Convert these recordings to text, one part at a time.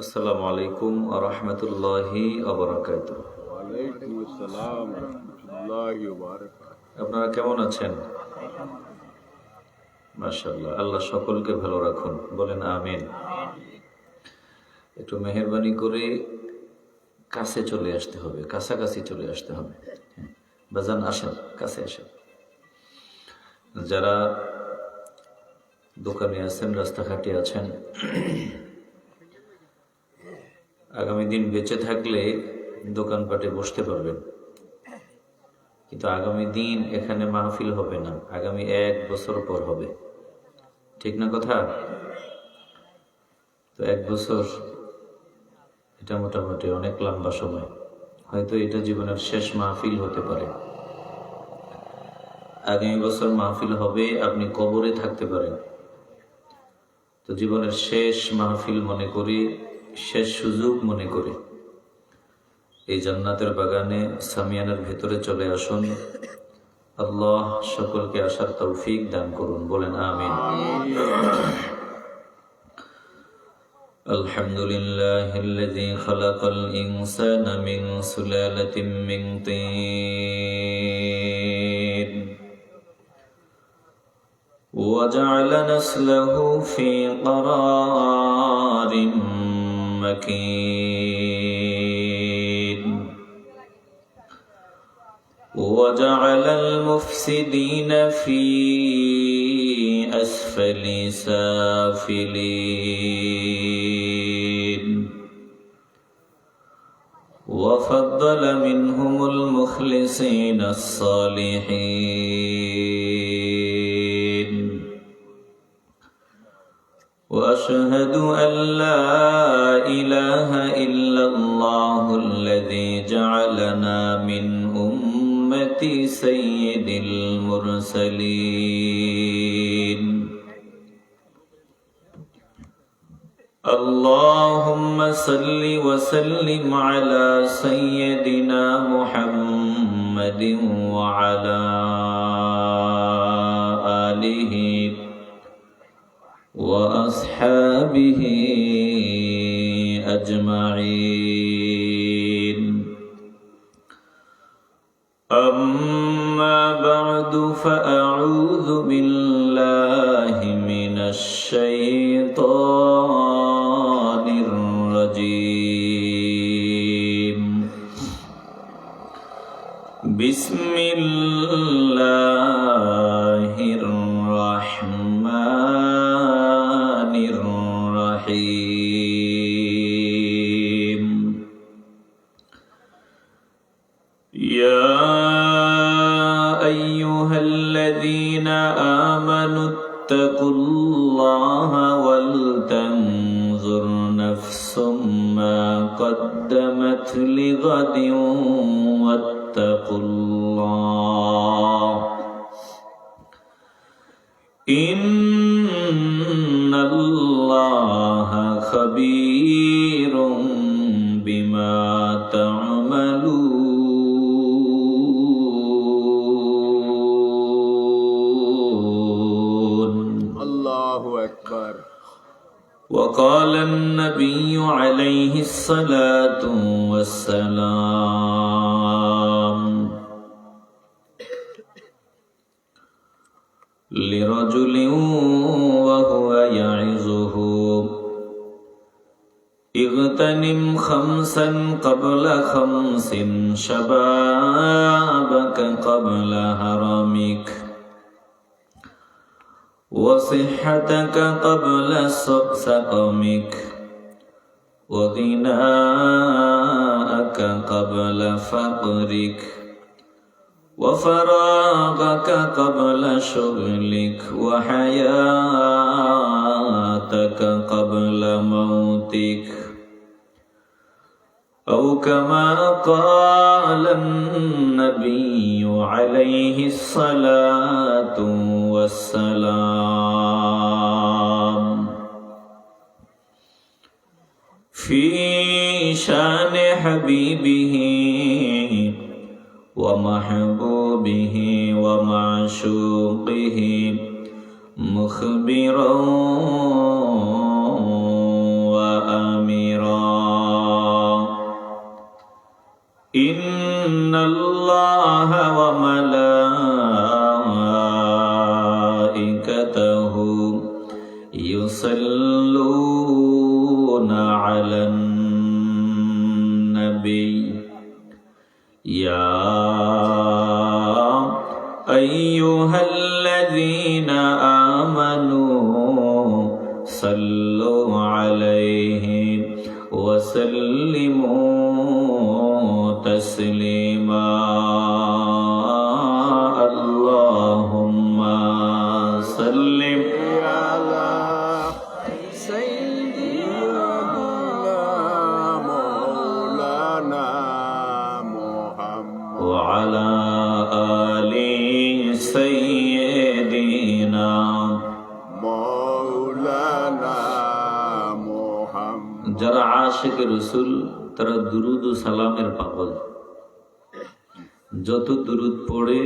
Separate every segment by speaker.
Speaker 1: আসসালামু আলাইকুম ওয়া রাহমাতুল্লাহি ওয়া বারাকাতুহু।
Speaker 2: ওয়ালাইকুম আসসালাম রাহমাতুল্লাহি ওয়া বারাকাতুহু।
Speaker 1: আপনারা কেমন আছেন? মাশাআল্লাহ, আল্লাহ সকলকে ভালো রাখুন, বলেন আমিন। একটু মেহেরবানি করে কাছে চলে আসতে হবে, কাছাকাছি চলে আসতে হবে। বাজান আসেন, কাছে আসেন। যারা দোকানে আছেন, রাস্তাঘাটে আছেন, আগামী দিন বেঁচে থাকলে দোকানপাটে বসতে পারবেন, কিন্তু আগামী দিন এখানে মাহফিল হবে না, আগামী 1 বছর পর হবে। ঠিক না কথা? তো 1 বছর এটা মোটামুটি অনেক লম্বা সময়, হয়তো এটা জীবনের শেষ মাহফিল হতে পারে। আগামী বছর মাহফিল হবে, আপনি কবরে থাকতে পারেন। তো জীবনের শেষ মাহফিল মনে করি, শেষ সুযোগ মনে করি এই জান্নাতের বাগানে সামিয়ানের ভেতরে চলে আসুন। আল্লাহ সকলকে আসার তৌফিক দান করুন, বলেন আমিন। আলহামদুলিল্লাহিল্লাযী খালাকাল ইনসানা মিন সুলালাতিন মিন তিন ওয়া জা'আলা নাসলাহু ফী قرارٍ مكين وجعل المفسدين في أسفل سافلين وفضل منهم المخلصين الصالحين وأشهد أن لا إله إلا الله الذي جعلنا من أمة سيد المرسلين اللهم صل وسلم على سيدنا محمد وعلى آله وأصحابه أجمعين أما بعد فأعوذ بالله من الشيطان الرجيم بسم الله الرحمن الرحيم يا أيها الذين آمنوا اتقوا الله ولتنظر نفس ما قدمت لغد واتقوا الله إن الله خبير بما تعملون.
Speaker 2: الله أكبر.
Speaker 1: وقال النبي عليه الصلاة والسلام لرجل وهو يعظه اغتنم 5 قبل 5 شبابك قبل هرمك وصحتك قبل سقمك وغناءك قبل فقرك وفراغك قبل شغلك وحياتك قبل موتك أو كما قال النبي عليه الصلاة والسلام في شان حبيبه ومحبوبه ومعشوقه مخبرا وآمرا يصلون على النبي يا أيها الذين آمنوا صلوا عليه وسلموا تسليما اللهم صل
Speaker 2: على سيدنا مولانا محمد
Speaker 1: وعلى آل سيدنا
Speaker 2: مولانا محمد
Speaker 1: যারা আশিক রসুল তারা দুরুদ ও সালামের পাগল। যত দুরুদ পড়ে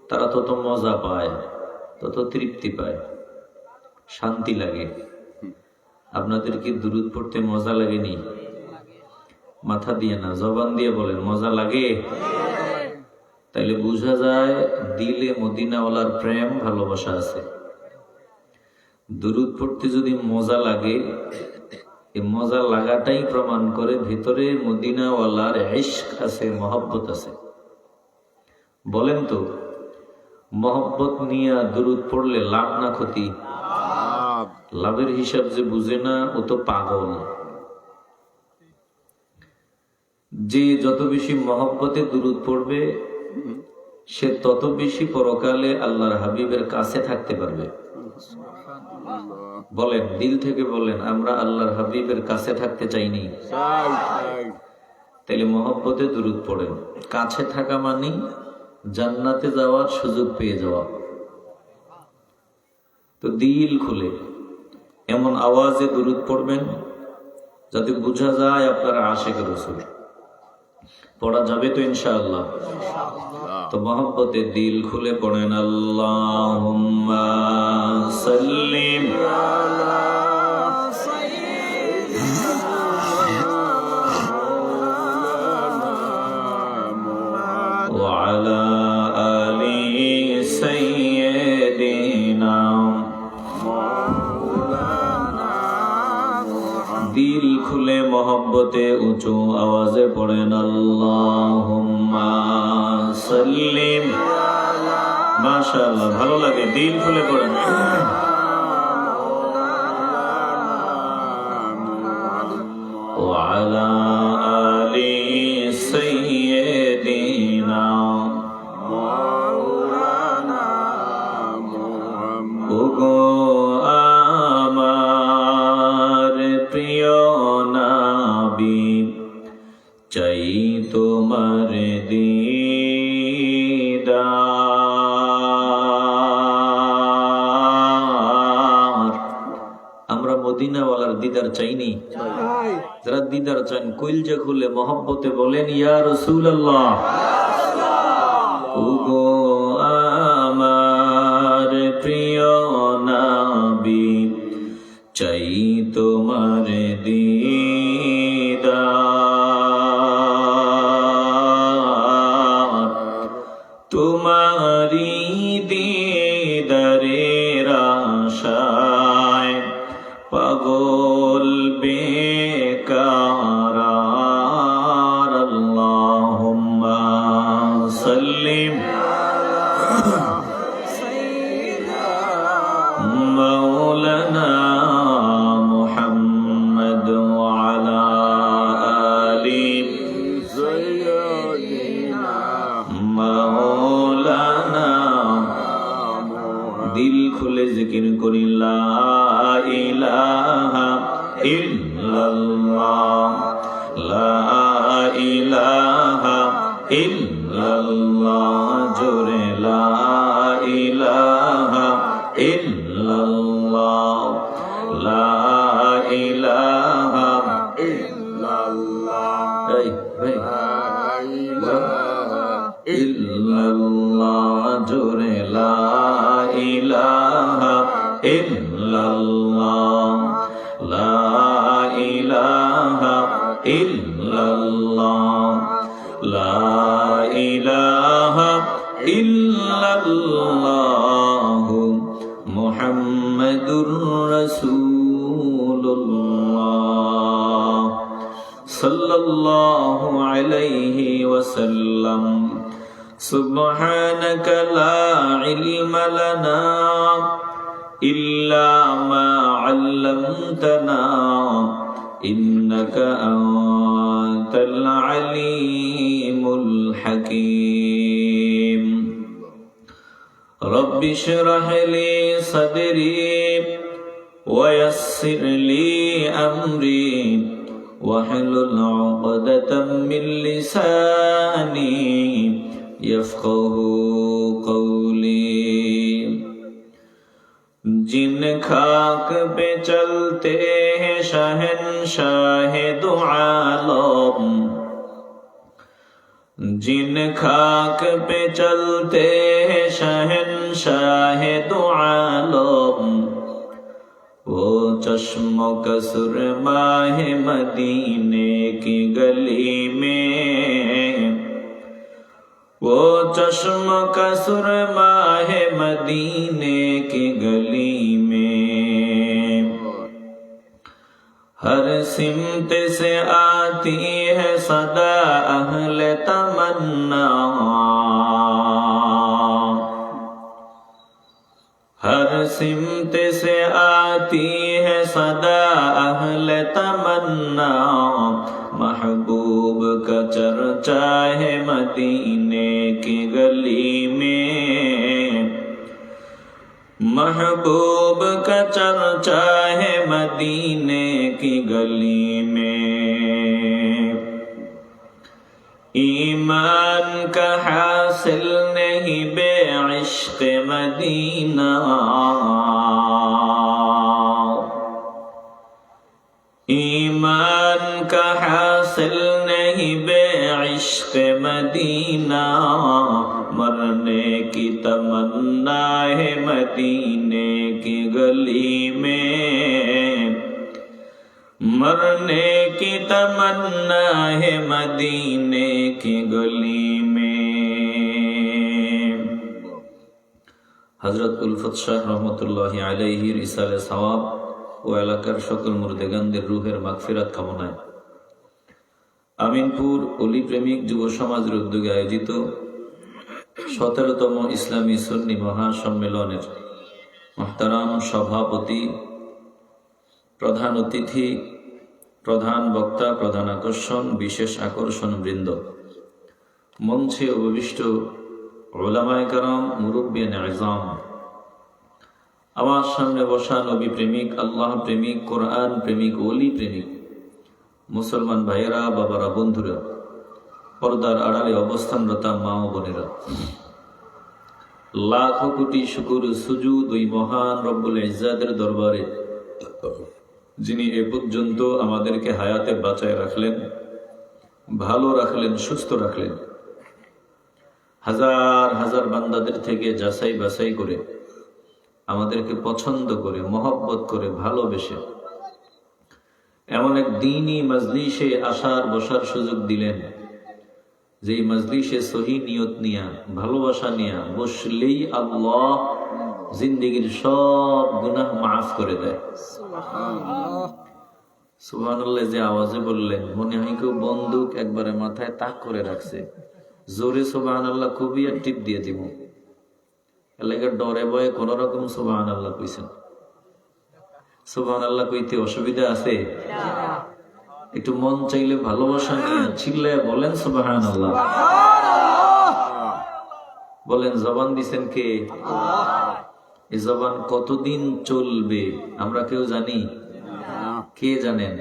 Speaker 1: তারা তত মজা পায়, তত তৃপ্তি পায়, শান্তি লাগে। আপনাদের কি দুরুদ পড়তে মজা লাগেনি? মাথা দিয়ে না, জবান দিয়ে বলেন মজা লাগে। তাইলে বোঝা যায় দিলে মদিনাওয়ালার প্রেম ভালোবাসা আছে। দুরুদ পড়তে যদি মজা লাগে, এই মজা লাগাটাই প্রমাণ করে ভিতরে মদিনাওয়ালার ইশক আছে, মহব্বত আছে। বলেন তো, মহব্বত নিয়ে দুরুদ পড়লে লাভ না ক্ষতি? লাভের হিসাব যে বুঝে না ও তো পাগল। যে যত বেশি মহব্বতে দুরুদ পড়বে সে তত বেশি পরকালে আল্লাহর হাবিবের কাছে থাকতে পারবে। বলেন, দিল থেকে বলেন, আমরা আল্লাহর হাবিবের কাছে থাকতে চাইনি? তাইলে মহব্বতে দুরুদ পড়েন। কাছে থাকা মানে জান্নাতে যাওয়ার সুযোগ পেয়ে যাওয়া। তো দিল খুলে এমন আওয়াজে দুরুদ পড়বেন যাতে বোঝা যায় আপনারা আশিক রাসূল। পড়া যাবে তো ইনশাআল্লাহ? তো মহব্বতে দিল খুলে পড়েন আল্লাহুম্মা সাল্লিম ওয়া আলা আলি সাইয়্যিদিনা। দিল খুলে মহব্বতে উঁচু আওয়াজে পড়েন আল্লাহুম্মা সাল্লিম। মাশাআল্লাহ, ভালো লাগে, দিল খুলে পড়েন। ওয়া আলা আলি সাইয়্যিদিনা। ওগো আমার প্রিয় নবী, চাই তোমার দিদার। আমরা মদিনাওয়ালার দিদার চাইনি? যারা দিদার চান কইলজা খুলে মহব্বতে বলেন ইয়া রাসূলুল্লাহ। ওগো আমার প্রিয় নবী, চাই তোমার দিদার। তোমারি দিদারের আশায় পাগল বেকার। আল্লাহুম্মা সাল্লিম মাওলানা মুহাম্মদ ওয়া আলা আলি মাওলানা। দিল খুলে জিকির করি লা ইলাহা ইল্লাল্লাহ, লা ইলাহা ইল্লাল্লাহ। জোরে লা ইলাহা ইল্লাল্লাহ, লা ইলাহা ইল্লাল্লাহ। এই ভাই, ইল্লাল্লাহ। জোরে লা ইলাহা ইল্লাল্লাহ, লা ইলাহা মুহাম্মাদুর রাসূলুল্লাহ সাল্লাল্লাহু আলাইহি ওয়াসাল্লাম। সুবহানাকা লা ইলমা লানা ইল্লা মা আল্লামতানা ইন্নাকা আনতাল আলিমুল হাকীম। রব্বি ইশরাহ লি সাদরি ওয়া ইয়াসসির লি আমরি واحلل عقدة من لساني يفقهوا قولي। जिन खाक पे चलते हैं शहंशाह दो आलम, जिन खाक पे चलते हैं शहंशाह दो आलम, वो चश्मो का सुरमा है मदीने की गली में, वो चश्मो का सुरमा है मदीने की गली में। हर सिमत से आती है सदा अहले तमन्ना, हर सिमत से आती है सदा अहले तमन्ना। महबूब का चर्चा है मदीने की गली में, महबूब का चर्चा है मदीने की गली में। ईमान का हासिल नहीं बेइश्क़ मदीना, ईमान का हासिल नहीं बेइश्क़ मदीना। मरने की तमन्ना है मदीने की गली में, मरने की तमन्ना है मदीने की गली में। हजरत उल्फत शाह रहमतुल्लाहि अलैहिর ইসালে সওয়াব ও এলাকার সকল মুর্দেগানদের রুহের মাগফিরাত কামনায় আমিনপুর অলি প্রেমিক যুব সমাজের উদ্যোগে আয়োজিত 17তম ইসলামী সুন্নি মহাসম্মেলনের মুহতারাম সভাপতি, প্রধান অতিথি, প্রধান বক্তা, প্রধান আকর্ষণ, বিশেষ আকর্ষণ বৃন্দ, মঞ্চে উপবিষ্ট উলামায়ে কেরাম, মুরব্বিয়ানে আযম, আমার সামনে বসা নবী প্রেমিক, আল্লাহ প্রেমিক, কোরআন প্রেমিক, ওলি প্রেমিক মুসলমান ভাইয়েরা, বাবারা, বন্ধুরা, পর্দার আড়ালে অবস্থানরত মা ও বোনেরা, লাখো কোটি শুকর সুজুদ ওই মহান রব্বুল ইজ্জাতের দরবারে যিনি এ পর্যন্ত আমাদেরকে হায়াতে বাঁচায় রাখলেন, ভালো রাখলেন, সুস্থ রাখলেন। হাজার হাজার বান্দাদের থেকে যাচাই বাছাই করে আমাদেরকে পছন্দ করে, মহব্বত করে, ভালোবেসে এমন এক দ্বীনি মজলিসে আসার বসার সুযোগ দিলেন, যে মজলিসে সহি নিয়ত নিয়া, ভালোবাসা নিয়া বসলেই আল্লাহ জিন্দেগির সব গুনাহ মাফ করে দেয়। সুবহানাল্লাহ। যে আওয়াজে বললেন মনে হয় কেউ বন্দুক একবারে মাথায় তাক করে রাখছে। জোরে সুবহানাল্লাহ খুবই এক টিপ দিয়ে দিব। এলাকার ডরে ভয়ে কোন রকম সুবহানাল্লাহ কইছেন। সুবহানাল্লাহ কইতে অসুবিধা আছে? একটু মন চাইলে ভালোবাসা নিয়ে চিল্লায় বলেন সুবহানাল্লাহ। বলেন জবান দিছেন কে? এই জবান কতদিন চলবে আমরা কেউ জানি? কে জানেন?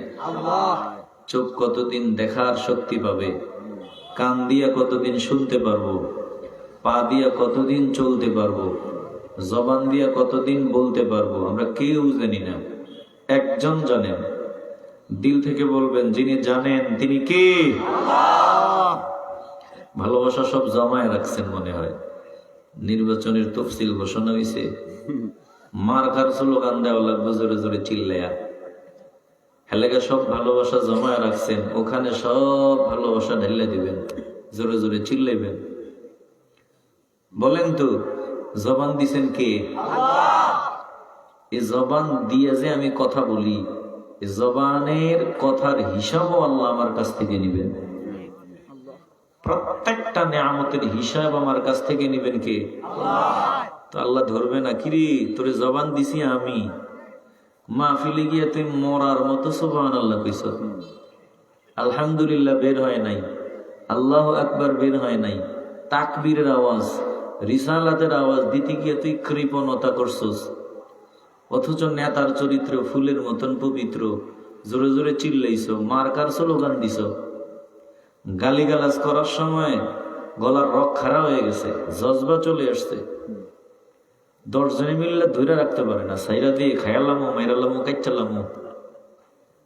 Speaker 1: চোখ কতদিন দেখার শক্তি পাবে? কান দিয়া কতদিন শুনতে পারবো? পা দিয়া কতদিন চলতে পারবো? জবান দিয়া কতদিন বলতে পারবো? আমরা কেউ জানি না। একজন জানেন। দিল থেকে বলবেন যিনি জানেন তিনি কে? ভালোবাসা সব জমায় রাখছেন মনে হয়। নির্বাচনের তফসিল ঘোষণা হয়েছে, মার খার স্লোগান দেওয়া লাগবে জোরে জোরে চিল্লায়া। এলাকা সব ভালোবাসা জমায় রাখছেন, ওখানে সব ভালোবাসা ঢেলে দিবেন, জোরে জোরে চিল্লাইবেন। বলেন তো জবান দিছেন কে? এই জবান দিয়ে যে আমি কথা বলি, এই জবানের কথার হিসাবও আল্লাহ আমার কাছ থেকে নিবেন। প্রত্যেকটা নিয়ামতের হিসাব আমার কাছ থেকে নিবেন কে? তো আল্লাহ ধরবে না, কিরে তোরে জবান দিছি আমি, মাহফিলে গিয়ে তুই মরার মতো সুবহানাল্লাহ কইছ, আলহামদুলিল্লাহ বের হয় নাই, আল্লাহু আকবার বের হয় নাই, তাকবীরের আওয়াজ, রিসালাতের আওয়াজ দিতে গিয়ে তুই কৃপণতা করছস, অথচ নেতার চরিত্র ফুলের মতন পবিত্র, জোরে জোরে চিল্লাইছ, মার্কার স্লোগান দিছ, গালিগালাজ করার সময় গলার রক খাড়া হয়ে গেছে, জজবা চলে আসছে, 10 জনে মিললে ধরে রাখতে পারে না, সাইরা দিয়ে খায়ালামো মাইরালামো কাইচালামো,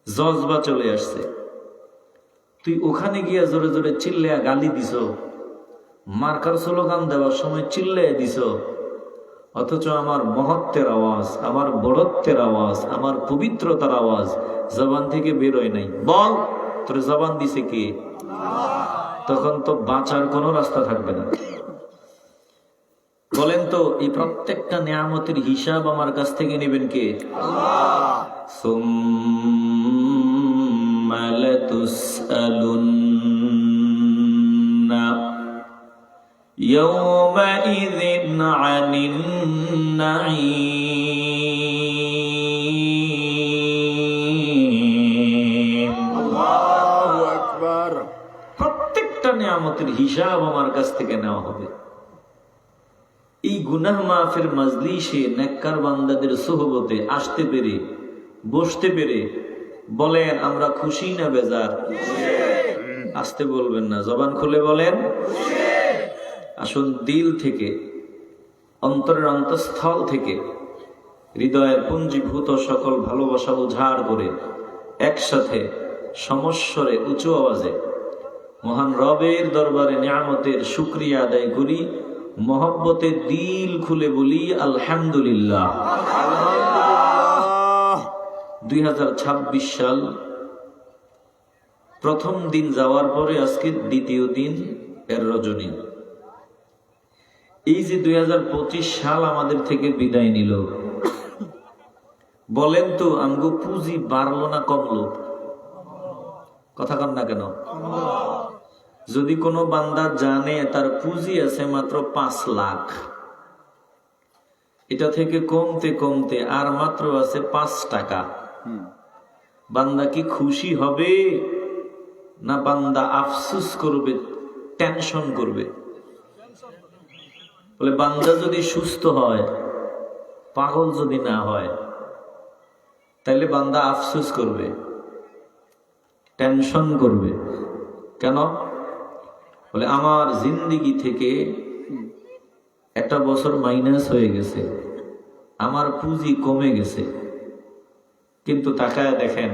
Speaker 1: জজবা চলে আসছে। তুই ওখানে গিয়া জোরে জোরে চিল্লায়া গালি দিছ, মার্কার স্লোগান দেওয়ার সময় চিল্লায়া দিছ, অথচ আমার মহত্বের আওয়াজ, আমার বড়ত্বের আওয়াজ, আমার পবিত্রতার আওয়াজ জবান থেকে বেরোয় নাই। বল তোর জবান দিছে কে? তখন তো বাঁচার কোনো রাস্তা থাকবে না। বলেন তো এই প্রত্যেকটা নিয়ামতের হিসাব আমার কাছ থেকে নেবেন কে? সুম্মা লাতুসআলুন্না ইয়াওমাইযিন আনিন নাঈম।
Speaker 2: আল্লাহু আকবার।
Speaker 1: প্রত্যেকটা নিয়ামতের হিসাব আমার কাছ থেকে নেওয়া হবে। এই গুনাহ মাফের মাজলিসে নেককার বান্দাদের সোহবতে আসতে পেরে, বসতে পেরে বলেন আমরা খুশি না বেজার? আসতে বলবেন না, জবান খুলে বলেন আসুন, দিল থেকে, অন্তরের অন্তঃস্থল থেকে, হৃদয়ের পুঞ্জীভূত সকল ভালোবাসা উজাড় করে একসাথে সমস্বরে উঁচু আওয়াজে মহান রবের দরবারে নিয়ামতের শুকরিয়া আদায় করি, মহব্বতে দিল খুলে বলি আলহামদুলিল্লাহ। 2026 সাল প্রথম দিন যাওয়ার পরে আজকে দ্বিতীয় দিন এর রজনী। এই যে 2025 সাল আমাদের থেকে বিদায় নিল, বলেন তো আমগো পুঁজি বাড়লো না কমলো? কথা কন না কেন? যদি কোনো বান্দা জানে তার পুঁজি আছে মাত্র 5 লাখ, এটা থেকে কমতে কমতে আর মাত্র আছে 5 টাকা, বান্দা কি খুশি হবে না বান্দা আফসোস করবে, টেনশন করবে? বলে বান্দা যদি সুস্থ হয়, পাগল যদি না হয়, তাইলে বান্দা আফসোস করবে, টেনশন করবে। কেন? বলে আমার জিন্দিগি থেকে একটা বছর মাইনাস হয়ে গেছে, আমার পুঁজি কমে গেছে। কিন্তু তাকায় দেখেন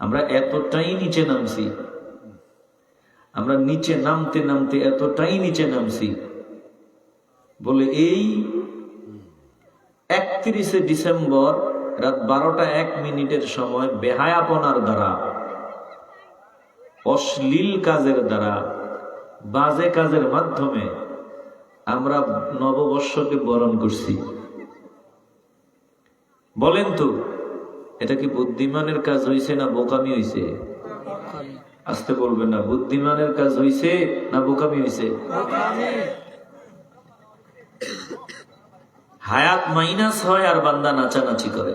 Speaker 1: আমরা এতটাই নিচে নামছি, আমরা নিচে নামতে নামতে এতটাই নিচে নামছি, বলে এই 31শে ডিসেম্বর রাত 12:01 সময় বেহায়াপনার দ্বারা, অশ্লীল কাজের দ্বারা, বাজে কাজের মাধ্যমে আমরা নববর্ষকে বরণ করছি। বলেন তো এটা কি বুদ্ধিমানের কাজ হইছে না বোকামি হইছে? আসতে বলবেন না, বুদ্ধিমানের কাজ হইছে না বোকামি হইছে? হায়াত মাইনাস হয় আর বান্দা নাচানাচি করে।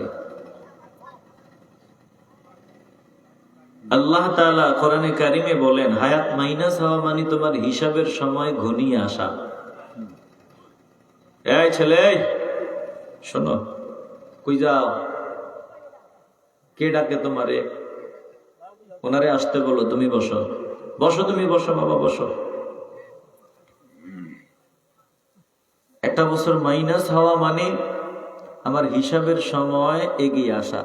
Speaker 1: আল্লাহ তাআলা কোরআনে কারিমে বলেন হায়াত মাইনাস হওয়া মানে তোমার হিসাবের সময় ঘনিয়ে আসা। এই ছেলে শোনো, কই যাও? কে ডাকে তোমারে? ওনারে আসতে বলো, তুমি বসো, বসো, তুমি বসো বাবা, বসো। একটা বছর মাইনাস হওয়া মানে আমার হিসাবের সময় এগিয়ে আসা।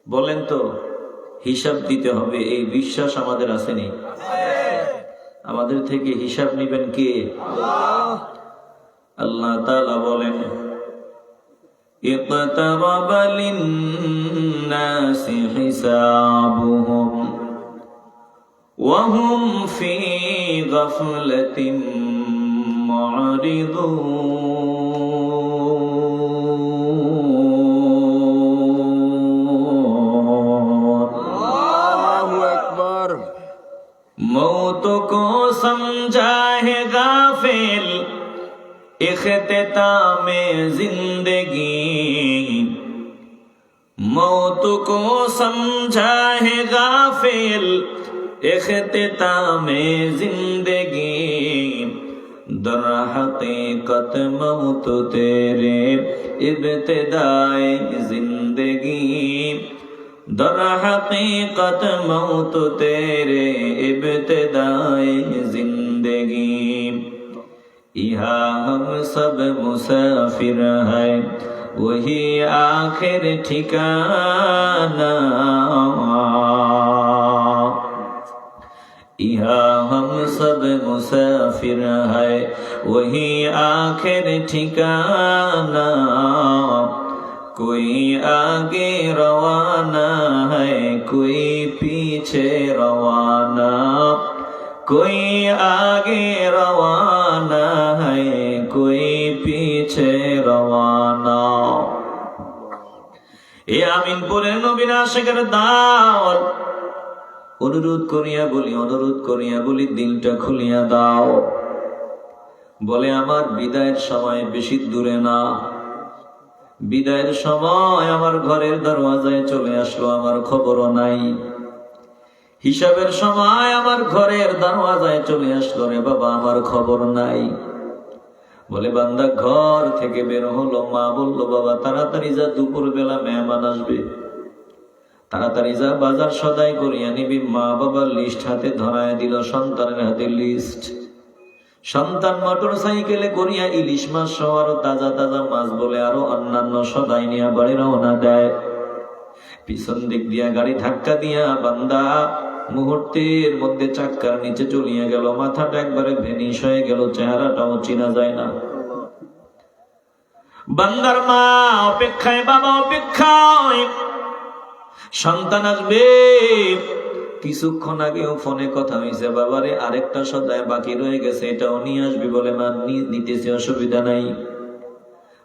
Speaker 1: বলেন তো হিসাব দিতে হবে, এই বিশ্বাস আমাদের আসেনি? আমাদের থেকে হিসাব নিবেন কে? আল্লাহ তাআলা বলেন ইকতারাবা লিন-নাসি হিসাবুহুম ওয়া হুম ফি গাফলাতিন মু'রিদুন। इख्तितामे जिंदगी मौत को समझा है गाफिल इख्तितामे जिंदगी दर हकीकत मौत तेरे इब्तिदाए जिंदगी दर हकीकत मौत तेरे इब्तिदाए जिंदगी यहाँ हम सब मुसाफिर है वही आखिर ठिकाना यहाँ हम सब मुसाफिर है वही आखिर ठिकाना कोई आगे रवाना है कोई पीछे रवाना कोई आगे रवाना है कोई पीछे रवाना এ আমিনপুরের নবীর আশিকের দল অনুরোধ করিয়া বলি দিলটা খুলিয়া দাও বলে আমার বিদায়ের সময় বেশি দূরে না বিদায়ের সময় আমার ঘরের দরওয়াজায় চলে আসলো আমার খবরও নাই হিসাবের সময় আমার ঘরের দরওয়াজায় চলে আসলো রে বাবা আমার খবর নাই বলে বান্দা ঘর থেকে বের হলো মা বললো বাবা তাড়াতাড়ি যা দুপুর বেলা মেহমান আসবে তাড়াতাড়ি যা বাজার সদাই করিয়া নিবি মা বাবার লিস্ট হাতে ধরায় দিল সন্তানের হাতে লিস্ট সন্তান মোটর সাইকেলে করিয়া ইলিশ মাছ সহ আরো তাজা তাজা মাছ বলে আরো অন্যান্য সদাই নিয়ে বাড়ি রওনা দেয় পিছন দিক দিয়া গাড়ি ধাক্কা দিয়া বান্দা মুহূর্তের মধ্যে চাক্কার নিচে চলিয়া গেল মাথাটা একবারে ভেনিশ হয়ে গেল চেহারাটাও চিনা যায় না বান্দার মা অপেক্ষায় বাবা অপেক্ষায় সন্তান আসবে কিছুক্ষণ আগেও ফোনে কথা হয়েছে বাবারে আরেকটা সদায় বাকি রয়ে গেছে এটাও নিয়ে আসবি বলে মা নিতেছে অসুবিধা নাই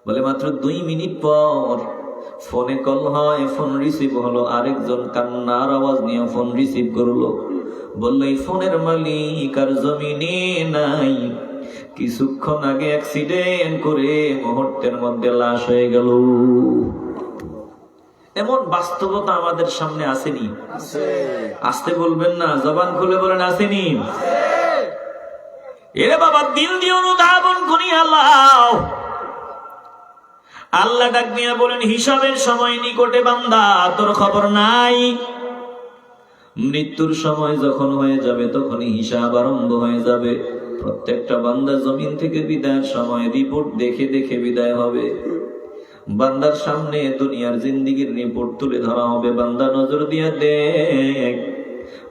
Speaker 1: বলে মাত্র 2 মিনিট পর ফোনে কল হয় ফোন রিসিভ হলো আরেকজন কান্নার আওয়াজ নিয়ে ফোন রিসিভ করলো বললো এই ফোনের মালিক আর জমিনে নাই কিছুক্ষণ আগে অ্যাক্সিডেন্ট করে মুহূর্তের মধ্যে লাশ হয়ে গেল এমন বাস্তবতা আমাদের সামনে আসেনি আসতে বলবেন না জবান খুলে বলেন আসেনি এরে বাবা দিল দিয়ে অনুধাবন করি আল্লাহ ডাক দিয়া বলেন হিসাবের সময় নিকটে বান্দা তোর খবর নাই মৃত্যুর সময় যখন হয়ে যাবে তখনই হিসাব আরম্ভ হয়ে যাবে প্রত্যেকটা বান্দা জমিন থেকে বিদায়ের সময় রিপোর্ট দেখে দেখে বিদায় হবে বান্দার সামনে দুনিয়ার জিন্দেগির রিপোর্ট তুলে ধরা হবে বান্দা নজর দিয়ে দেখ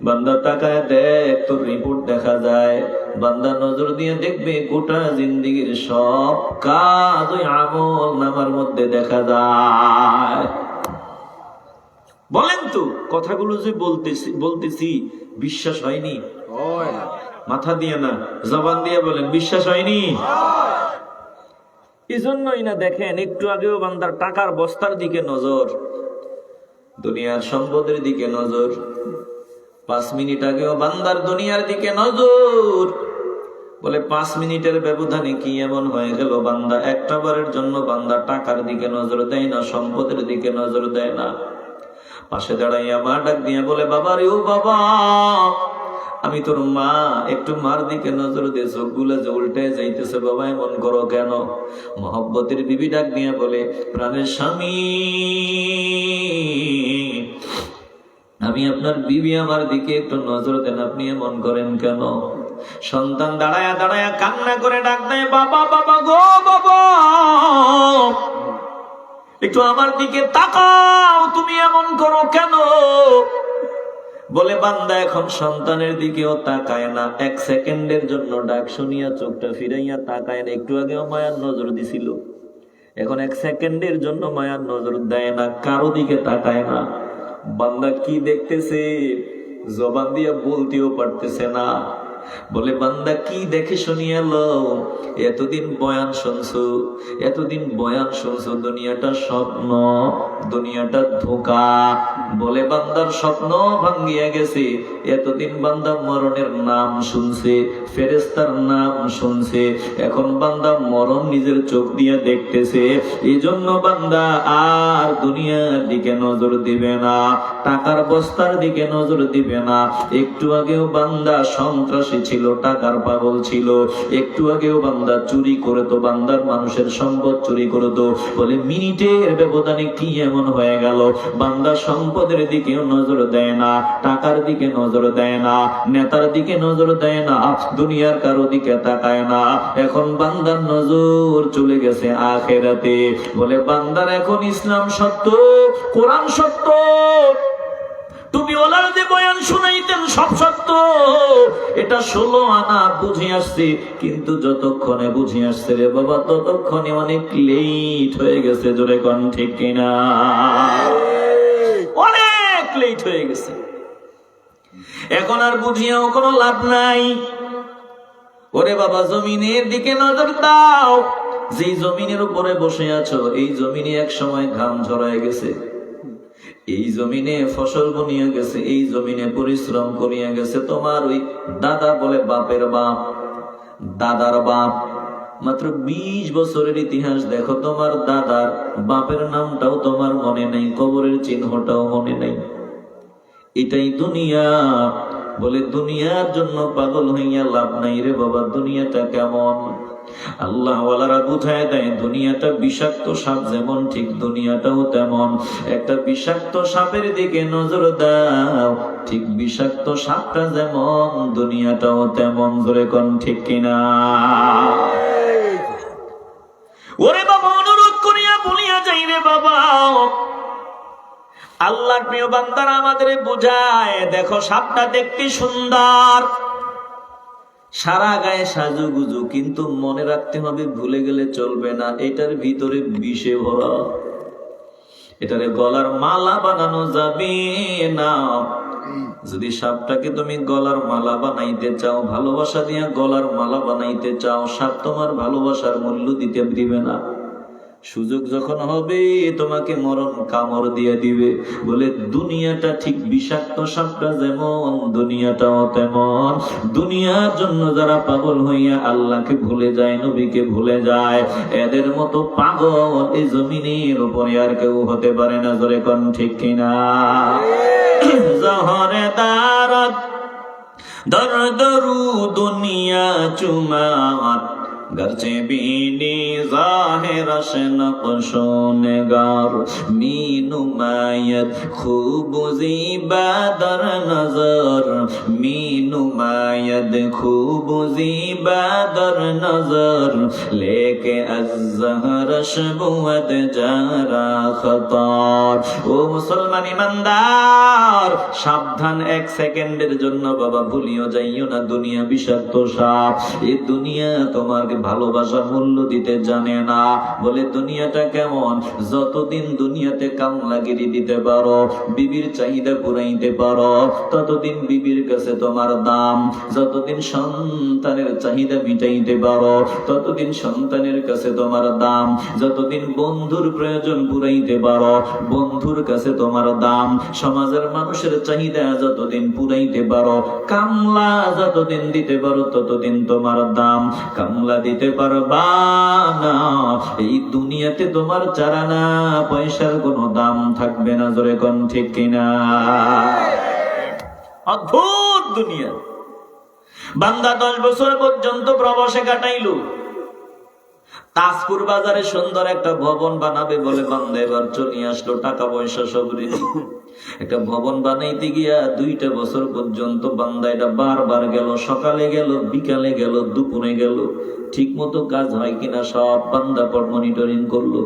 Speaker 1: বান্দা তাকায় দেখ তোর রিপোর্ট দেখা যায় বান্দা নজর দিয়ে দেখবে গোটা জিন্দেগির সব কাজ ওই আমল নামার মধ্যে দেখা যায় বলেন তো কথাগুলো যে বলতেছি বিশ্বাস হয়নি মাথা দিয়ে না জবান দিয়ে বলেন বিশ্বাস হয়নি এজন্যই না দেখেন একটু আগেও বান্দার টাকার বস্তার দিকে নজর দুনিয়ার সম্পদের দিকে নজর 5 মিনিট আগেও বান্দার দুনিয়ার দিকে নজর বলে 5 মিনিটের ব্যবধানে কি এমন হয়ে গেল বান্দা একটা বারের জন্য বান্দা টাকার দিকে নজর দেয় না সম্পদের দিকে নজর দেয় না পাশে দাঁড়াইয়া মা ডাক দিয়ে বলে বাবা রে ও বাবা আমি তোর মা একটু মার দিকে নজর দিয়ে চোখগুলো যে উল্টে যাইতেছে বাবা এমন করো কেন মহব্বতের বিবি ডাক দিয়ে বলে প্রাণের স্বামী আমি আপনার বিবি আমার দিকে একটু নজর দেন আপনি এমন করেন কেন সন্তান দাঁড়ায়া দাঁড়ায়া কান্না করে ডাক দেয় বাবা বাবা গো বাবা একটু আমার দিকে তাকাও তুমি এমন করো কেন বলে বান্দা এখন সন্তানের দিকেও তাকায় না 1 সেকেন্ডের জন্য ডাক শুনিয়া চোখটা ফিরাইয়া তাকায় না একটু আগেও মায়ার নজর দিছিল এখন 1 সেকেন্ডের জন্য মায়ার নজর দেয় না কারো দিকে তাকায় না বান্দা কি দেখতেছে জবান দিয়া বলতেও পারতেছে না বলে বান্দা কি দেখে শুনিয়ে লো এতদিন বয়ান শুনছো দুনিয়াটা স্বপ্ন দুনিয়াটা ধোঁকা। বলে বান্দার স্বপ্ন ভাঙ্গিয়া গেছে। এতদিন বান্দা মরণের নাম শুনছে, ফেরেশতার নাম শুনছে, এখন বান্দা মরণ নিজের চোখ দিয়ে দেখতেছে। এই জন্য বান্দা আর দুনিয়ার দিকে নজর দিবে না, টাকার বস্তার দিকে নজর দিবে না। একটু আগেও বান্দা সন্ত্রাসী ছিল, টাকার পাগল ছিল। একটু আগেও বান্দা চুরি করে তো, বান্দার মানুষের সম্পদ চুরি করে তো। বলে মিনিটের ব্যবধানে কি এমন হয়ে গেল? বান্দা সম্পদের দিকেও নজর দেয় না, টাকার দিকে নজর দেয় না, নেতার দিকে নজর দেয় না, দুনিয়ার কারো দিকে তাকায় না। এখন বান্দার নজর চলে গেছে আখিরাতে। বলে বান্দার এখন ইসলাম সত্য, কোরআন সত্য, তুমি ওলার যে বয়ান শুনাইতেন সব সত্য। এটা 16 আনা বুঝে আসছে, কিন্তু যতক্ষণে বুঝে আসছে রে বাবা, ততক্ষণে অনেক লেট হয়ে গেছে। জোরে কোন ঠিক কিনা? অনেক লেট হয়ে গেছে। এখন আর বুঝিয়াও কোনো লাভ নাই। ওরে বাবা, জমিনের দিকে নজর দাও। যে জমিনের উপরে বসে আছো, এই জমিনে এক সময় ঘাম ঝরায় গেছে, এই জমিনে ফসল বনিয়া গেছে, এই জমিনে পরিশ্রম করিয়া গেছে তোমার ওই দাদা, বলে বাপের বাপ, দাদার বাপ। মাত্র 20 বছরের ইতিহাস দেখো, তোমার দাদার বাপের নামটাও তোমার মনে নেই, কবরের চিহ্নটাও মনে নেই। এটাই দুনিয়া। বলে দুনিয়ার জন্য পাগল হইয়া লাভ নাই রে বাবা। দুনিয়াটা কেমন? আল্লাহ ওয়ালারা বুঝায় দেয়, দুনিয়াটা বিষাক্ত সাপ যেমন, ঠিক দুনিয়াটাও তেমন। একটা বিষাক্ত সাপের দিকে নজর দাও, ঠিক বিষাক্ত সাপটা যেমন, দুনিয়াটাও তেমন। জোরে কোন ঠিক কিনা? ওরে বাবা, অনুরোধ করিয়া বলিয়া যাই রে বাবা, আল্লাহর প্রিয় বান্দারা আমাদের বুঝায়, দেখো সাপটা দেখতে সুন্দর, সারা গায়ে সাজুগুজু, কিন্তু মনে রাখতে হবে, ভুলে গেলে চলবে না, এটার ভিতরে বিষে ভরা। এটারে গলার মালা বানানো যাবে না। যদি সাপটাকে তুমি গলার মালা বানাইতে চাও, ভালোবাসা দিয়া গলার মালা বানাইতে চাও, সাপ তোমার ভালোবাসার মূল্য দিতে দিবে না। সুযোগ যখন হবে তোমাকে মরণ কামড় দিয়ে দিবে। বলে দুনিয়াটা ঠিক বিষাক্ত সাপটা যেমন, দুনিয়াটাও তেমন। দুনিয়ার জন্য যারা পাগল হইয়া আল্লাহকে ভুলে যায়, নবীকে ভুলে যায়, এদের মতো পাগল এই জমিনের উপরে আর কেউ হতে পারে না। জোরে কোন ঠিক কিনা? জহরে দারাত দরদরু দুনিয়া চুমাত, গরচে বিনি জাহিরশ নকশোনগার, মিনুমায়ত খুব জিবাদর নজর, মিনুমায়ত খুব জিবাদর নজর, লেকে আজ-জহরশ বুয়ত জারা খতার। ও মুসলমান ইমানদার, সাবধান, 1 সেকেন্ডের জন্য বাবা ভুলিও যাইও না, দুনিয়া বিষাক্ত সাপ। এই দুনিয়া তোমাকে ভালোবাসার মূল্য দিতে জানে না। বলে দুনিয়াটা কেমন? যতদিন দুনিয়াতে কামলাগিরি দিতে পারো, বিবির চাহিদা পুরাইতে পারো, ততদিন বিবির কাছে তোমার দাম। যতদিন সন্তানের চাহিদা মিটাইতে পারো, ততদিন সন্তানের কাছে তোমার দাম। যতদিন বন্ধুর প্রয়োজন পুরাইতে পারো, বন্ধুর কাছে তোমার দাম। সমাজের মানুষের চাহিদা যতদিন পুরাইতে পারো, কামলা যতদিন দিতে পারো, ততদিন তোমার দাম। কামলা দিতে পারবা না, এই দুনিয়াতে তোমার চারানা পয়সার কোনো দাম থাকবে না। জোরে কোন ঠিক কিনা? অদ্ভুত দুনিয়া। বান্দা 10 বছর পর্যন্ত প্রবাসে কাটাইল। তাজপুর বাজারে সুন্দর একটা ভবন বানাবে বলে বান্দা এবার চলে আসলো, টাকা পয়সা সব রেডি। একটা ভবন বানাইতে গিয়া 2টা বছর পর্যন্ত বান্দা এটা বারবার গেল, সকালে গেল, বিকালে গেল, দুপুরে গেল, ঠিক মতো কাজ হয় কিনা সব বান্দা পর মনিটরিং করলো।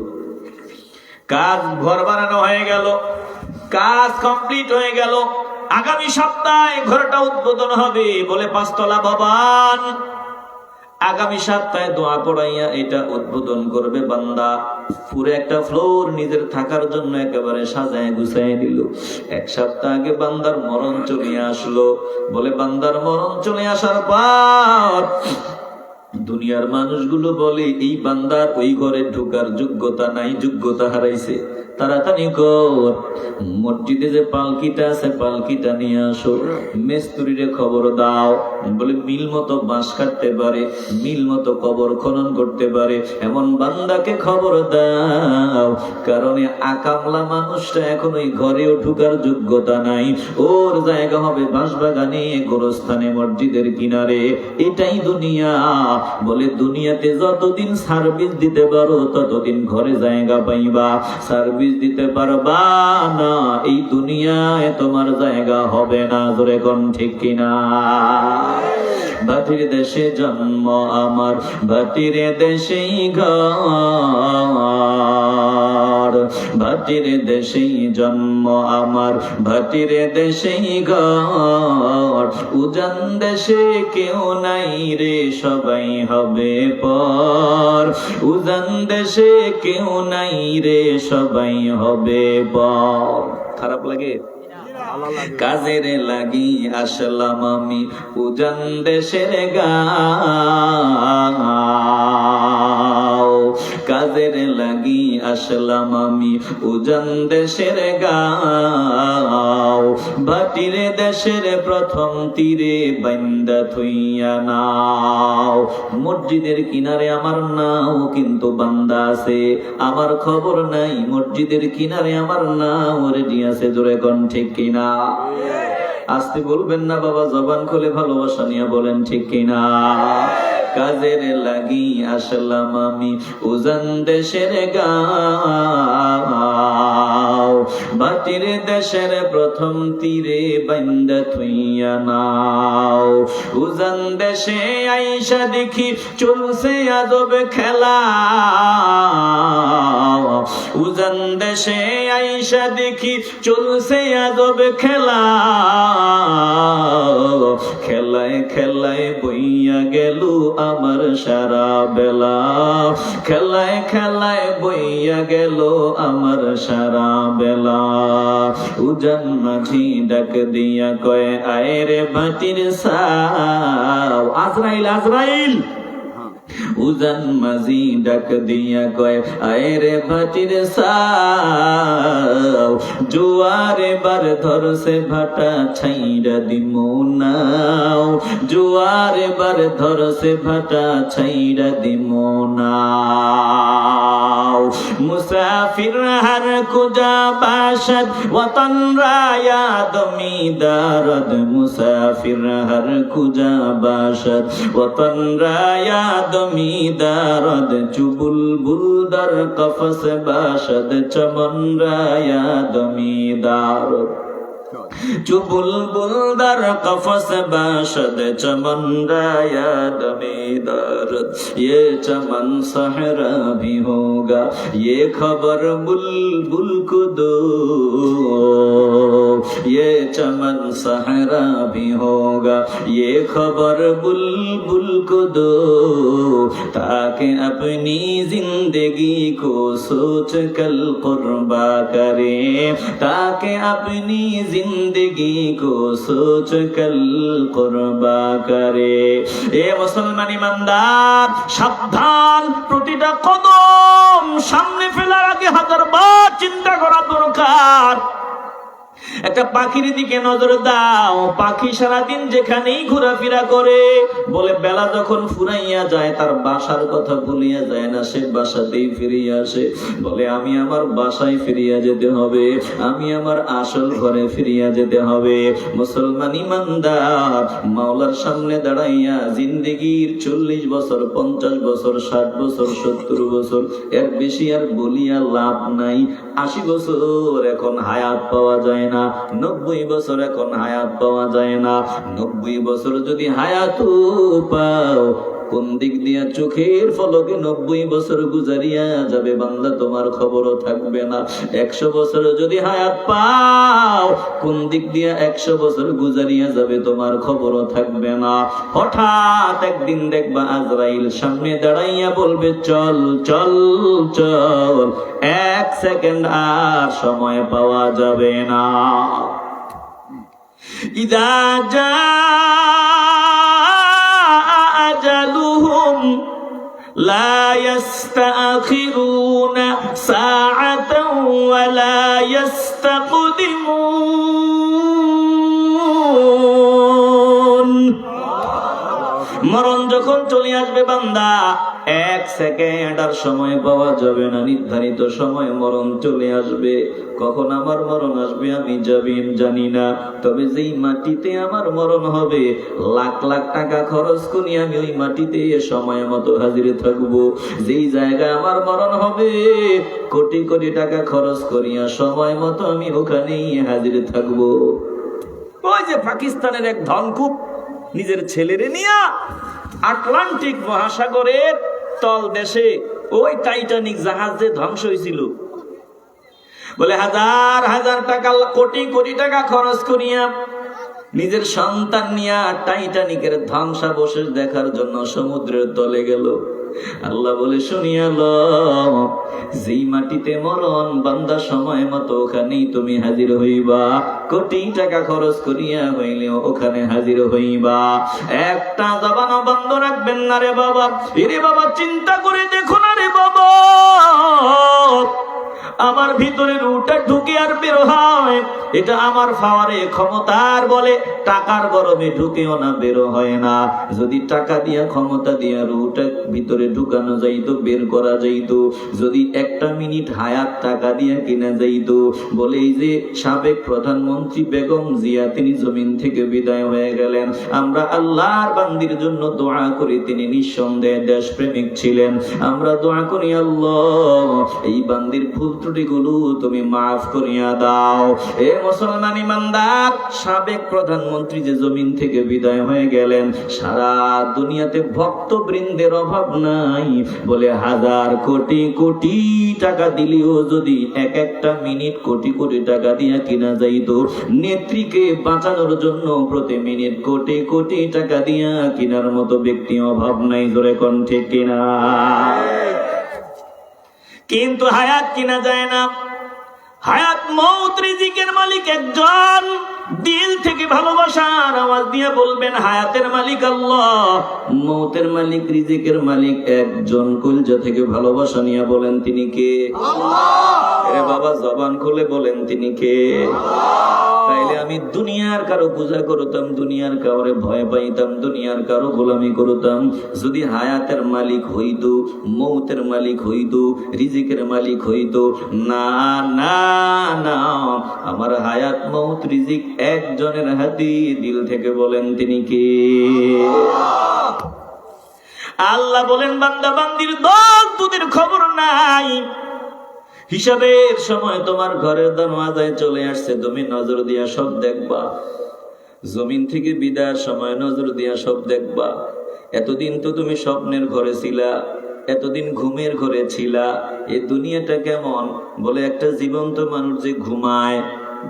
Speaker 1: কাজ, ঘর বানানো হয়ে গেল, কাজ কমপ্লিট হয়ে গেল। আগামী সপ্তাহে ঘরটা উদ্বোধন হবে বলে 5 তলা ভবন। আগামী সপ্তাহে দোয়া পড়াইয়া এটা উদ্বোধন করবে বান্দা। পুরো একটা ফ্লোর নিজের থাকার জন্য একেবারে সাজায় গুছায় দিল। 1 সপ্তাহ আগে বান্দার মরণ চলে আসলো। বলে বান্দার মরণ চলে আসার পর দুনিয়ার মানুষগুলো বলে এই বান্দার ওই ঘরে ঢোকার যোগ্যতা নাই, যোগ্যতা হারাইছে। তাড়াতাড়ি কর, মসজিদে যে পালকিটা আছে পালকিটা নিয়ে আসো। মিস্ত্রিরে খবর দাও, বলে মিল মতো বাঁশ কাটতে পারে, মিল মতো কবর খনন করতে পারে এমন বান্দাকে খবর দাও। কারণ আকামলা মানুষটা এখন ওই ঘরেও ঢুকার যোগ্যতা নাই, ওর জায়গা হবে বাঁশবাগানে, গোরস্থানে, মসজিদের কিনারে। এটাই দুনিয়া। বলে দুনিয়াতে যতদিন সার্ভিস দিতে পারো ততদিন ঘরে জায়গা পাইবা, সার্ভিস দিতে পারবা না এই দুনিয়ায় তোমার জায়গা হবে না। জোরে কোন ঠিক কিনা? ভাটির দেশে জন্ম আমার, ভাটির দেশেই ঘর, ভাটির দেশেই জন্ম আমার, ভাটির দেশেই ঘর। উজান দেশে কেউ নাই রে, সবাই হবে পর। উজান দেশে কেউ নাই রে, সবাই হবে পর। খারাপ লাগে? কাজের লাগি আসলাম আমি উজান দেশের গাঁও, কাজের লাগি আসলাম আমি উজান দেশের গাঁও। ভাটির দেশের প্রথম তীরে বান্দা থইয়া নাও। মসজিদের কিনারে আমার নাও কিন্তু বান্দা আছে, আমার খবর নাই। মসজিদের কিনারে আমার নাও রেডি আছে। জোরে কোন ঠিক কিনা? আস্তে বলবেন না বাবা, জবান খুলে ভালোবাসা নিয়ে বলেন ঠিক কিনা? কাজের লাগি আসলাম আমি উজান দেশের গাঁও। ভাটির দেশের প্রথম তীরে বান্দা থইয়া নাও। উজান দেশে আইসা দেখি চলছে আজব খেলা। উজান দেশে আইসা দেখি চলছে আজব খেলা। খেলায় খেলায় বইয়া গেল আমার সারা বেলা। খেলায় খেলায় বইয়া গেল আমার সারা বেলা। উজান মাঝি ডাক দিয়া কয় আয় রে ভাটির সাও। আজরাইল আজরাইল। উজান মাঝি ডাক দিয়া কয় আয় রে ভাটির সাও। জোয়ারে বার ধরছে ভাটা ছাইরা দিমু নাও। জোয়ারে বার ধরছে ভাটা ছাইরা দিমু নাও। মুসাফির হার কুজা বাসাদ ওয়াতন রায়া দমিদারদ। মুসাফির হার কুজা বাসাদ ওয়াতন রায়া দমিদারদ। চুবুল বুলদার কফস বাসাদ চমন রায়া দমিদারদ। চুবুল বুলদার কফস বাসাদ चमन राया दमीदारद। ये चमन सहरा भी होगा, ये खबर बुलबुल को दो। ये चमन सहरा भी होगा, ये खबर बुलबुल को दो। ताकि अपनी जिंदगी को सोच कल कुर्बा करे। ताकि अपनी जिंदगी को सोच कल कुर्बा करे। এ মুসলমান ইমানদার সাবধান, প্রতিটা কদম সামনে ফেলার আগে হাজারবার চিন্তা করা দরকার। একটা পাখির দিকে নজর দাও, পাখি সারাদিন যেখানেই ঘোরাফেরা করে, বলে বেলা যখন ফুরাইয়া যায় তার বাসার কথা ভুলিয়া যায় না, সে বাসাতেই ফিরিয়ে আসে। বলে আমি আমার বাসায় ফিরিয়া যেতে হবে, আমি আমার আসল ঘরে ফিরিয়া যেতে হবে। মুসলমান ইমানদার মাওলার সামনে দাঁড়াইয়া জিন্দেগির 40 বছর, 50 বছর, 60 বছর, 70 বছর, এর বেশি আর বলিয়া লাভ নাই। 80 বছর এখন হায়াত পাওয়া যায় না, 90 বছর এখন হায়াত পাওয়া যায় না। 90 বছর যদি হায়াত পাও, কোন দিক দিয়া চোখের ফলকে 90 বছর গুজারিয়া যাবে বান্দা, তোমার খবরও থাকবে না। 100 বছর যদি হায়াত পাও, কোন দিক দিয়া 100 বছর গুজারিয়া যাবে, তোমার খবরও থাকবে না। হঠাৎ একদিন দেখবা আজরাইল সামনে দাঁড়াইয়া বলবে চল চল চল, 1 সেকেন্ড আর সময় পাওয়া যাবে না। ইদা জা আজালুহুম লা ইস্তাখিরুনা সাআতাও ওয়ালা ইস্তাকদিমুন। মরণ যখন চলে আসবে বান্দা, এক সেকেন্ড আর সময় পাওয়া যাবে না, নির্ধারিত সময় মরণ চলে আসবে। কখন আমার মরণ আসবে আমি জানি না, তবে যেই মাটিতে আমার মরণ হবে লাখ লাখ টাকা খরচ করি আমি ওই মাটিতে সময় মতো হাজির থাকবো। যেই জায়গায় আমার মরণ হবে কোটি কোটি টাকা খরচ করিয়া সময় মতো আমি ওখানেই হাজির থাকবো। ওই যে পাকিস্তানের এক ধনকুপ নিজের ছেলেরে নিয়া আটলান্টিক মহাসাগরের তল দেশে ওই টাইটানিক জাহাজ যে ধ্বংস হয়েছিল, বলে হাজার হাজার টাকা কোটি কোটি টাকা খরচ করিয়া নিজের সন্তান নিয়া টাইটানিকের ধ্বংসাবশেষ দেখার জন্য সমুদ্রের তলে গেল। আল্লাহ বলে শুনিয়া লও, যেই মাটিতে মরণ বান্দা সময় মতো ওখানেই তুমি হাজির হইবা, কোটি টাকা খরচ করিয়া হইলেও ওখানে হাজির হইবা। একটা জবানও বন্ধ রাখবেন না রে বাবা। এরে বাবা চিন্তা করে দেখো না রে বাবা, আমার ভিতরে রুটা ঢুকে আর বের হয়, এটা আমার পাওয়ারে ক্ষমতার বলে টাকার গরমে ঢুকেও না বের হয় না। যদি টাকা দিয়া ক্ষমতা দিয়া রুটা ভিতরে ঢুকানো যাইতো, বের করা যাইতো, যদি একটা মিনিট হায়াত টাকা দিয়া কিনা যাইতো, বলে এই যে সাবেক প্রধানমন্ত্রী বেগম জিয়া তিনি জমিন থেকে বিদায় হয়ে গেলেন, আমরা আল্লাহর বান্দির জন্য দোয়া করি, তিনি নিঃসন্দেহে দেশপ্রেমিক ছিলেন। আমরা দোয়া করি আল্লাহ এই বান্দির ভুল ত্রুটিগুলো তুমি মাফ করিয়া দাও। এ মুসলমান ইমানদার, সাবেক প্রধানমন্ত্রী যে জমিন থেকে বিদায় হয়ে গেলেন, সারা দুনিয়াতে ভক্তবৃন্দের অভাব নাই, বলে হাজার কোটি কোটি টাকা দিলেও যদি এক একটা মিনিট কোটি কোটি টাকা দিয়া কিনা যাইতো, নেত্রীকে বাঁচানোর জন্য প্রতি মিনিট কোটি কোটি টাকা দিয়া কিনার মতো ব্যক্তি অভাব নাই। জোরে কোন ঠিক কিনা? কিন্তু হায়াত কিনা যায় না। হায়াত মৌত রিজিকের মালিক একজন। দিল থেকে ভালোবাসার আওয়াজ দিয়ে বলবেন হায়াতের মালিক আল্লাহ, মৌতের মালিক রিজিকের মালিক একজন। কলজা থেকে ভালোবাসা নিয়ে বলেন তিনি কে? আল্লাহ। এ বাবা জবান খুলে বলেন তিনি কে? তাইলে আমি দুনিয়ার কারো পূজা করতাম, দুনিয়ার কাউরে ভয় পাইতাম, দুনিয়ার কারো গোলামি করতাম, যদি হায়াতের মালিক হইতো, মৌতের মালিক হইতো, রিজিকের মালিক হইতো, না না না, আমার হায়াত মৌত রিজিক একজনের হাতে। দিল থেকে বলেন তিনি কে? আল্লাহ বলেন বান্দা বান্দির দল তোদের খবর নাই, হিসাবের সময় তোমার ঘরের দরওয়াজায় চলে আসছে, তুমি নজর দিয়া সব দেখবা। জমিন থেকে বিদায়ের সময় নজর দিয়া সব দেখবা। এতদিন তো তুমি স্বপ্নের ঘরে ছিলা, এতদিন ঘুমের ঘরে ছিলা। এই দুনিয়াটা কেমন? বলে একটা জীবন্ত মানুষ যে ঘুমায়,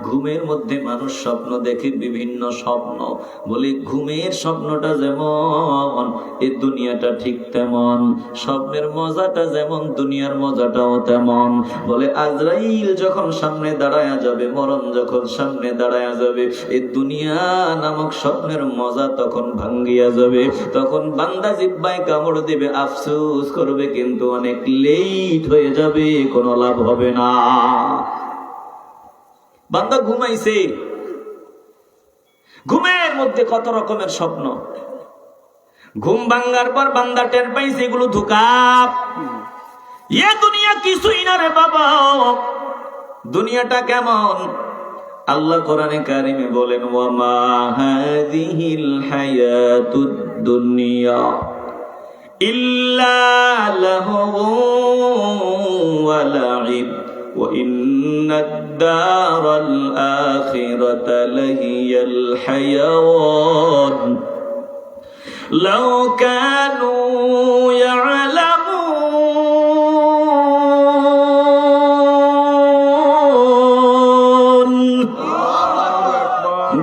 Speaker 1: ঘুমের মধ্যে মানুষ স্বপ্ন দেখে বিভিন্ন স্বপ্ন, বলে ঘুমের স্বপ্নটা যেমন এই দুনিয়াটা ঠিক তেমন, স্বপ্নের মজাটা যেমন দুনিয়ার মজাটাও তেমন। বলে আজরাইল যখন সামনে দাঁড়ায়া যাবে, মরণ যখন সামনে দাঁড়ায়া যাবে, এই দুনিয়া নামক স্বপ্নের মজা তখন ভাঙ্গিয়া যাবে। তখন বান্দা জিহ্বায় কামড় দিবে, আফসোস করবে, কিন্তু অনেক লেট হয়ে যাবে, কোনো লাভ হবে না। বান্দা ঘুমাইছে, ঘুমের মধ্যে কত রকমের স্বপ্ন। ঘুম ভাঙ্গার পর বান্দা টের পাইছে এগুলো ধোঁকা। এ দুনিয়া কিছুই না রে বাবা, দুনিয়াটা কেমন? আল্লাহ কোরআনে কারিমে বলেন, ওয়ামা হাযিহিল হায়াতুদ দুনিয়া ইল্লা লাহওয়ুন ওয়া লাইব وَإِنَّ الدَّارَ الْآخِرَةَ لَهِيَ الْحَيَوَانُ لَوْ كَانُوا يَعْلَمُونَ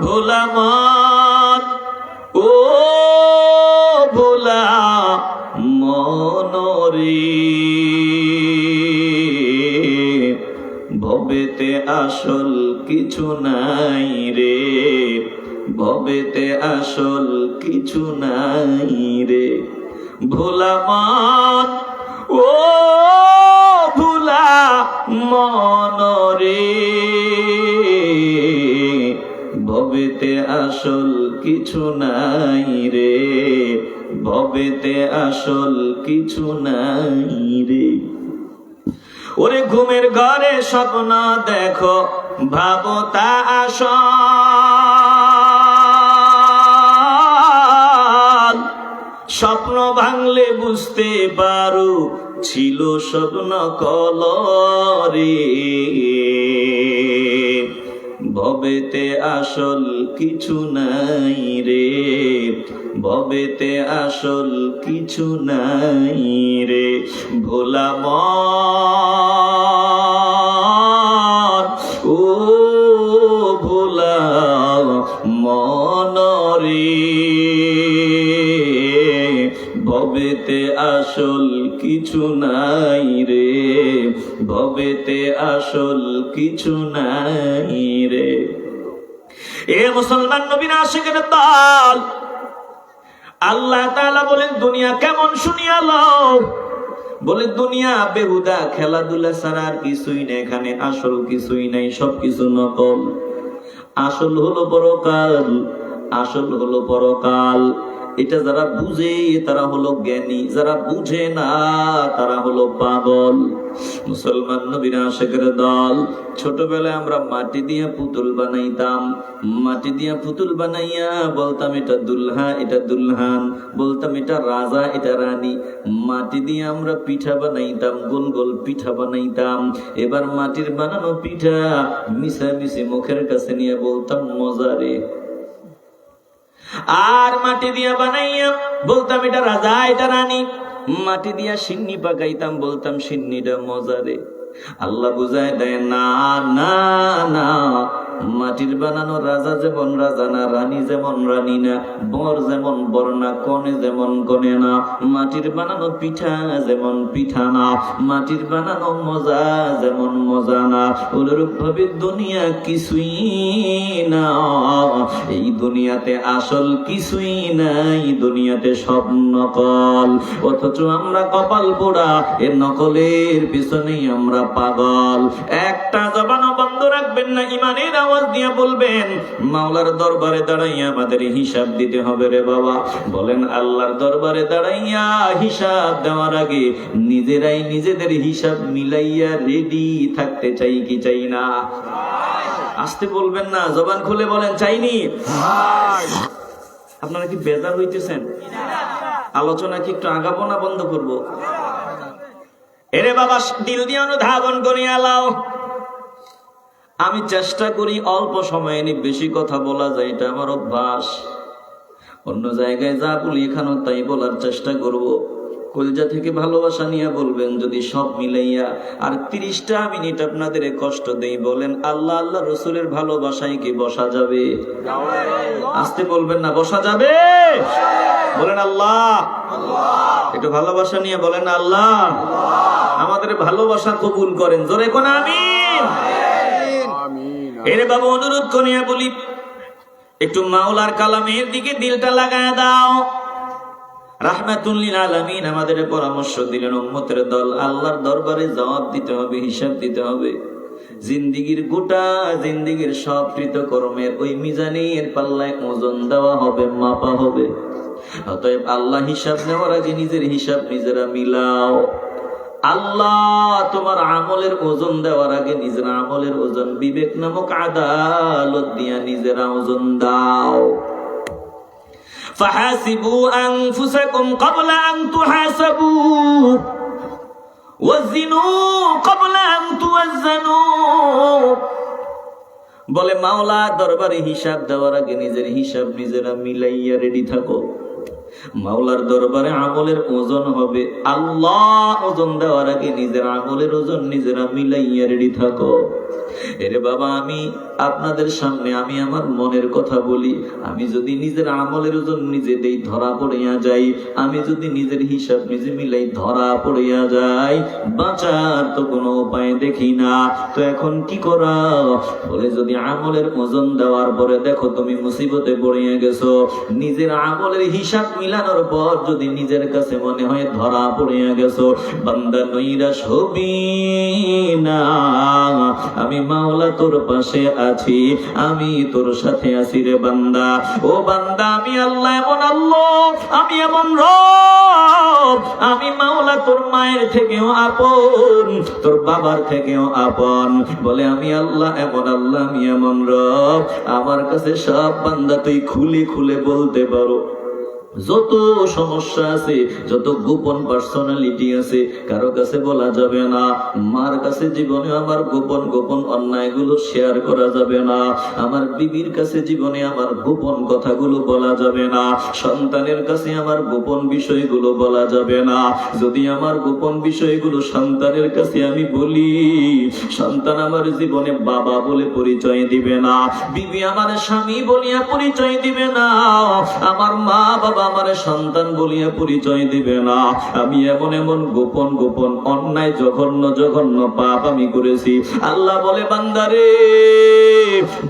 Speaker 1: ভোলা মন, ও ভোলা মনরে, ভবেতে আসল কিছু নাই রে, ভবেতে আসল কিছু নাই রে। ভোলা মন, ও ভোলা মনরে, ভবেতে আসল কিছু নাই রে, ভবেতে আসল কিছু নাই রে। ওরে ঘুমের ঘরে স্বপ্ন দেখো, ভাবো তা আসল, স্বপ্ন ভাঙলে বুঝতে পারো ছিল স্বপ্ন কলরে। ভবেতে আসল কিছু নাই রে, ভবেতে আসল কিছু নাই রে। ভোলা মন, ও ভোলা মন রে, ভবেতে আসল কিছু নাই রে, ভবেতে আসল কিছু নাই রে। এ মুসলমান নবীর আশিকের দল, আল্লাহ তাআলা বলেন দুনিয়া কেমন শুনিয়া লও। বলে দুনিয়া বেহুদা, খেলাধুলা ছাড়া আর কিছুই নেই, এখানে আসল কিছুই নাই, সবকিছু নকল। আসল হলো পরকাল, আসল হলো পরকাল। এটা যারা বুঝে তারা হলো জ্ঞানী, যারা বুঝে না তারা হলো পাগল। মুসলমান নবীর আশিকের দল, ছোটবেলায় আমরা মাটি দিয়ে পুতুল বানাইতাম, মাটি দিয়ে পুতুল বানাইয়া বলতাম এটা দুলহা, এটা দুলহান, বলতাম এটা রাজা, এটা রানী। মাটি দিয়ে আমরা পিঠা বানাইতাম, গোল গোল পিঠা বানাইতাম। এবার মাটির বানানো পিঠা মিশামিশি মুখের কাছে নিয়ে বলতাম মজা রে। আর মাটি দিয়া বানাইয়া বলতাম এটা রাজা, এটা রানী। মাটি দিয়া সিন্নি পাকাইতাম, বলতাম সিন্নিটা মজা রে। আল্লাহ বুঝায় দেয় না না না, মাটির বানানো রাজা যেমন রাজা না, রানী যেমন রানী না, বর যেমন বর না, কনে যেমন কনে না, মাটির বানানো পিঠা যেমন পিঠা না, মাটির বানানো মজা যেমন মজা না। অনুরূপ ভাবে দুনিয়া কিছুই না, এই দুনিয়াতে আসল কিছুই নাই, দুনিয়াতে সব নকল। অথচ আমরা কপাল পোড়া, এর নকলের পিছনেই আমরা পাগল। একটা জবানও বন্ধ রাখবেন না, ইমানের আওয়াজ দিয়ে বলবেন মাওলার দরবারে দাঁড়াইয়া আমাদের হিসাব দিতে হবে রে বাবা। বলেন আল্লাহর দরবারে দাঁড়াইয়া হিসাব দেওয়ার আগে নিজেরাই নিজেদের হিসাব মিলাইয়া রেডি থাকতে চাই কি চাই না? আসতে বলবেন না, জবান খুলে বলেন চাইনি। আপনারা কি বেজার হইতেছেন? আলোচনা কি একটু আগাবো না বন্ধ করব? এরে বাবা দিল দিয়ে অনুধাবন করিয়া লাও। আমি চেষ্টা করি অল্প সময়ে বেশি কথা বলা যায়, এটা আমার অভ্যাস। অন্য জায়গায় যা বলি এখানেও তাই বলার চেষ্টা করব। কলজা থেকে ভালোবাসা নিয়ে বলবেন, যদি সব মিলাইয়া আর 30টা মিনিট আপনাদের কষ্ট দেই, বলেন আল্লাহ আল্লাহ রসুলের ভালোবাসায় কি বসা যাবে? আসতে বলবেন না, বসা যাবে? বলেন আল্লাহ। একটু ভালোবাসা নিয়ে বলেন আল্লাহ আমাদের ভালোবাসা কবুল করেন, জোরে কোন আমিন। এরে বাবা অনুরোধ করিয়া বলি, একটু মাওলার কালামের দিকে দিলটা লাগায় দাও। রাহমাতুল লিল আলামিন আমাদের পরামর্শ দিলেন, উম্মতের দল আল্লাহর দরবারে জবাব দিতে হবে, হিসাব দিতে হবে। জিন্দিগির গোটা জিন্দিগির সব কৃতকর্মের ওই মিজানের পাল্লায় ওজন দেওয়া হবে, মাপা হবে। অতএব আল্লাহ হিসাব নেওয়ার আগে নিজের হিসাব নিজেরা মিলাও। আল্লাহ তোমার আমলের ওজন দেওয়ার আগে নিজের আমলের ওজন বিবেক নামক আদালত দিয়া নিজেরা ওজন দাও। ফাহাসিবু আনফুসাকুম ক্বাবলা আন তুহাসাবু ওয়াজিনু ক্বাবলা আন তুওয়াজ্জানু। বলে মাওলা দরবারে হিসাব দেওয়ার আগে নিজের হিসাব নিজেরা মিলাইয়া রেডি থাকো। মাওলার দরবারে আমলের ওজন হবে, আল্লাহ ওজন দেওয়ার আগে নিজের আমলের ওজন নিজেরা মিলাইয়া রেডি থাকো। এরে বাবা, আমি আপনাদের সামনে আমি আমার মনের কথা বলি। আমি যদি নিজের আমলের ওজন নিজে দেই, ধরা পড়িয়া যাই। আমি যদি নিজের হিসাব নিজে মিলাই, ধরা পড়িয়া যাই। বাঁচার তো কোনো উপায় দেখি না। তো এখন কি করা? বলে যদি আমলের ওজন দেওয়ার পরে দেখো তুমি মুসিবতে পড়িয়া গেছো, নিজের আমলের হিসাব মিলানোর পর যদি নিজের কাছে মনে হয় ধরা পড়িয়া গেছো, বান্দা নৈরাশ হবি না। আমি মাওলা তোর পাশে আছি, আমি তোর সাথে আছি রে বান্দা। ও বান্দা, আমি আল্লাহ এমন আল্লাহ, আমি এমন রব, আমি মাওলা তোর মায়ের থেকেও আপন, তোর বাবার থেকেও আপন। বলে আমি আল্লাহ এমন আল্লাহ, আমি এমন রব, আমার কাছে সব বান্দা তুই খুলে খুলে বলতে পারো। যত সমস্যা আছে, যত গোপন পার্সোনালিটি আছে, কারো কাছে বলা যাবে না। মার কাছে জীবনে আমার গোপন গোপন অন্যায়গুলো শেয়ার করা যাবে না। আমার বিবির কাছে জীবনে আমার গোপন কথাগুলো বলা যাবে না। সন্তানের কাছে আমার গোপন বিষয়গুলো বলা যাবে না। যদি আমার গোপন বিষয়গুলো সন্তানের কাছে আমি বলি, সন্তান আমার জীবনে বাবা বলে পরিচয় দিবে না, বিবি আমার স্বামী বলিয়া পরিচয় দিবে না, আমার মা বাবা আমার সন্তান বলিয়া পরিচয় দিবে না। আমি এমন এমন গোপন গোপন অন্যায় জঘন্য জঘন্য পাপ আমি করেছি। আল্লাহ বলে বান্দারে,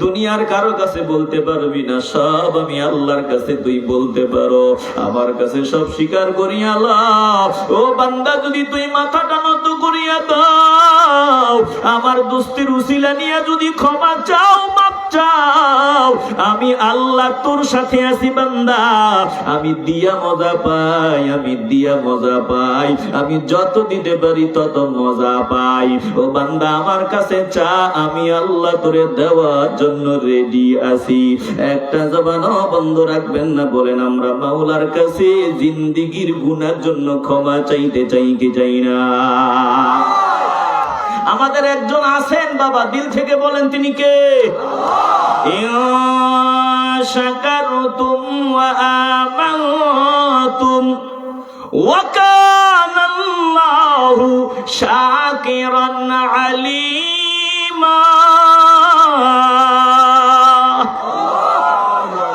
Speaker 1: দুনিয়ার কারো কাছে বলতে পারবি না, সব আমি আল্লাহর কাছে তুই বলতে পারো। আমার কাছে সব স্বীকার করিয়া আল্লাহ। ও বান্দা, যদি তুই মাথাটা নত করিয়া দাও, আমার দুস্তির উসিলা নিয়ে যদি ক্ষমা চাও, মাপ চাও, আমি আল্লাহ তোর সাথে আছি বান্দা। আমি দিয়া মজা পাই, আমি দিয়া মজা পাই, আমি যত দিতে পারি তত মজা পাই। ও বান্দা, আমার কাছে চা, আমি আল্লাহ তোরে দেওয়ার জন্য রেডি আছি। একটা জবানও বন্ধ রাখবেন না। বলেন আমরা মাওলার কাছে জিন্দিগির গুনার জন্য ক্ষমা চাইতে চাই কি চাই না? আমাদের একজন আছেন বাবা, দিল থেকে বলেন তিনি কে? শাকারতুম ওয়া আমানতুম ওয়া কানা আল্লাহু শাকিরান আলিমা।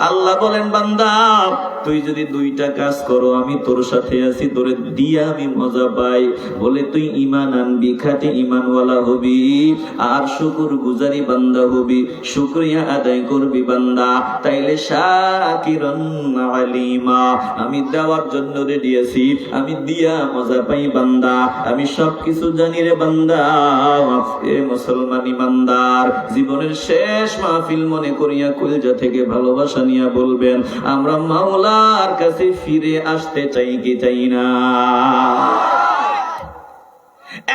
Speaker 1: আল্লাহ বলেন বান্দা, তুই যদি দুইটা কাজ করো, আমি তোর সাথে আছি, তোরে দিয়া আমি মজা পাই। বলে তুই ঈমান আনবি, খাঁটি ঈমানওয়ালা হবি, আর শুকর গুজারি বান্দা হবি, শুকরিয়া আদায় করবি বান্দা, তাইলে শাকিরান আলিমা, আমি দেওয়ার জন্য রেডি আছি, আমি দিয়া মজা পাই বান্দা, আমি সবকিছু জানি রে বান্দা। এ মুসলমান ইমানদার, জীবনের শেষ মাহফিল মনে করিয়া কলিজা থেকে ভালোবাসা নিয়ে বলবেন, আমরা মাওলার কাছে ফিরে আসতে চাই কি চাই না?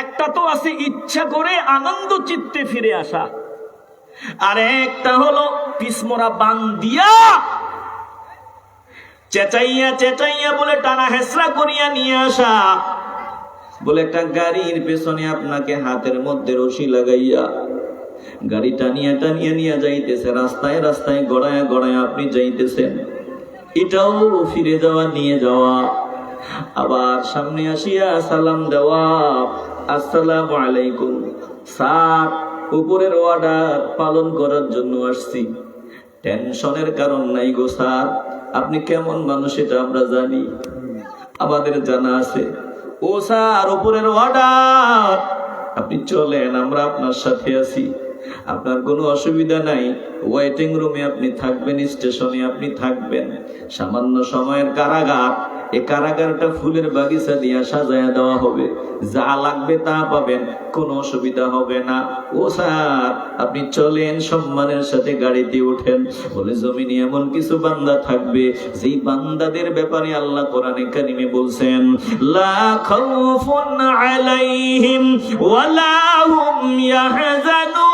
Speaker 1: একটা তো আছে ইচ্ছা করে আনন্দ চিত্তে ফিরে আসা, আর একটা হলো পিসমোরা বান দিয়া চেঁচাইয়া চেঁচাইয়া বলে টানা হেসরা করিয়া নিয়ে আসা। বলে একটা গাড়ির পেছনে আপনাকে হাতের মধ্যে রশি লাগাইয়া গাড়ি টানিয়া টানিয়া নিয়ে যাইতেছে, রাস্তায় রাস্তায় গড়ায় গড়ায় আপনি যাইতেছেন। এটাও ফিরে যাওয়া, নিয়ে যাওয়া। আবার সামনে আসিয়া সালাম দেওয়া, আসসালামু আলাইকুম স্যার, উপরের অর্ডার পালন করার জন্য আসছি। টেনশনের কারণ নাই গো স্যার, আপনি কেমন মানুষ এটা আমরা জানি, আমাদের জানা আছে। ও স্যার, উপরের অর্ডার, আপনি চলেন, আমরা আপনার সাথে আছি, আপনার কোনো অসুবিধা নাই। ওয়েটিং রুমে আপনি থাকবেন, স্টেশনে আপনি থাকবেন। সামান্য সময়ের কারাগার, এই কারাগারটা ফুলের বাগিচা দিয়া সাজায়া দেওয়া হবে, যা লাগবে তা পাবেন, কোনো অসুবিধা হবে না। ও স্যার, আপনি চলেন, সম্মানের সাথে গাড়িতে ওঠেন। বলে জমিনে এমন কিছু বান্দা থাকবে, যেই বান্দাদের ব্যাপারে আল্লাহ কোরআনে কারিমে বলছেন, লা খাউফুন আলাইহিম ওয়ালা হুম ইয়াহজানুন।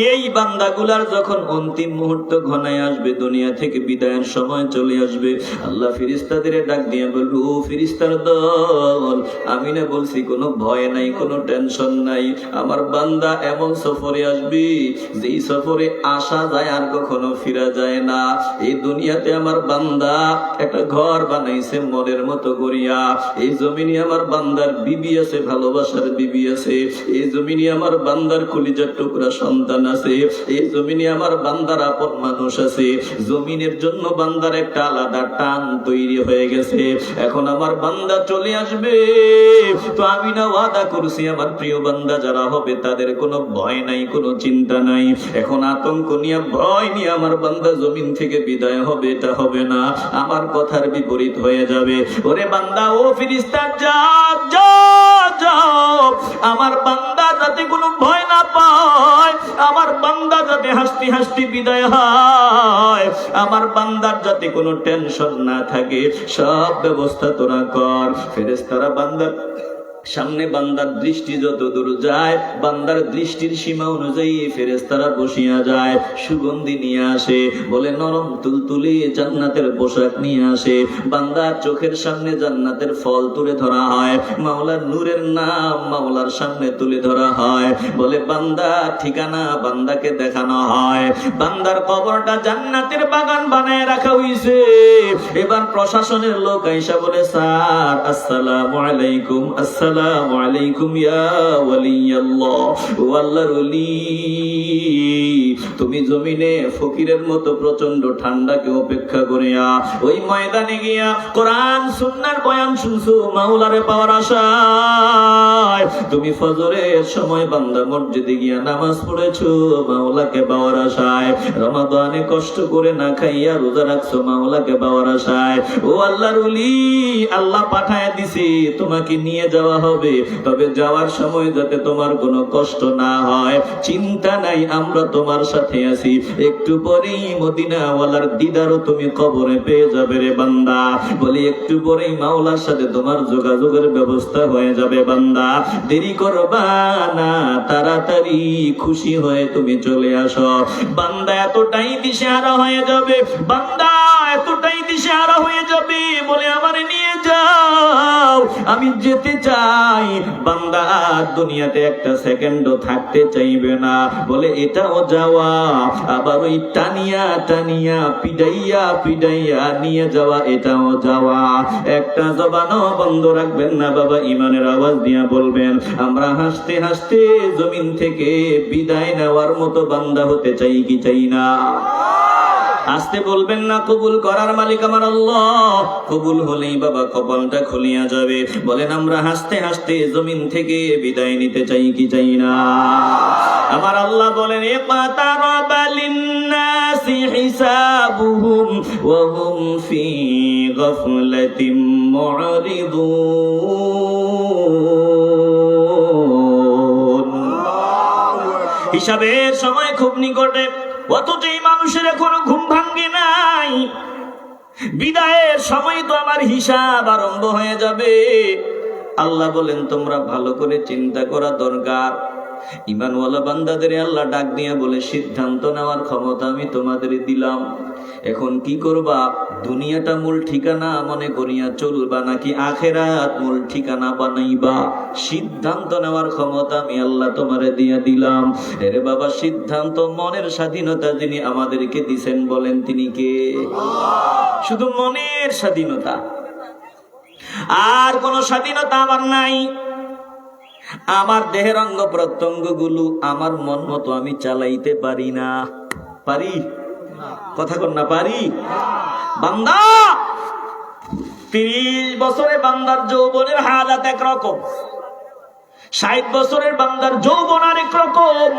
Speaker 1: এই বান্দাগুলার যখন অন্তিম মুহূর্ত ঘনায় আসবে, দুনিয়া থেকে বিদায়ের সময় চলে আসবে, আল্লাহ ফেরেশতাদের ডাক দিয়ে বলবে, ও ফেরেশতার দল, আমি না বলছি কোনো ভয় নাই, কোনো টেনশন নাই। আমার বান্দা এমন সফরে আসবে যেই সফরে আসা যায় আর কখনো ফিরা যায় না। এই দুনিয়াতে আমার বান্দা একটা ঘর বানাইছে মনের মতো করিয়া। এই জমিনে আমার বান্দার বিবি আছে, ভালোবাসার বিবি আছে। এই জমিনে আমার বান্দার কলিজার টুকরা সন্তান আছে। এই জমিনে আমার বান্দার আপন মানুষ আছে। জমিনের জন্য বান্দার একটা আলাদা টান তৈরি হয়ে গেছে। এখন আমার বান্দা চলে আসবে, তো আমি না ওয়াদা করছি আমার প্রিয় বান্দা যারা হবে তাদের কোনো ভয় নাই, কোনো চিন্তা নাই। এখন আতঙ্ক নিয়ে, ভয় নিয়ে আমার বান্দা জমিন থেকে বিদায় হবে, এটা হবে না। আমার কথার বিপরীত হয়ে যাবে। ওরে বান্দা, ও ফেরেশতা, যাও যাও যাও, আমার বান্দা যাতে কোনো ভয় না পায়, আমার বান্দা যাতে হাসতে হাসতে বিদায় হয়, আমার বান্দার যাতে কোনো টেনশন না থাকে, সব ব্যবস্থা তোরা কর। ফেরেশতারা বান্দার সামনে বান্দার দৃষ্টি যত দূর যায়, বান্দার দৃষ্টির সীমা অনুযায়ী ফেরেশতারা বসিয়া যায়, সুগন্ধি নিয়ে আসে, বলে নরম তুলতুলে জান্নাতের পোশাক নিয়ে আসে। বান্দার চোখের সামনে জান্নাতের ফল তুলে ধরা হয়, মাওলার নূরের নাম মাওলার সামনে তুলে ধরা হয়, বলে বান্দার ঠিকানা বান্দাকে দেখানো হয়। বান্দার কবরটা জান্নাতের বাগান বানায় রাখা হইছে। এবার প্রশাসনের লোক আইসা বলে, স্যার আসসালামু আলাইকুম। আসসালামু আলাইকুম ইয়া ওয়ালিয়াল্লাহ, ও আল্লাহর ওলি, তুমি জমিনে ফকিরের মতো প্রচন্ড ঠান্ডাকে উপেক্ষা করিয়া ওই ময়দানে গিয়া কোরআন সুন্নাহর বয়ান শুনছো মাওলারে পাওয়ার আশায়। তুমি ফজরের সময় বান্দা মসজিদে গিয়া নামাজ পড়েছো মাওলাকে পাওয়ার আশায়। রমাদানে কষ্ট করে না খাইয়া রোজা রাখছো মাওলাকে পাওয়ার আশায়। ও আল্লাহর ওলি, আল্লাহ পাঠায় দিছি তোমাকে নিয়ে যাওয়া হবে, তবে যাওয়ার সময় যাতে তোমার কোনো কষ্ট না হয়। চিন্তা নাই, আমরা তোমার সাথে আছি। একটু পরেই মদিনাওয়ালার দিদারও তুমি কবরে পেয়ে যাবে রে বান্দা। বলি একটু পরেই মাওলার সাথে তোমার যোগাযোগের ব্যবস্থা হয়ে যাবে বান্দা। দেরি করবা না, তাড়াতাড়ি খুশি হয়ে তুমি চলে আসো। বান্দা এতটাই দিশেহারা হয়ে যাবে, বান্দা এতটাই দিশেহারা হয়ে যাবে, বলে আমারে নিয়ে যাও, আমি যেতে চাই। বান্দা আর দুনিয়াতে একটা সেকেন্ডও থাকতে চাইবে না, বলে এটাও যাওয়া, আবার ওই টানিয়া টানিয়া পিডাইয়া পিডাইয়া নিয়ে যাওয়া, এটাও যাওয়া। একটা জবানও বন্ধ রাখবেন না বাবা, ইমানের আওয়াজ দিয়া বলবেন, আমরা হাসতে হাসতে জমিন থেকে বিদায় নেওয়ার মতো বান্দা হতে চাই কি চাই না? আসতে বলবেন না, কবুল করার মালিক আমার আল্লাহ। কবুল হলেই বাবা কপালটা খুলিয়া যাবে। বলেন আমরা হাসতে হাসতে জমিন থেকে বিদায় নিতে চাই কি চাই না? আমার আল্লাহ বলেন, ইকতারাবা লিন-নাসি হিসাবুহুম ওয়া হুম ফি গাফলাতিন মুরিদুন। হিসাবের সময় খুব নিকটে, অথচ এই মানুষের এখনো ঘুম ভাঙ্গে নাই। বিদায়ের সময় তো আমার হিসাব আরম্ভ হয়ে যাবে। আল্লাহ বলেন তোমরা ভালো করে চিন্তা করা দরকার। ঈমানওয়ালা বান্দাদের আল্লাহ ডাক দিয়া বলে, সিদ্ধান্ত নেওয়ার ক্ষমতা আমি তোমাদের দিলাম। এখন কি করবা? দুনিয়াটা মূল ঠিকানা মনে করিয়া চলবা নাকি আখেরাত মূল ঠিকানা বানাইবা? সিদ্ধান্ত নেওয়ার ক্ষমতা আমি আল্লাহ তোমারে দিয়া দিলাম। এরে বাবা, সিদ্ধান্ত মনের স্বাধীনতা যিনি আমাদেরকে দিছেন বলেন তিনি কে? শুধু মনের স্বাধীনতা, আর কোন স্বাধীনতা আমার নাই। আমার দেহের অঙ্গ প্রত্যঙ্গ গুলো আমার মন মতো আমি চালাইতে পারি না। পারি? কথা কন না, পারি? বান্দা 30 বছরে বান্দার যৌবনের হালাত একরকম, 60 বছরের বান্দার যৌবন আরেক রকম।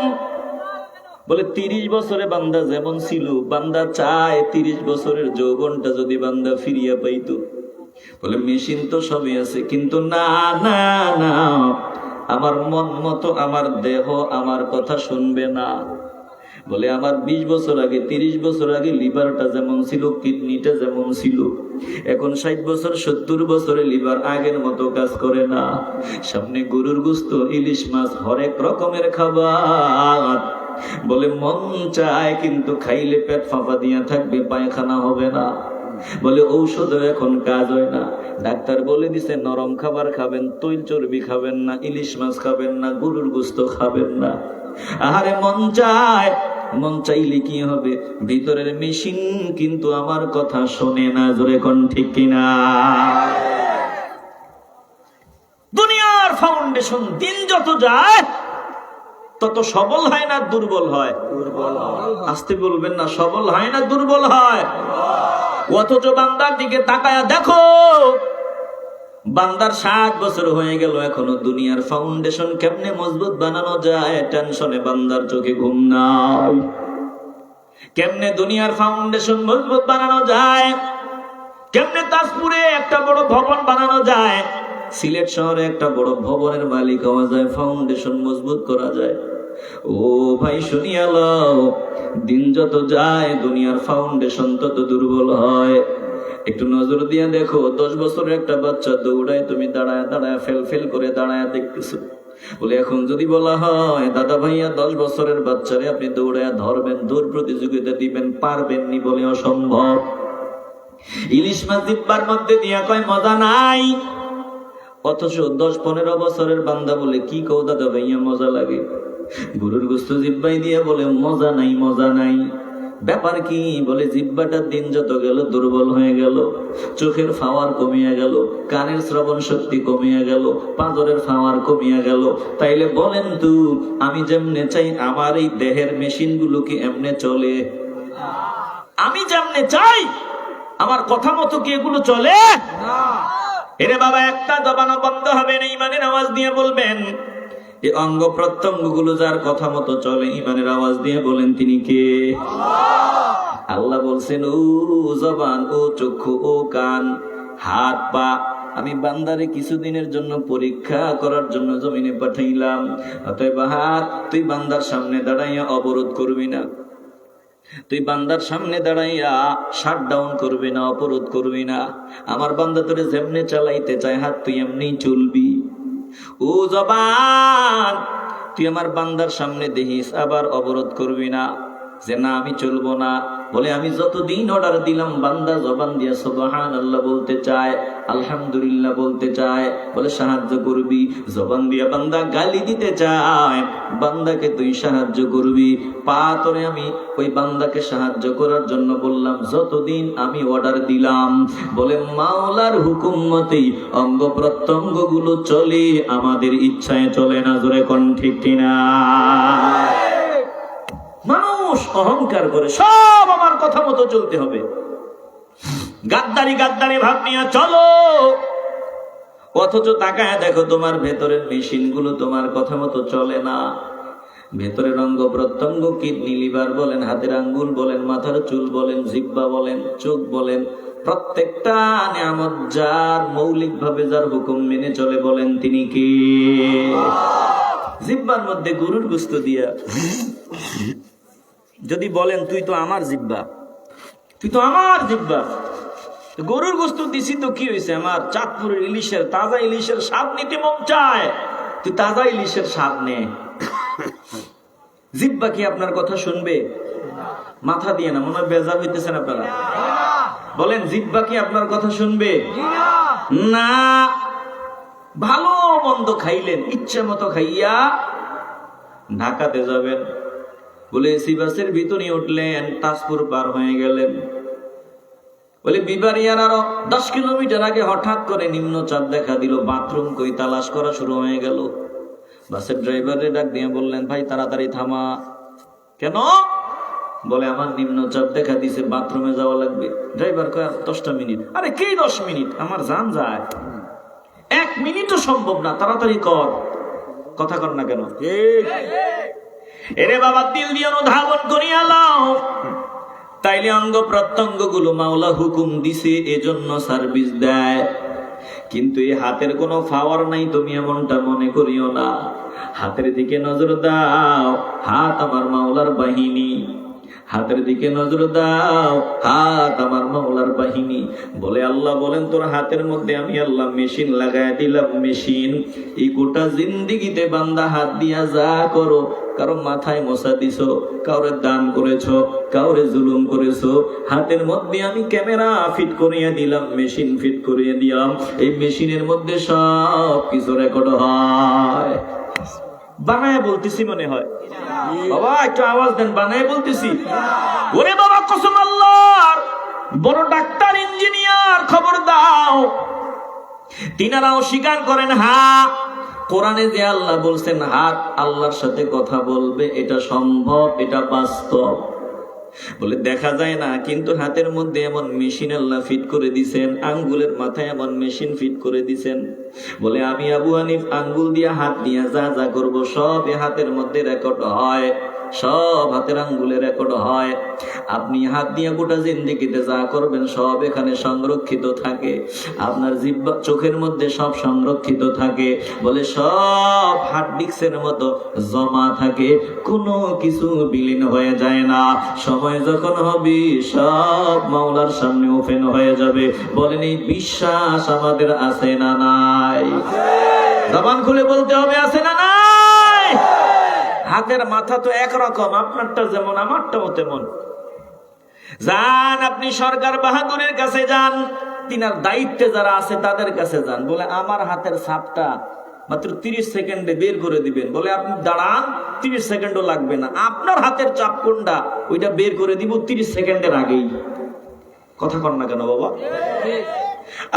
Speaker 1: বলে 30 বছরে বান্দা যেমন ছিল, বান্দা চায় 30 বছরের যৌবনটা যদি বান্দা ফিরিয়া পাইতো। বলে মেশিন তো সবই আছে, কিন্তু না না না, আমার মন মতো আমার দেহ আমার কথা শুনবে না। বলে আমার 20 বছর আগে 30 বছর আগে লিভারটা যেমন ছিল, কিডনিটা যেমন ছিল, এখন 60 বছর 70 বছরে লিভার আগের মতো কাজ করে না। সামনে গরুর গোশত, ইলিশ মাছ, হরেক রকমের খাবার, বলে মন চায় কিন্তু খাইলে পেট ফাঁপা দিয়া থাকবে, পায়খানা হবে না। বলে ঔষধও এখন কাজ হয় না। ডাক্তার বলে দিছে নরম খাবার খাবেন, তৈল চর্বি খাবেন না, ইলিশ মাছ খাবেন না, গরুর গোস্ত খাবেন না। আরে মন চায়, মন চাইলে কি হবে? ভিতরের মেশিন কিন্তু আমার কথা শোনে না। জোরে কোন ঠিক কিনা? দুনিয়ার ফাউন্ডেশন দিন যত যায় তত সবল হয় না দুর্বল হয়? আসতে বলবেন না, সবল হয় না দুর্বল হয়? অথচ বান্দার দিকে তাকায়া দেখো, বান্দার 60 বছর হয়ে গেল, এখনো দুনিয়ার ফাউন্ডেশন কেমনে মজবুত বানানো যায় টেনশনে বান্দার চোখে ঘুম নাই। কেমনে দুনিয়ার ফাউন্ডেশন মজবুত বানানো যায়, কেমনে তাজপুরে একটা বড় ভবন বানানো যায়, সিলেট শহরে একটা বড় ভবনের মালিক হওয়া যায়, ফাউন্ডেশন মজবুত করা যায়। ও ভাই শুনিয়া লও, দিন যত যায় দুনিয়ার ফাউন্ডেশন তত দুর্বল হয়। একটু নজর দিয়ে দেখো, 10 বছরের একটা বাচ্চা দৌড়ায়, তুমি দাঁড়ায় দাঁড়ায় ফেল করে দাঁড়ায় দেখতেছো। বলে এখন যদি বলা হয় দাদা ভাইয়া 10 বছরের বাচ্চারে আপনি দৌড়ায় ধরবেন, দৌড় প্রতিযোগিতা দিবেন, পারবেননি? বলে অসম্ভব। ইলিশ মাছ জিব্বার মধ্যে দিয়া কয় মজা নাই, অথচ 10-15 বছরের বান্দা বলে কি কও দাদা ভাইয়া মজা লাগে। গরুর গোস্ত জিব্বাই দিয়ে বলে মজা নাই, মজা নাই। ব্যাপার কি? বলে জিব্বাটার দিন যত গেল দুর্বল হয়ে গেল, চোখের পাওয়ার কমিয়ে গেল, কানের শ্রবণ শক্তি কমিয়ে গেল, পাঁজরের পাওয়ার কমিয়ে গেল। তাইলে বলেন তো, আমি যেমনে চাই আমার এই দেহের মেশিন গুলো কি এমনে চলে? আমি যেমনে চাই আমার কথা মতো কি এগুলো চলে? এরে বাবা, একটা জবানও বন্ধ হবে না, ইমানের আওয়াজ দিয়ে বলবেন। এই অঙ্গ প্রত্যঙ্গ গুলো যার কথা মতো চলে, ইমানের আওয়াজ দিয়ে বলেন তিনি কে? আল্লাহ বলছেন, ও জবান, ও চক্ষু, ও কান, হাত, পা, আমি বান্দারে কিছুদিনের জন্য পরীক্ষা করার জন্য জমিনে পাঠাইলাম। অতএব হাত, তুই বান্দার সামনে দাঁড়াইয়া অবরোধ করবি না, তুই বান্দার সামনে দাঁড়াইয়া শাট ডাউন করবি না, অবরোধ করবি না। আমার বান্দা তোরে যেমনে চালাইতে চায় হাত, তুই এমনি চলবি। ও জবান, তুই আমার বান্দার সামনে দেখিস, আবার অবরোধ করবি না যে না আমি চলবো না। বলে আমি যতদিন অর্ডার দিলাম বান্দা জবান দিয়া সুবহানাল্লাহ বলতে চায়, আলহামদুলিল্লাহ বলতে চায়, বলে সাহায্য করবি। জবান দিয়া বান্দা গালি দিতে চায়, বান্দাকে তুই সাহায্য করবি। পা তোরে আমি ওই বান্দাকে সাহায্য করার জন্য বললাম যতদিন আমি অর্ডার দিলাম। বলে মাওলার হুকুম মতেই অঙ্গ প্রত্যঙ্গ গুলো চলে, আমাদের ইচ্ছায় চলে না। জোরে কোন ঠিক কিনা? মানুষ অহংকার করে সব আমার কথা মতো চলতে হবে, গাদ্দারি গাদ্দারি ভাব নিয়ে চলো। অথচ তাকায় দেখো তোমার ভেতরের মেশিন গুলো তোমার কথা মতো চলে না। ভেতরের অঙ্গ প্রত্যঙ্গ, কিডনি, লিভার বলেন, হাতের আঙ্গুল বলেন, মাথার চুল বলেন, জিহ্বা বলেন, চোখ বলেন, প্রত্যেকটা নিয়ামত যার মৌলিক ভাবে যার হুকুম মেনে চলে, বলেন তিনি কে? জিহ্বার মধ্যে গরুর গোশত দিয়া যদি বলেন তুই তো আমার জিহ্বা, তুই তো আমার জিহ্বা, গরুর গোশত দিছি তো কি হয়েছে? আমার চাঁদপুরের ইলিশের, তাজা ইলিশের স্বাদ নিতে মন চায়, তুই তাজা ইলিশের স্বাদ নে। জিহ্বা কি আপনার কথা শুনবে? মাথা দিয়ে না, মনে হয় বেজার হইতেছেন আপনারা। বলেন জিহ্বা কি আপনার কথা শুনবে? না। ভালো মন্দ খাইলেন, ইচ্ছে মতো খাইয়া ঢাকাতে যাবেন, বলে এসি বাসের ভিতরে উঠলেন, তাজপুর পার হয়ে গেলেন। বলে বিবারিয়ার আরো 10 কিলোমিটার আগে হঠাৎ করে নিম্নচাপ দেখা দিল, বাথরুম কই তালাশ করা শুরু হয়ে গেল। বাসের ড্রাইভারে ডাক দিয়ে বললেন, ভাই তাড়াতাড়ি থামা। কেন? বলে আমার নিম্নচাপ দেখা দিছে, বাথরুমে যাওয়া লাগবে। ড্রাইভার কয় 10টা মিনিট। আরে কে 10 মিনিট? আমার জান যায়, 1 মিনিটও সম্ভব না, তাড়াতাড়ি কর। কথা কর না কেন? এরে বাবা, দিল দিয়ে অনুধাবন করিয়া লাও। তাইলে অঙ্গ প্রত্যঙ্গ গুলো মাওলা হুকুম দিছে, এজন্য সার্ভিস দেয়। কিন্তু এই হাতের কোনো পাওয়ার নাই, তুমি এমনটা মনে করিও না। হাতের দিকে নজর দাও, হাত আমার মাওলার বাহিনী। হাতের দিকে নজর দাও। হাত আমার মাওলার বাহিনী। বলে আল্লাহ বলেন তোর হাতের মধ্যে আমি আল্লাহ মেশিন লাগাই দিলাম। মেশিন এই গোটা জিন্দেগিতে বান্দা হাত দিয়া যা করো, কারো মাথায় মশা দিছো, কাউরে দান করেছো, কাউরে জুলুম করেছো, হাতের মধ্যে আমি ক্যামেরা ফিট করিয়ে দিলাম, মেশিন ফিট করিয়ে দিলাম। এই মেশিনের মধ্যে সব কিছু রেকর্ড হয়। বানায় বলতেছি মনে হয়, বাবা একটু আওয়াজ দেন, বানায় বলতেছি। ওরে বাবা কসম আল্লাহর, বড় ডাক্তার ইঞ্জিনিয়ার খবর দাও, তিনারাও স্বীকার করেন হ্যাঁ কোরআনে যে আল্লাহ বলছেন হাত আল্লাহর সাথে কথা বলবে, এটা সম্ভব, এটা বাস্তব। বলে দেখা যায় না, কিন্তু হাতের মধ্যে এমন মেশিন আল্লাহ ফিট করে দিছেন, আঙ্গুলের মাথায় এমন মেশিন ফিট করে দিছেন। বলে আমি আবু হানিফ আঙ্গুল দিয়া হাত দিয়া যা যা করবো সব হাতের মধ্যে রেকর্ড হয়, সব হাতের আঙ্গুলে রেকর্ড হয়। আপনি হাত দিয়ে গোটা জিন্দেগিতে যা করবেন সব এখানে সংরক্ষিত থাকে। আপনার জিহ্বা চোখের মধ্যে সব সংরক্ষিত থাকে। বলে সব হার্ড ডিস্কের মতো জমা থাকে, কোনো কিছু বিলীন হয়ে যায় না। সময় যখন হবে সব মাওলার সামনে ওপেন হয়ে যাবে। বলেন এই বিশ্বাস আমাদের আছে না নাই? জবান খুলে বলতে হবে আছে না নাই? হাতের মাথা তো একরকম, আপনারটা যেমন আমারটাও তেমন। যান আপনি সরকার বাহাদুরের কাছে যান, তিনার দায়িত্বে যারা আছে তাদের কাছে যান। বলে আমার হাতের ছাপটা মাত্র 30 সেকেন্ডে বের করে দিবেন। বলে আপনি দাঁড়ান, 30 সেকেন্ডও লাগবে না, আপনার হাতের চাপ কোনটা ওইটা বের করে দিব 30 সেকেন্ডের আগেই। কথা কন না কেন বাবা?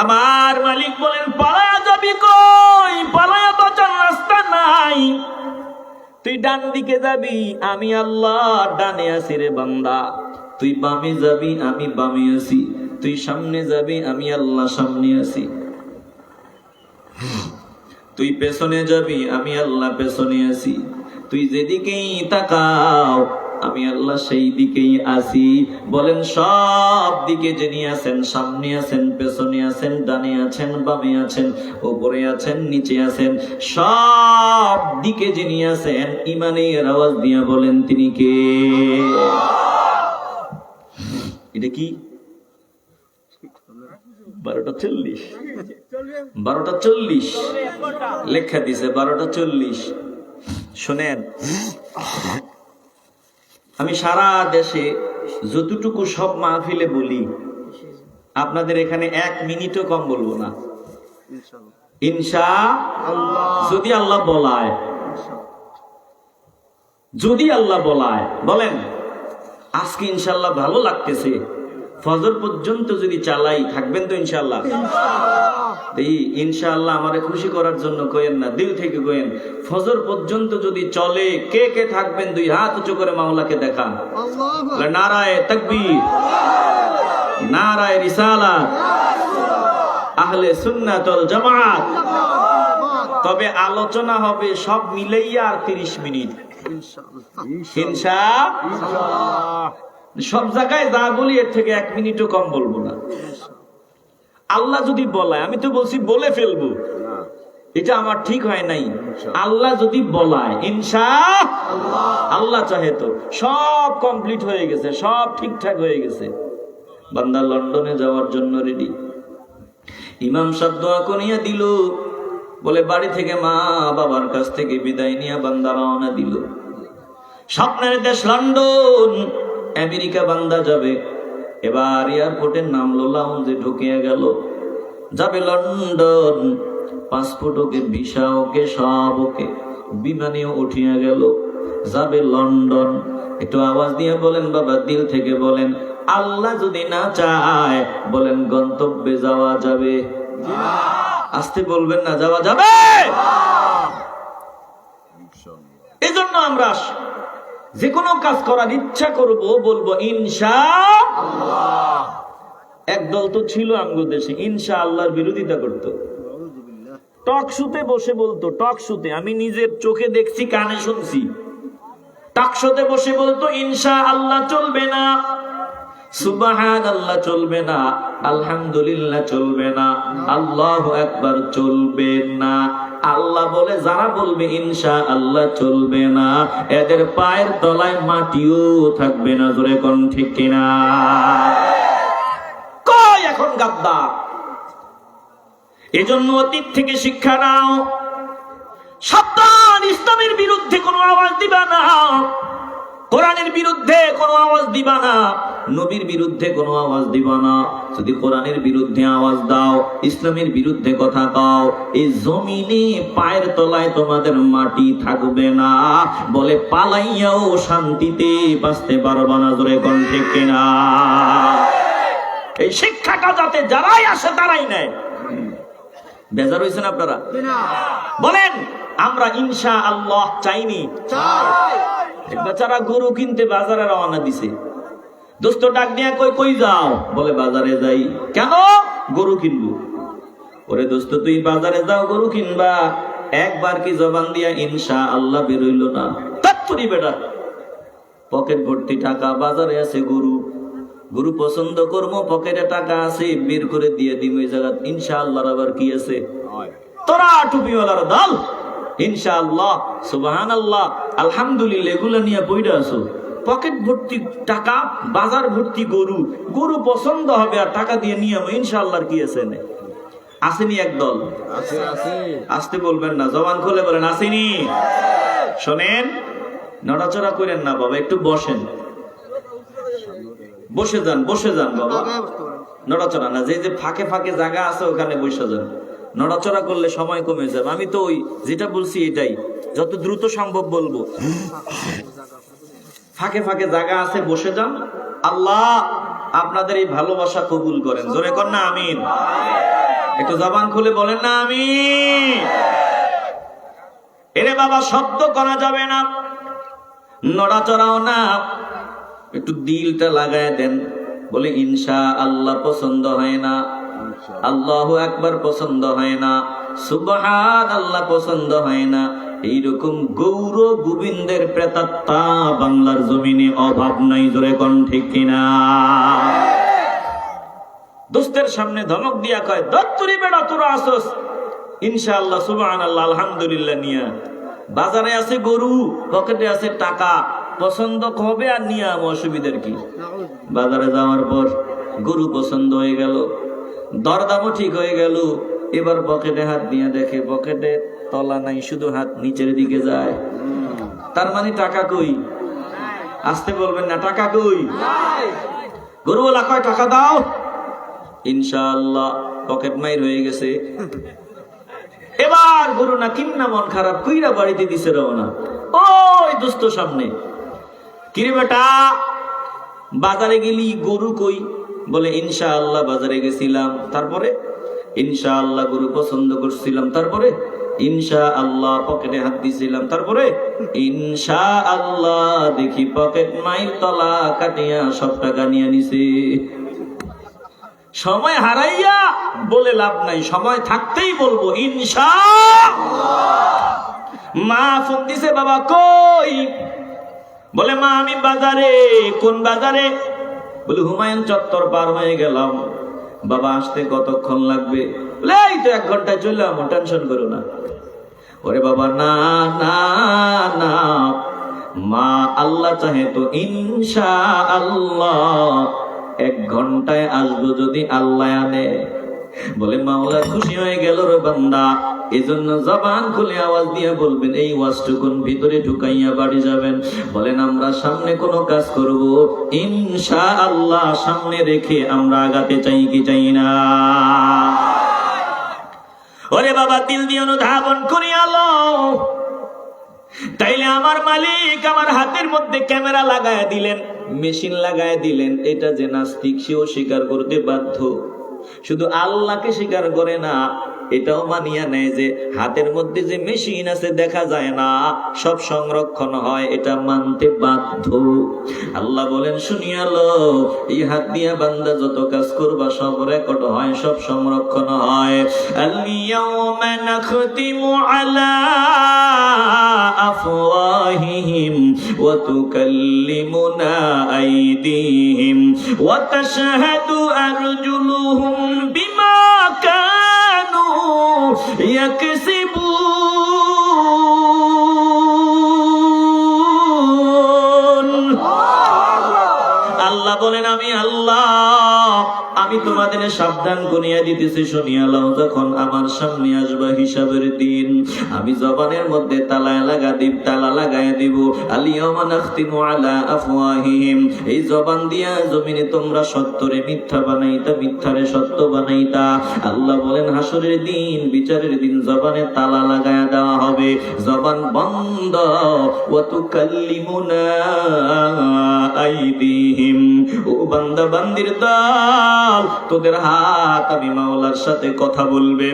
Speaker 1: আমার মালিক বলেন পালায়া যাবি কই? পালায়া বাঁচার রাস্তা নাই। তুই ডান দিকে যাবি, আমি আল্লাহ ডানে আছি রে বান্দা। তুই বামে যাবি, আমি বামে আছি। তুই সামনে যাবি, আমি আল্লাহ সামনে আছি। তুই পেছনে যাবি, আমি আল্লাহ পেছনে আছি। তুই যেদিকেই তাকাও আমি আল্লাহ সেই দিকেই আছি। বলেন সব দিকে যিনি আছেন, সামনে আছেন, পেছনে আছেন, ডানে আছেন, বামে আছেন, উপরে আছেন, নিচে আছেন, সব দিকে যিনি আছেন, ইমানের আওয়াজ দিয়া বলেন তিনি কে? এটা কি 12:40 12:40 লেখা দিছে 12:40। শোনেন, আমি সারা দেশে যতটুকু সব মাহফিলে বলি, আপনাদের এখানে 1 মিনিটও কম বলবো না ইনশাআল্লাহ। যদি আল্লাহ বলায়, যদি আল্লাহ বলায়। বলেন আজকে ইনশাআল্লাহ ভালো লাগতেছে, ফজর পর্যন্ত যদি চালাই, থাকবেন তো ইনশাআল্লাহ? এই ইনশাআল্লাহ আমারে খুশি করার জন্য কইেন না, দিল থেকে কইেন। ফজর পর্যন্ত যদি চলে, কে কে থাকবেন? 2 হাত উঁচু করে মাওলাকে দেখান। নারায়ে তাকবীর, নারায়ে রিসালাত, আহলে সুন্নাত ওয়াল জামাত। তবে আলোচনা হবে সব মিলাইয়া আর 30 মিনিট ইনশাআল্লাহ। সব জায়গায় যা বলি এর থেকে 1 মিনিটও কম বলবো না। আল্লাহ যদি বলায়, আমি তো বলছি বলে ফেলবো, এটা আমার ঠিক হয় নাই। আল্লাহ যদি বলায় ইনশাআল্লাহ, আল্লাহ চাহে তো সব কমপ্লিট হয়ে গেছে, সব ঠিকঠাক হয়ে গেছে। বান্দা লন্ডনে যাওয়ার জন্য রেডি। ইমাম সাহেব দোয়া করিয়া দিল। বলে বাড়ি থেকে মা বাবার কাছ থেকে বিদায় নিয়ে বান্দা রওনা দিল। স্বপ্নের দেশ লন্ডন, আমেরিকা বান্দা যাবে। এবার এয়ারপোর্টের নামলো, লাউঞ্জে ঢুকিয়া গেল, যাবে লন্ডন। পাসপোর্ট ওকে, ভিসা ওকে, সব ওকে, বিমানেও উঠিয়া গেল, যাবে লন্ডন। একটু আওয়াজ দিয়ে বলেন বাবা, দিল থেকে বলেন, আল্লাহ যদি না চায় বলেন গন্তব্যে যাওয়া যাবে? আসতে বলবেন না, যাওয়া যাবে। এই জন্য আমরা যে কোনো কাজ করার ইচ্ছা করব, বলবো ইনশাআল্লাহ। একদল তো ছিল আমগো দেশে ইনশাআল্লাহর বিরোধিতা করত। টক শুতে বসে বলতো, টক শুতে, আমি নিজের চোখে দেখছি, কানে শুনছি, টক শুতে বসে বলতো ইনশাআল্লাহ চলবে না, সুবহানাল্লাহ চলবে না, আলহামদুলিল্লাহ চলবে না, আল্লাহু আকবার চলবে না। আল্লাহ বলে যারা বলবে ইনশাআল্লাহ চলবে না, এদের পায়ের তলায় মাটিও থাকবে না। জোরে কোন ঠিক কিনা? কই এখন গাদ্দার? এজন্য অতীত থেকে শিক্ষা নাও, সাবধান, ইসলামের বিরুদ্ধে কোনো আওয়াজ দিবা না, কোরআনের বিরুদ্ধে কোনো আওয়াজ দিবা না, নবীর বিরুদ্ধে কোনো আওয়াজ দিবা না। যদি কোরআনের বিরুদ্ধে আওয়াজ দাও, ইসলামের বিরুদ্ধে কথা কও, এই জমিনে পায়ের তলায় তোমাদের মাটি থাকবে না। বলে পালাইয়াও শান্তিতে বাঁচতে পারবা না। জোরে কোন ঠিক কিনা? এই শিক্ষাটা যাতে যারাই আসে তারাই নেয়। বেজার হয়েছেন আপনারা? বলেন আমরা ইনশাআল্লাহ চাইনি? বেচারা গরু কিনতে বাজারে রওনা দিছে, দোস্ত ডাক দিয়া কই কই যাও? বলে বাজারে যাই। কেন? গরু কিনবো। ওরে দোস্ত তুই বাজারে যাও গরু কিনবা, একবার কি জবান দিয়া ইনশাআল্লাহ বেরোইল না? তাত্তরি বেটা, পকেট ভর্তি টাকা, বাজারে আছে গরু, গরু পছন্দ করবো, পকেটে টাকা আছে, বের করে দিয়ে দিব ওই জায়গা। ইনশাআল্লাহ আবার কি আছে? তোরা টুপিওয়ালার দল ইনশাআল্লাহ, সুবহানাল্লাহ, আলহামদুলিল্লাহ এগুলা নিয়ে বইরা আছো। পকেট ভর্তি টাকা, বাজার ভর্তি গরু, গরু পছন্দ হবে আর টাকা দিয়ে নিয়ে ইনশাআল্লাহ কি আছে? আসেনি একদল? আসতে বলবেন না, জবান খুলে বলেন আসেনি। শোনেন, নড়াচড়া করেন না বাবা, একটু বসেন, বসে যান, বসে যান বাবা, নড়াচড়া না। যে যে ফাঁকে ফাঁকে জায়গা আছে ওখানে বসে যান। নড়াচড়া করলে সময় কমে যাবে। আমি তো ওই যেটা বলছি এটাই, যত দ্রুত সম্ভব বলবো। ফাঁকে ফাঁকে জায়গা আছে, বসে যান। আল্লাহ আপনাদের এই ভালোবাসা কবুল করেন। জোরে কর না আমিন। একটু জবান খুলে বলেন না আমিন। এরে বাবা, শব্দ করা যাবে না, নড়াচড়াও না, একটু দিলটা লাগায় দেন। বলে ইনশাআল্লাহ পছন্দ হয় না, আল্লাহু আকবার পছন্দ হয় না, সুবহানাল্লাহ পছন্দ হয় না। এইরকম গৌর গোবিন্দের প্রেতাত্মা বাংলার জমিনে অভাব নাই। জোরে কোন ঠিক কিনা? দোস্তের সামনে ধমক দিয়া কয়, দত্তরি বেড়া তোরা আসস ইনশাআল্লাহ সুবহানাল্লাহ আলহামদুলিল্লাহ নিয়া, বাজারে আছে গরু, পকেটে আছে টাকা, পছন্দ হবে আর নিয়ে আম, অসুবিধার কি? বাজারে যাওয়ার পর গরু পছন্দ হয়ে গেল, দরদামও ঠিক হয়ে গেল, এবার পকেটে হাত দিয়ে দেখে পকেটে তলা নাই, শুধু হাত নিচের দিকে যায়। তার মানে টাকা কই? আসতে বলবেন না, টাকা কই? গরুওয়ালা কয় টাকা দাও, ইনশাআল্লাহ পকেট মাইর হয়ে গেছে। এবার গরু না কিন্না মন খারাপ কইরা বাড়িতে দিছে রওনা। ওই দোস্ত সামনে, কিরে বেটা বাজারে গেলি, গরু কই? বলে ইনশাআল্লাহ বাজারে গেছিলাম, তারপরে ইনশাআল্লাহ গরু পছন্দ করছিলাম, তারপরে ইনশাআল্লাহ পকেটে হাত দিছিলাম, তারপরে ইনশাআল্লাহ দেখি পকেট মাইর তলা কাটিয়া সব টাকা নিয়ে নিছে। সময় হারাইয়া বলে লাভ নাই, সময় থাকতেই বলবো ইনশাআল্লাহ। মা ফোন দিছে, বাবা কই? বলে মা আমি বাজারে। কোন বাজারে? বলে হুমায়ুন চত্বর পার হয়ে গেলাম। বাবা আসতে কতক্ষণ লাগবে? বলে এই তো 1 ঘন্টায় চলে যাবো, টেনশন করো না। ওরে বাবা না না না, মা আল্লাহ চাহে তো ইনশাআল্লাহ 1 ঘন্টায় আসবো যদি আল্লাহ আনে। বলে মাওলা খুশি হয়ে গেল রে বান্দা। এজন্য জবান খুলে আওয়াজ দিয়ে বলবেন, এই ওয়াজটুকুন ভিতরে ঢুকাইয়া বাড়ি যাবেন। বলেন আমরা সামনে কোন কাজ করব ইনশাআল্লাহ সামনে রেখে আমরা আগাতে চাই কি চাই না? ওরে বাবা, দিল দিয়ে অনুধাবন করি আলো, তাইলে আমার মালিক আমার হাতের মধ্যে ক্যামেরা লাগায় দিলেন, মেশিন লাগায় দিলেন। এটা যে নাস্তিক সেও স্বীকার করতে বাধ্য। শুধু আল্লাহকে স্বীকার করে না, এটাও মানিয়া নেয় যে হাতের মধ্যে যে মেশিন আছে দেখা যায় না, সব সংরক্ষণ হয়, এটা মানতে বাধ্য। আল্লাহ বলেন শুনিয়ালো, এই হাত দিয়া বান্দা যত কাজ করবা সব রেকর্ড হয়, সব সংরক্ষণ হয়। আল-ইয়াওমা নাখতিমু আলা আফওয়াহিহিম ওয়া তুকাল্লিমুনা আইদিহিম ওয়া তাশহাদু আরজুলুহুম বিমা কানু ইয়াকসিবুন। সাবধান করিয়া দিতেছি, শুনিয়া লও, যখন আমার সামনে আসবা হিসাবের দিন, আমি জবানের মধ্যে তালা লাগাইয়া দিব। আলিয়াউমা নাখতিমু আলা আফওয়াহিহিম, এই জবান দিয়া জমিনে তোমরা সত্যরে মিথ্যা বানাইতা, মিথ্যারে সত্য বানাইতা। আল্লাহ বলেন হাসরের দিন, বিচারের দিন জবানে তালা লাগায়া দেওয়া হবে, জবান বন্ধ। ওয়া তুকাল্লিমুনা আইদিহিম, ও বান্দা বান্দির দল, তোদের হাত আমি মাওলার সাথে কথা বলবে।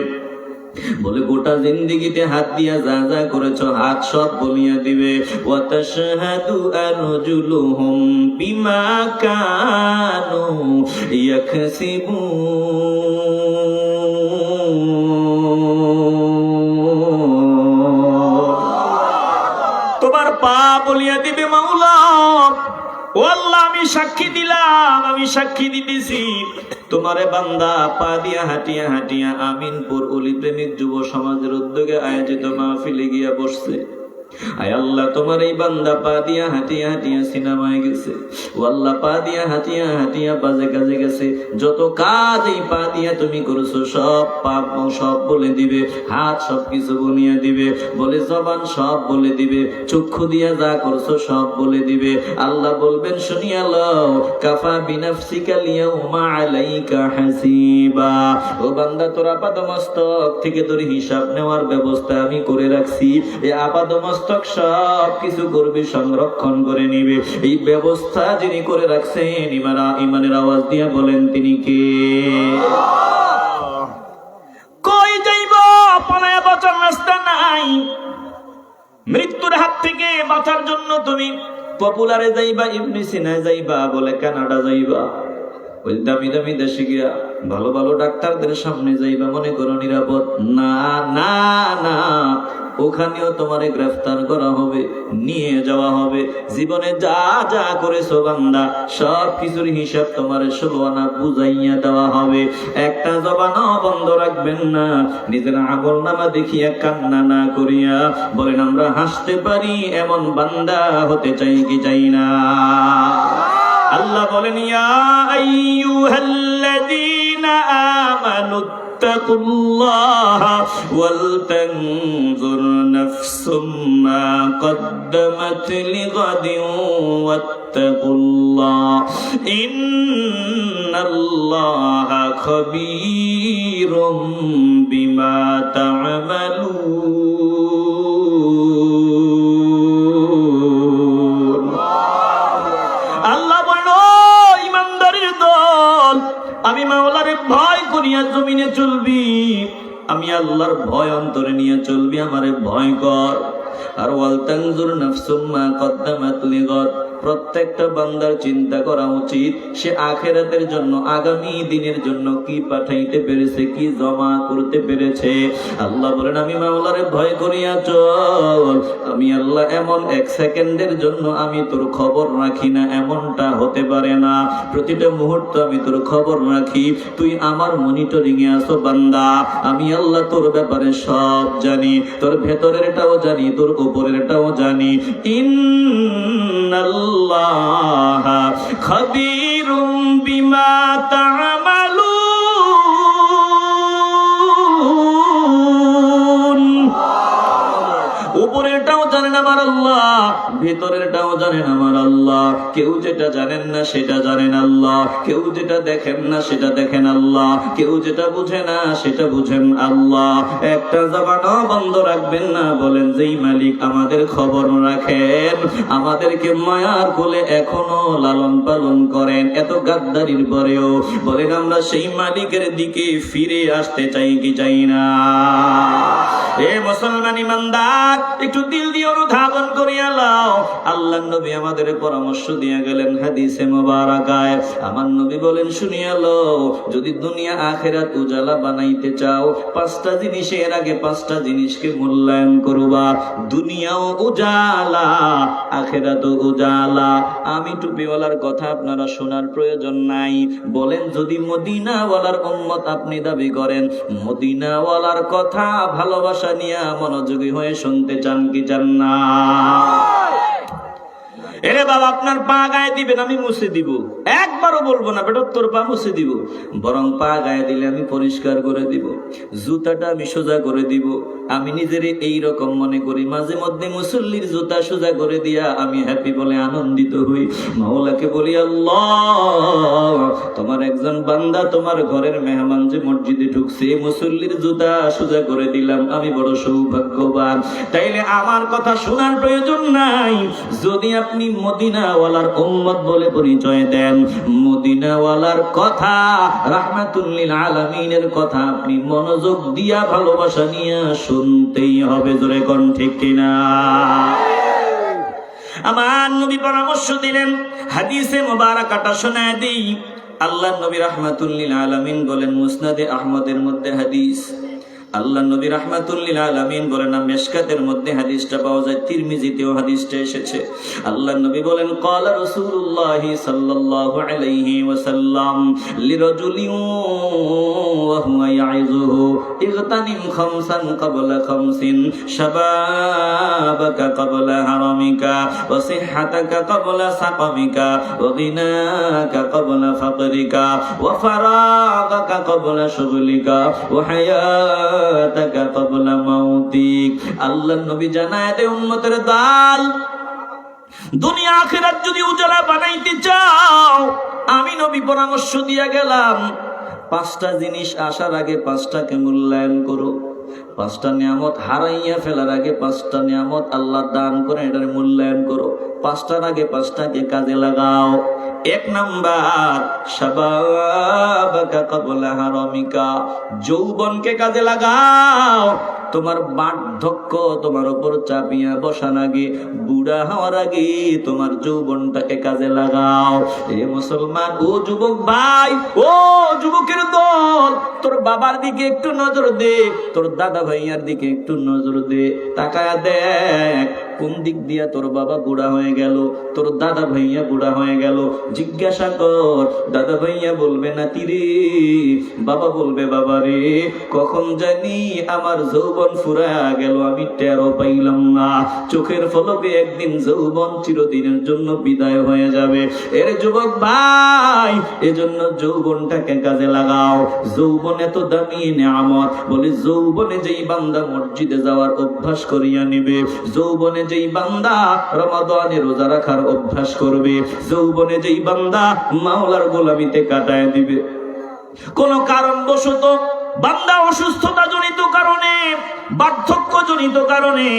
Speaker 1: বলে গোটা জিন্দেগিতে হাত দিয়া যা যা করেছ হাত সব বলিয়া দিবে। ওয়া তাশহাদু আরজুলুহুম বিমা কানু ইয়াকসিবুন, তোমার পা বলিয়া দিবে মাওলা, ও আল্লাহ আমি সাক্ষী দিলাম, আমি সাক্ষী দিতেছি, তোমারে বান্দা পা দিয়া হাঁটিয়া হাঁটিয়া আমিনপুর অলি প্রেমিক যুব সমাজের উদ্যোগে আয়োজিত মাহফিলে গিয়া বসছে। আয় আল্লাহ, তোমার এই বান্দা পা দিয়া হাঁটিয়া হাঁটিয়া সিনেমায় গেছে, ও আল্লাহ পা দিয়া হাঁটিয়া হাঁটিয়া বাজে কাজে গেছে। যত কাজ এই পা দিয়া তুমি করছো সব পাপ সব বলে দিবে, হাত সব কিছু বলিয়া দিবে, বলে জবান সব বলে দিবে, চক্ষু দিয়া যা করছো সব বলে দিবে। আল্লাহ বলবেন শুনিয়া লও, কাফা বিনাফসিকা লিয়াউমা আলাইকা হাসিবা, ও বান্দা তোর আপাদমস্তক থেকে তোর হিসাব নেওয়ার ব্যবস্থা আমি করে রাখছি। এই আপাদমস্তক সব কিছু করবে, সংরক্ষণ করে নিবে। এই ব্যবস্থা যিনি করে রাখছেন, ইমানের আওয়াজ দিয়া বলেন তিনি কে? কই যাইব? পালায়া বাঁচার রাস্তা নাই। মৃত্যুর হাত থেকে বাঁচার জন্য তুমি পপুলারে যাইবা, ইবনে সিনায় যাইবা, বলে কানাডা যাইবা, ওই দামি দামি দেশে গিয়া ভালো ভালো ডাক্তারদের সামনে যাইবা, মনে করো নিরাপদ। না না না, ওখানেও তোমারে গ্রেফতার করা হবে, নিয়ে যাওয়া হবে। জীবনে যা যা করেছো বান্দা সব কিছুর হিসাব তোমারে 16 আনা বুঝাইয়া দেওয়া হবে। একটা জবানও বন্ধ রাখবেন না, নিজের আমলনামা দেখিয়া কান্না না করিয়া বলেন আমরা হাসতে পারি এমন বান্দা হতে চাই কি চাই না? আল্লাহ বলেন ইয়া আইয়ুহাল্লাযীনা আমানু ইত্তাকুল্লাহা ওয়াল তানজুর নাফসুম মা কদ্দামাত লিগাদিন ওয়াত্তাকুল্লাহ ইন্নাল্লাহা খাবীরুম বিমা তা'মালুন। আল্লাহ বলল ইমানদারের দল, আমি মাওলারে ভয় করিয়া জমিনে চলবি, আমি আল্লাহর ভয় অন্তরে নিয়ে চলবি, আমারে ভয় কর। আর ওয়াল তানজুর নাফসুম মা কদ্দামাত লিগাদ, প্রত্যেকটা বান্দার চিন্তা করা উচিত সে আখিরাতের জন্য, আগামী দিনের জন্য কি পাঠাইতে পেরেছে, কি জমা করতে পেরেছে। আল্লাহ বলেন আমি মাওলারে ভয় করিয়া চল, আমি আল্লাহ এমন 1 সেকেন্ডের জন্য আমি তোর খবর রাখি না, এমনটা হতে পারে না। প্রতিটা মুহূর্ত আমি তোর খবর রাখি, তুই আমার মনিটরিং এ আছো বান্দা। আমি আল্লাহ তোর ব্যাপারে সব জানি, তোর ভেতরেরটাও জানি, তোর উপরেরটাও জানি। ইন্নাল্লাহা খাবীরুম বিমা তা'মালুন। উপরেরটাও জানেন আমার আল্লাহ, ভেতরেরটাও জানেন আমার আল্লাহ। কেউ যেটা জানেন না সেটা জানেন আল্লাহ, কেউ যেটা দেখেন না সেটা দেখেন আল্লাহ, কেউ যেটা বুঝে না সেটা বুঝেন আল্লাহ। একটা জবানও বন্ধ রাখবেন না, বলেন যেই মালিক আমাদের খবর রাখেন, আমাদেরকে মায়ার কোলে এখনো লালন পালন করেন, এত গাদ্দারির পরেও বলেন আমরা সেই মালিকের দিকে ফিরে আসতে চাই কি চাই না? এ মুসলমান ইমানদার, একটু দিল দিয়ে অনুধাবন করিয়া লাও। আল্লাহর নবী আমাদের পরামর্শ দিয়ে গেলেন হাদিসে মুবারাকায়। আমার নবী বলেন শুনিয়া লও, যদি দুনিয়া আখিরাত উজালা বানাইতে চাও 5টা জিনিসের আগে 5টা জিনিসকে মূল্যায়ন করবা। দুনিয়াও উজালা, আখিরাতও উজালা। আমি টুপিওয়ালার কথা আপনারা শোনার প্রয়োজন নাই। বলেন যদি মদিনাওয়ালার উম্মত আপনি দাবি করেন, মদিনাওয়ালার কথা ভালোবাসা নিয়ে মনোযোগী হয়ে শুনতে চান কি চান না?
Speaker 3: এরে বাবা আপনার পা গায়ে দিবেন, আমি মুছে দিব। একবারও বলবো না বেটা তোর পা মুছে দিব, বরং পা গায়ে দিলে আমি পরিষ্কার করে দিব, জুতাটা আমি সোজা করে দিব। আমি নিজের এই রকম মনে করি, মাঝে মধ্যে মুসল্লির জুতা সোজা করে দিয়া আমি হ্যাপি বলে আনন্দিত হই। মাওলাকে বলি, আল্লাহ তোমার একজন বান্দা তোমার ঘরের মেহমান যে মসজিদে ঢুকছে, মুসল্লির জুতা সোজা করে দিলাম, আমি বড় সৌভাগ্যবান। তাইলে আমার কথা শোনার প্রয়োজন নাই। যদি আপনি মদিনাওয়ালার উম্মত বলে পরিচয় দেন, মদিনাওয়ালার কথা, রাহমাতুল লিল আলামিনের কথা আপনি মনোযোগ দিয়া ভালোবাসা নিয়ে শুনতেই হবে। জোরে কোন ঠিক কিনা? আমার নবী পরামর্শ দিলেন, হাদিসে মুবারাকাটা শোনায় দেই। আল্লাহ নবী রাহমাতুল লিল আলামিন বলেন, মুসনাদে আহমদের মধ্যে হাদিস, আল্লাহ নবী রাহমাতুল লিল আলামিন বলেন, মিশকাতের মধ্যে হাদিসটা পাওয়া যায়, তিরমিজিতেও হাদিসটা এসেছে। আল্লাহ নবী বলেন, ক্বালা রাসূলুল্লাহ সাল্লাল্লাহু আলাইহি ওয়াসাল্লাম লিরাজুলিন ওয়া হুয়া ইয়াইযুহু ইগতানিম খামসান ক্বাবলা খামসিন, শাবাবাকা ক্বাবলা হারামিকা ওয়া সিহহাতাকা ক্বাবলা সাকামিকা ওয়া গিনাকা ক্বাবলা ফাকরিকা ওয়া ফারাগাকা ক্বাবলা শুগলিকা ওয়া হায়া আল্লাহ নবী জানায় দে উম্মতের দল, দুনিয়া আখিরাত যদি উজালা বানাইতে চাও, আমি নবী পরামর্শ দিয়া গেলাম, পাঁচটা জিনিস আসার আগে পাঁচটাকে মূল্যায়ন করো। পাঁচটা নিয়ামত হারাইয়া ফেলার আগে পাঁচটা নিয়ামত আল্লাহ দান করে এটার মূল্যায়ন করো। পাঁচটার আগে পাঁচটাকে কাজে লাগাও। এক নাম্বার, শাবাবাকা ক্বাবলা হারামিকা, যৌবনকে কাজে লাগাও। তোমার বার্ধক্য তোমার উপর চাপিয়া বসার আগে, বুড়া হওয়ার আগে তোমার যৌবনটাকে কাজে লাগাও। এ মুসলমান, ও যুবক ভাই, ও যুবকের দল, তোর বাবার দিকে একটু নজর দে, তোর দাদা ভাইয়ার দিকে একটু নজর দে, তাকায়া দেখ কোন দিক দিয়া তোর বাবা বুড়া হয়ে গেল, তোর দাদা ভাইয়া বুড়া হয়ে গেল। জিজ্ঞাসা কর, দাদা ভাইয়া বলবে নাতি রে, বাবা বলবে বাবা রে, কখন জানি আমার যৌবন ফুরায়া গেল, আমি টেরও পাইলাম না। চোখের ফলকে একদিন যৌবন চিরদিনের জন্য বিদায় হয়ে যাবে। এর যুবক ভাই, এজন্য যৌবনটাকে কাজে লাগাও। যৌবন এত দামি নিয়ামত, বলে যৌবনে যেই বান্দা মসজিদে যাওয়ার অভ্যাস করিয়া নিবে, যৌবনে যেই বান্দা রমাদানে রোজা রাখার অভ্যাস করবে, যৌবনে যেই বান্দা মাওলার গোলামিতে কাটায় দিবে, কোন কারণবশত বান্দা অসুস্থতা জনিত কারণে, বার্ধক্য জনিত কারণে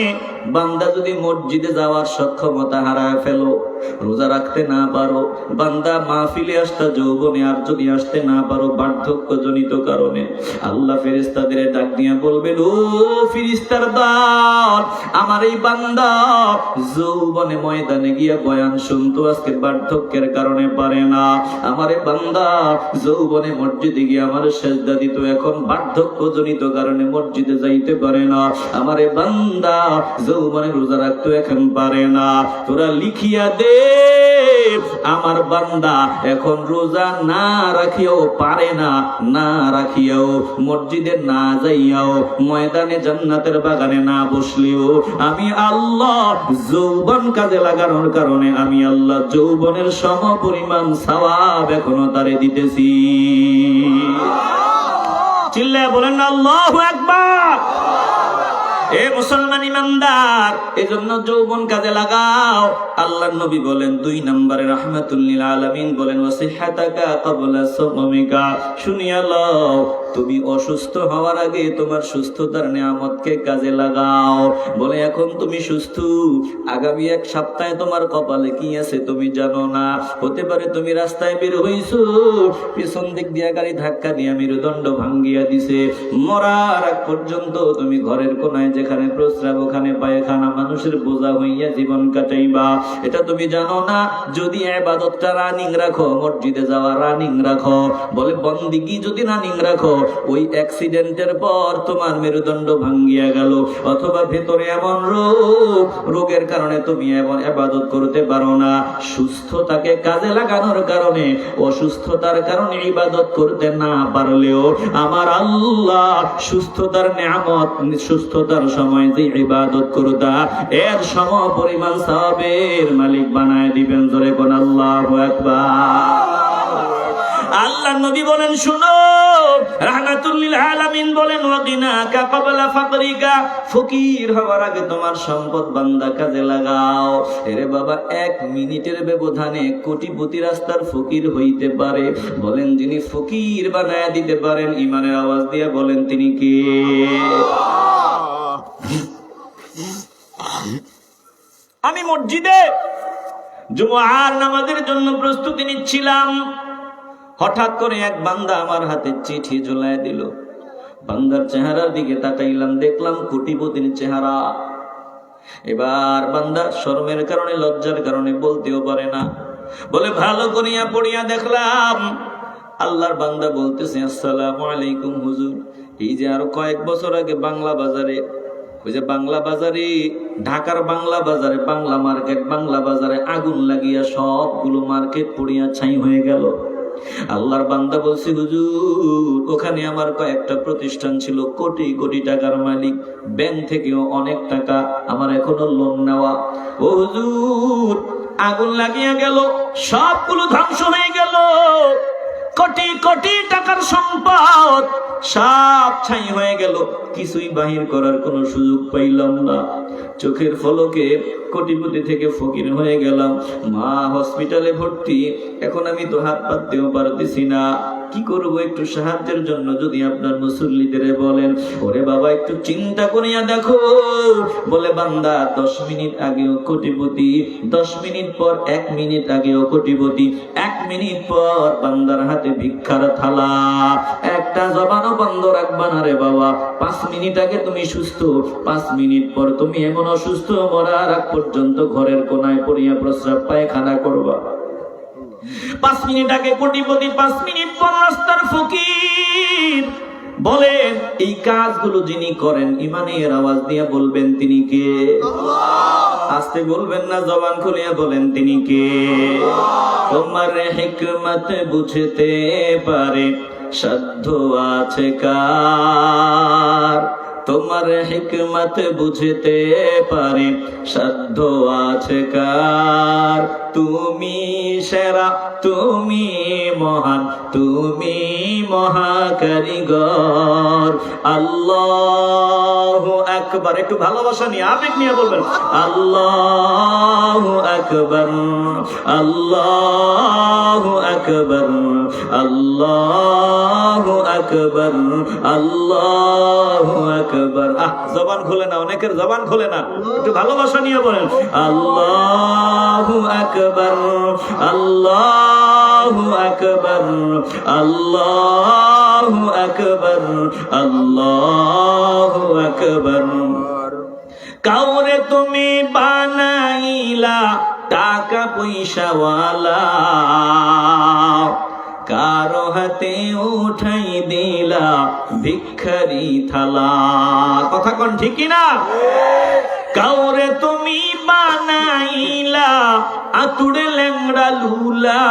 Speaker 3: বান্দা যদি মসজিদে যাওয়ার সক্ষমতা হারায় ফেলো, রোজা রাখতে না পারো, বান্দা মাহফিলে আসতে যৌবনে আর যদি আসতে না পারো বার্ধক্য জনিত কারণে, আল্লাহ ফেরেশতাদের ডাক দিয়া বলবেন, ও ফেরেশতার দল, আমার এই বান্দা যৌবনে ময়দানে গিয়া বয়ান শুনতো, আজকে বার্ধক্যের কারণে পারে না। আমার এই বান্দা যৌবনে মসজিদে গিয়া আমার সেজদা দিত, এখন বার্ধক্য জনিত কারণে মসজিদে যাইতে পারে না। আমার এই বান্দা যৌবনে রোজা রাখতে এখন পারে না। তোরা লিখিয়া দে, আমার বান্দা এখন রোজা না রাখিয়াও পারে না, না রাখিয়াও মসজিদে না যাইয়াও, ময়দানে জান্নাতের বাগানে না বসলেও, আমি আল্লাহ যৌবন কাজে লাগানোর কারণে আমি আল্লাহ যৌবনের সম পরিমাণ সওয়াব এখনো তারে দিতেছি। চিল্লায় বলেন না আল্লাহু আকবার। এ মুসলমান ইমানদার, এজন্য যৌবন কাজে লাগাও। আল্লাহর নবী বলেন, দুই নম্বরে রাহমাতুল লিল আলামিন বলেন, ওয়াসিহাতাকা ক্বাবলা সাকামিকা, শুনিয়া লও, তুমি অসুস্থ হওয়ার আগে তোমার সুস্থতার নিয়ামতকে কাজে লাগাও। বলে এখন তুমি সুস্থ, আগামী এক সপ্তাহে তোমার কপালে কি আছে তুমি জানো না। হতে পারে তুমি রাস্তায় বের হইছো, পিছন দিক দিয়া গাড়ি ধাক্কা দিয়া মেরুদণ্ড ভাঙ্গিয়া দিছে, মরার আগ পর্যন্ত তুমি ঘরের কোনায় যেখানে প্রস্রাব ওখানে পায়খানা, মানুষের বোঝা হইয়া জীবন কাটাইবা, এটা তুমি জানো না। যদি ইবাদতটা রানিং রাখো, মসজিদে যাওয়া রানিং রাখো, বলে বন্দিগি যদি রানিং রাখো, ওই অ্যাক্সিডেন্টের পর তোমার মেরুদণ্ড ভাঙ্গিয়া গেল, অথবা ভেতরে এমন রোগ, রোগের কারণে তুমি এমন ইবাদত করতে পারো না, সুস্থতাকে কাজে লাগানোর কারণে, অসুস্থতার কারণে ইবাদত করতে না পারলেও আমার আল্লাহ সুস্থতার নিয়ামত, সুস্থতার সময় যে ইবাদত করতা এর সম পরিমাণ সওয়াবের মালিক বানায় দিবেন। জোরে কোন আল্লাহু আকবার। আল্লাহ নবী বলেন শুনো, রাহমাতুল লিল আলামিন বলেন ওয়াগিনাকা ক্বাবলা ফাকরিকা, ফকির হওয়ার আগে তোমার সম্পদ বান্দা কাজে লাগাও। এরে বাবা, 1 মিনিটের ব্যবধানে কোটিপতি রাস্তার ফকির হইতে পারে। বলেন যিনি ফকির বানায় দিতে পারেন, ইমানের আওয়াজ দিয়ে বলেন তিনি কে? আমি মসজিদে জুমআর নামাজের জন্য প্রস্তুতি নিচ্ছিলাম, হঠাৎ করে এক বান্দা আমার হাতে চিঠি ঝুলায় দিল। বান্দার চেহারার দিকে তাকাইলাম, দেখলাম কোটিপতির চেহারা। এবার বান্দা শরমের কারণে, লজ্জার কারণে বলতেও পারে না। বলে ভালো করিয়া পড়িয়া দেখলাম আল্লাহর বান্দা বলতেছে, আসসালামু আলাইকুম হুজুর। এই যে আরো কয়েক বছর আগে বাংলা বাজারে, ওই যে বাংলা বাজারে, ঢাকার বাংলা বাজারে, বাংলা মার্কেট, বাংলা বাজারে আগুন লাগিয়া সবগুলো মার্কেট পড়িয়া ছাই হয়ে গেল। আল্লাহর বান্দা বলছি, হুজুর ওখানে আমার কয়েকটা প্রতিষ্ঠান ছিল, কোটি কোটি টাকার মালিক, ব্যাংক থেকেও অনেক টাকা আমার এখনো লোন নেওয়া। ও হুজুর, আগুন লাগিয়া গেল, সবগুলো ধ্বংস হয়ে গেল, কোটি কোটি টাকার সম্পদ সব ছাই হয়ে গেল, কিছুই বাহির করার কোনো সুযোগ পাইলাম না। চোখের ফলকে কোটিপতি থেকে ফকির হয়ে গেলাম। মা হসপিটালে ভর্তি, এখন আমি তো হাত পাততেও পারতেছি না। কি করব? একটু সাহায্যের জন্য যদি আপনার মুসল্লিদের বলেন। ওরে বাবা, একটু চিন্তা করিয়া দেখো। বলে বান্দা 10 মিনিট আগেও কোটিপতি, 10 মিনিট পর 1 মিনিট আগেও কোটিপতি, 1 মিনিট পর বান্দার হাতে ভিক্ষার থালা। একটা জবানও বন্ধ রাখবা না রে বাবা। 5 মিনিট আগে তুমি সুস্থ, 5 মিনিট পর তুমি এমন অসুস্থ, মরার আগ পর্যন্ত ঘরের কোনায় পড়িয়া প্রস্রাব পায়খানা করবা। 5 মিনিট আগে কোটিপতি, 5 মিনিট পর রাস্তার ফকির। বলেন এই কাজগুলো যিনি করেন, ইমানের আওয়াজ দিয়ে বলবেন তিনি কে? আস্তে বলবেন না, জবান খুলিয়া বলেন তিনি কে? তোমার হিকমত বুঝতে পারে সাধ্য আছে কার? তোমার হিকমত বুঝতে পারে সাধ্য আছে কার? তুমি সেরা, তুমি মহান, তুমি মহাকারিগর। আল্লাহু আকবার। একটু ভালোবাসা নিয়ে, আবেগ নিয়ে বলবেন আল্লাহু আকবার, আল্লাহু আকবার, আল্লাহু আকবার, আল্লাহু আকবার। জবান খোলে না, অনেকের জবান খোলে না। একটু ভালোবাসা নিয়ে বলেন আল্লাহু আকবার, আল্লাহু আকবার, আল্লাহু আকবার, আল্লাহু আকবার। কাউরে তুমি বানাইলা টাকা পয়সাওয়ালা, কারো হাতে উঠাই দিলা ভিখারি থালা। কথা কোন ঠিক না? কাউরে তুমি বানাইলা আতুড়ে ল্যাংড়া লুলা,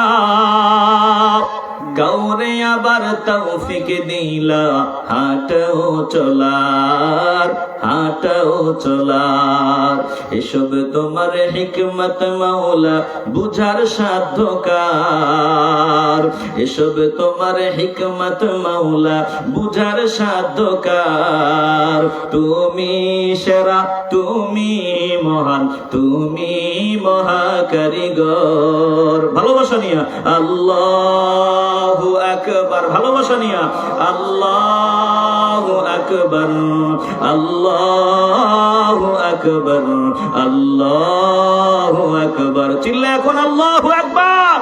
Speaker 3: কাউরে আবার তৌফিক দিলা হাঁটাও চলার, হাঁটাও চলার। এসব তোমার হিকমত মাওলা, বুঝার সাধ্য কার? এসব তোমার হিকমত মাওলা, বুঝার সাধ্য কার? তুমি সেরা, তুমি মহান, তুমি মহাকারিগর। ভালোবাসা নিয়া আল্লাহু আকবার। ভালোবাসা নিয়া আল্লাহু আকবার, আল্লাহু আকবার, আল্লাহু আকবার। চিল্লা এখন আল্লাহু আকবার।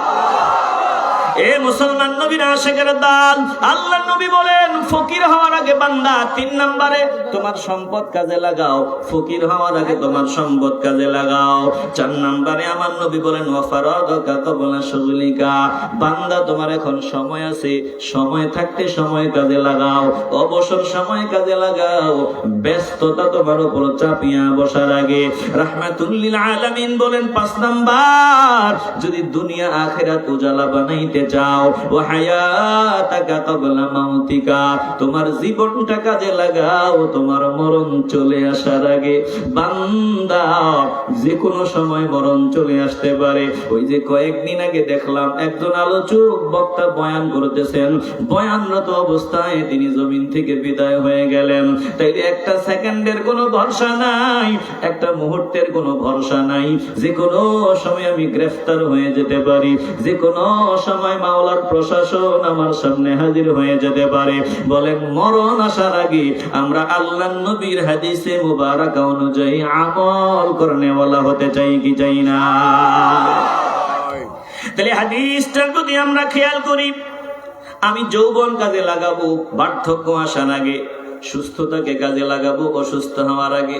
Speaker 3: এ মুসলমান নবীর আশিকের দল, আল্লাহর নবী বলেন ফকির হওয়ার আগে বান্দা 3 নম্বরে তোমার সম্পদ কাজে লাগাও। ফকির হওয়ার আগে তোমার সম্পদ কাজে লাগাও। 4 নম্বরে আমার নবী বলেন ওয়াফারাদাকা ক্বাবলা শুগলিকা। বান্দা তোমার এখন সময় আছে, সময় থাকতে সময় কাজে লাগাও, অবসর সময় কাজে লাগাও। ব্যস্ততা তোমার উপর চাপিয়া বসার আগে। রাহমাতুল লিল আলামিন বলেন 5 নাম্বার, যদি দুনিয়া আখিরাত উজালা বানাইতে চাও, ওয়া হায়াতাকা ক্বাবলা মাউতিকা, তোমার জীবনটা কাজে লাগাও তোমার মরণ চলে আসার আগে। বান্দা, যে কোনো সময় মরণ চলে আসতে পারে। ওই যে কয়েকদিন আগে দেখলাম একজন আলোচক বক্তা বয়ান করতেছেন, বয়ানরত অবস্থায় তিনি জমিন থেকে বিদায় হয়ে গেলেন। তাই একটা সেকেন্ডের কোনো ভরসা নাই, একটা মুহূর্তের কোনো ভরসা নাই। যে কোনো সময় আমি গ্রেফতার হয়ে যেতে পারি, যে কোনো সময় মাওলার প্রশাসন আমার সামনে হাজির হয়ে যেতে পারে। বলেন মরণ আসার আগে আমরা আল্লাহর নবীর হাদিসে মুবারাকা অনুযায়ী আমল করনেওয়ালা হতে চাই কি চাই না? তাহলে হাদিসটার প্রতি আমরা খেয়াল করি। আমি যৌবন কাজে লাগাবো বার্ধক্য আসার আগে, সুস্থতাকে কাজে লাগাবো অসুস্থ হওয়ার আগে,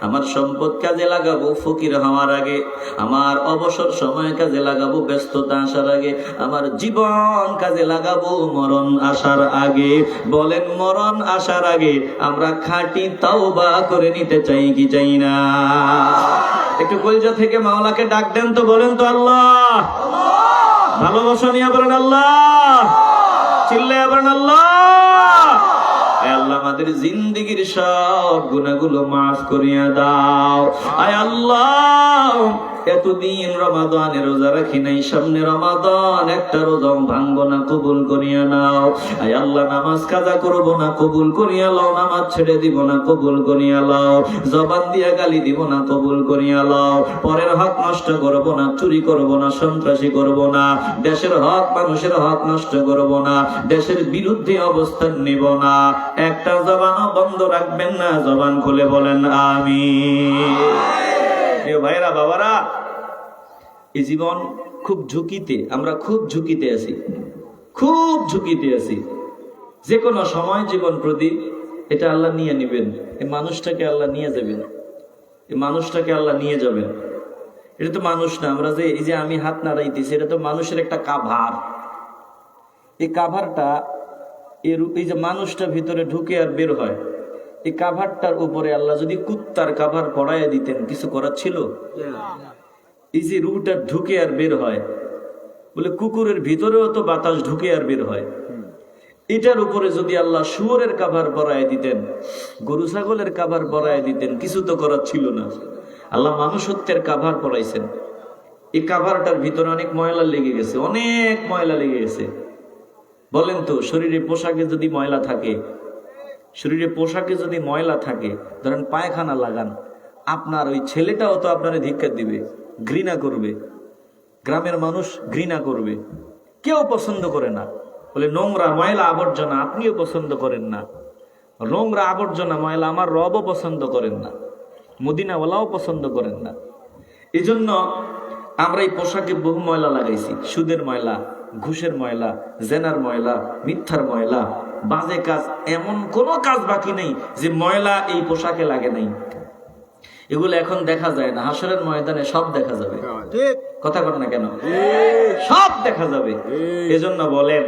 Speaker 3: আমার সম্পদ কাজে লাগাবো ফকির হওয়ার আগে, আমার অবসর সময় কাজে লাগাবো ব্যস্ততা আসার আগে, আমার জীবন কাজে লাগাবো মরণ আসার আগে। বলেন মরণ আসার আগে আমরা খাঁটি তাওবা করে নিতে চাই কি চাই না? একটু কলিজা থেকে মাওলাকে ডাক দেন তো, বলেন তো আল্লাহ। ভালোবাসা নিয়ে বলেন আল্লাহ, চিল্লায়া বলেন আল্লাহ। আল্লাহ আমাদের জিন্দেগির সব গুনাহগুলো মাফ করিয়া দাও। আয় আল্লাহ, এতদিন রমাদানে রোজা রাখি নাই, সামনে রমাদান, একটা রোজাও ভাঙবো না, কবুল করিয়া নাও। আয় আল্লাহ, নামাজ কাজা করবো না, কবুল করিয়া লাও। নামাজ ছেড়ে দিব না, কবুল করিয়া লাও। জবান দিয়া গালি দিব না, কবুল করিয়া লাও। পরের হক নষ্ট করবো না, চুরি করবো না, সন্ত্রাসী করবো না, দেশের হক মানুষের হক নষ্ট করবো না, দেশের বিরুদ্ধে অবস্থান নিব না। একটা জবানও বন্ধ রাখবেন না, জবান খুলে বলেন আমিন। ভাইরা বাবারা, এই জীবন খুব ঝুঁকিতে, আমরা খুব ঝুঁকিতে আছি, খুব ঝুঁকিতে আছি। যে কোনো সময় জীবন প্রদীপ এটা আল্লাহ নিয়ে নেবেন। এই মানুষটাকে আল্লাহ নিয়ে যাবেন, এই মানুষটাকে আল্লাহ নিয়ে যাবেন। এটা তো মানুষ না, আমরা যে এই যে আমি হাত নাড়াইতেছি, এটা তো মানুষের একটা কাভার। এই কাভারটা এই যে মানুষটা ভিতরে ঢুকে আর বের হয়, এই কাভারটার উপরে আল্লাহ যদি কুত্তার কাভার পড়াইয়া দিতেন, কিছু করার ছিল? এই যে রুহটা ঢুকে আর বের হয়, বলে কুকুরের ভিতরেও তো বাতাস ঢুকে আর বের হয়, এটার উপরে যদি আল্লাহ শুয়োরের কাভার পরায় দিতেন, গরু ছাগলের কাভার পরায় দিতেন, কিছু তো করার ছিল না। আল্লাহ মানুষত্বের কাভার পরাইছেন। এই কাভারটার ভিতরে অনেক ময়লা লেগে গেছে, অনেক ময়লা লেগে গেছে। বলেন তো, শরীরে পোশাকে যদি ময়লা থাকে, শরীরে পোশাকে যদি ময়লা থাকে, ধরেন পায়খানা লাগান, আপনার ওই ছেলেটাও তো আপনারে ধিক্কার দিবে, ঘৃণা করবে, গ্রামের মানুষ ঘৃণা করবে, কেউ পছন্দ করে না। বলে নোংরা ময়লা আবর্জনা আপনিও পছন্দ করেন না, নোংরা আবর্জনা ময়লা আমার রবও পছন্দ করেন না, মদিনাওয়ালাও পছন্দ করেন না। এই জন্য আমরা এই পোশাকে বহু ময়লা লাগাইছি, সুদের ময়লা, ঘুষের ময়লা, জেনার ময়লা, মিথ্যার ময়লা, বাজে কাজ, এমন কোনো কাজ বাকি নেই যে ময়লা এই পোশাকে লাগে নাই। এগুলো এখন দেখা যায় না, হাসরের ময়দানে সব দেখা যাবে। কথা বলেন না কেন? সব দেখা যাবে। এজন্য বলেন,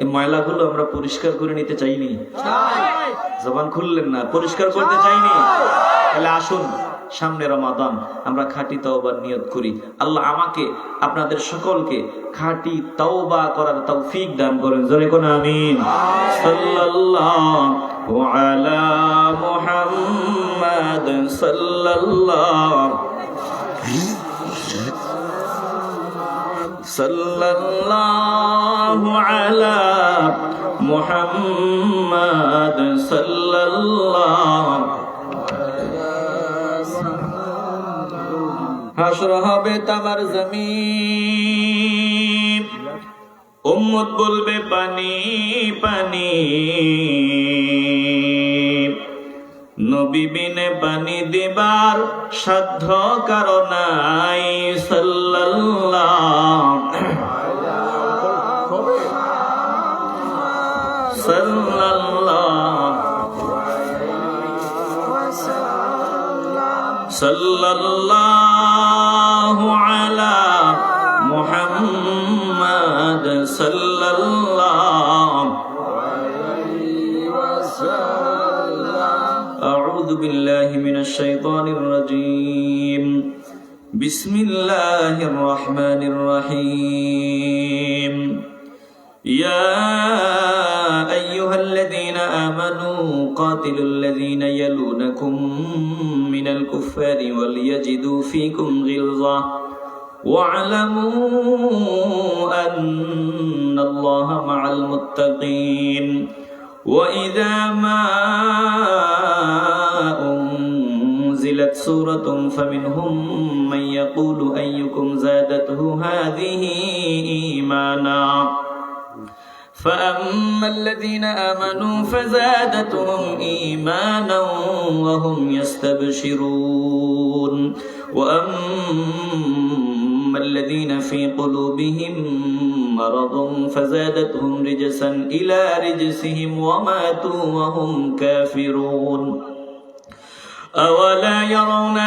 Speaker 3: এই ময়লাগুলো আমরা পরিষ্কার করে নিতে চাইনি? জবান খুললেন না, পরিষ্কার করতে চাইনি? তাহলে আসুন, সামনে রমাদান, আমরা খাঁটি তাওবার নিয়ত করি। আল্লাহ আমাকে আপনাদের সকলকে খাঁটি তাওবা করার তৌফিক দান করেন। জোরে কোন আমিন। সাল্লাল্লাহু আলা মুহাম্মাদ সাল্লাল্লাহু আলা মুহাম্মাদ সাল্লাল্লাহু। হাসর হবে তামার জমিন, উম্মত বলবে পানি পানি, নবী বিনে পানি দিবার সাধ্য কারো নাই। সাল্লাল্লাহু সাল্লাল্লাহু আলা মুহাম্মাদ সাল্লাল্লাহু আলাইহি ওয়াসাল্লাম। আউযু বিল্লাহি মিনাশ শাইতানির রাজীম। বিসমিল্লাহির রহমানির রহিম। يا أيها الذين آمنوا قاتلوا الذين يلونكم من الكفار وليجدوا فيكم غلظة واعلموا أن الله مع المتقين وإذا ما أنزلت سورة فمنهم من يقول أيكم زادته هذه إيمانا فأما الذين آمنوا فزادتهم إيمانا وهم يستبشرون وأما الذين في قلوبهم مرض فزادتهم رجسا إلى رجسهم وماتوا وهم كافرون أولا يرون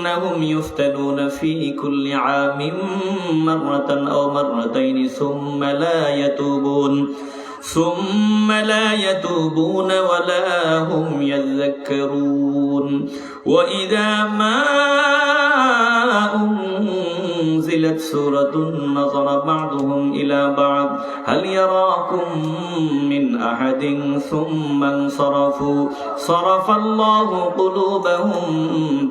Speaker 3: أنهم يفتنون في كل عام مرة أو مرتين ثم لا يتوبون ولا هم يذكرون وإذا ما أنزلت سورة نظر بعضهم إلى بعض هل يراكم من أحد ثم انصرفوا صرف الله قلوبهم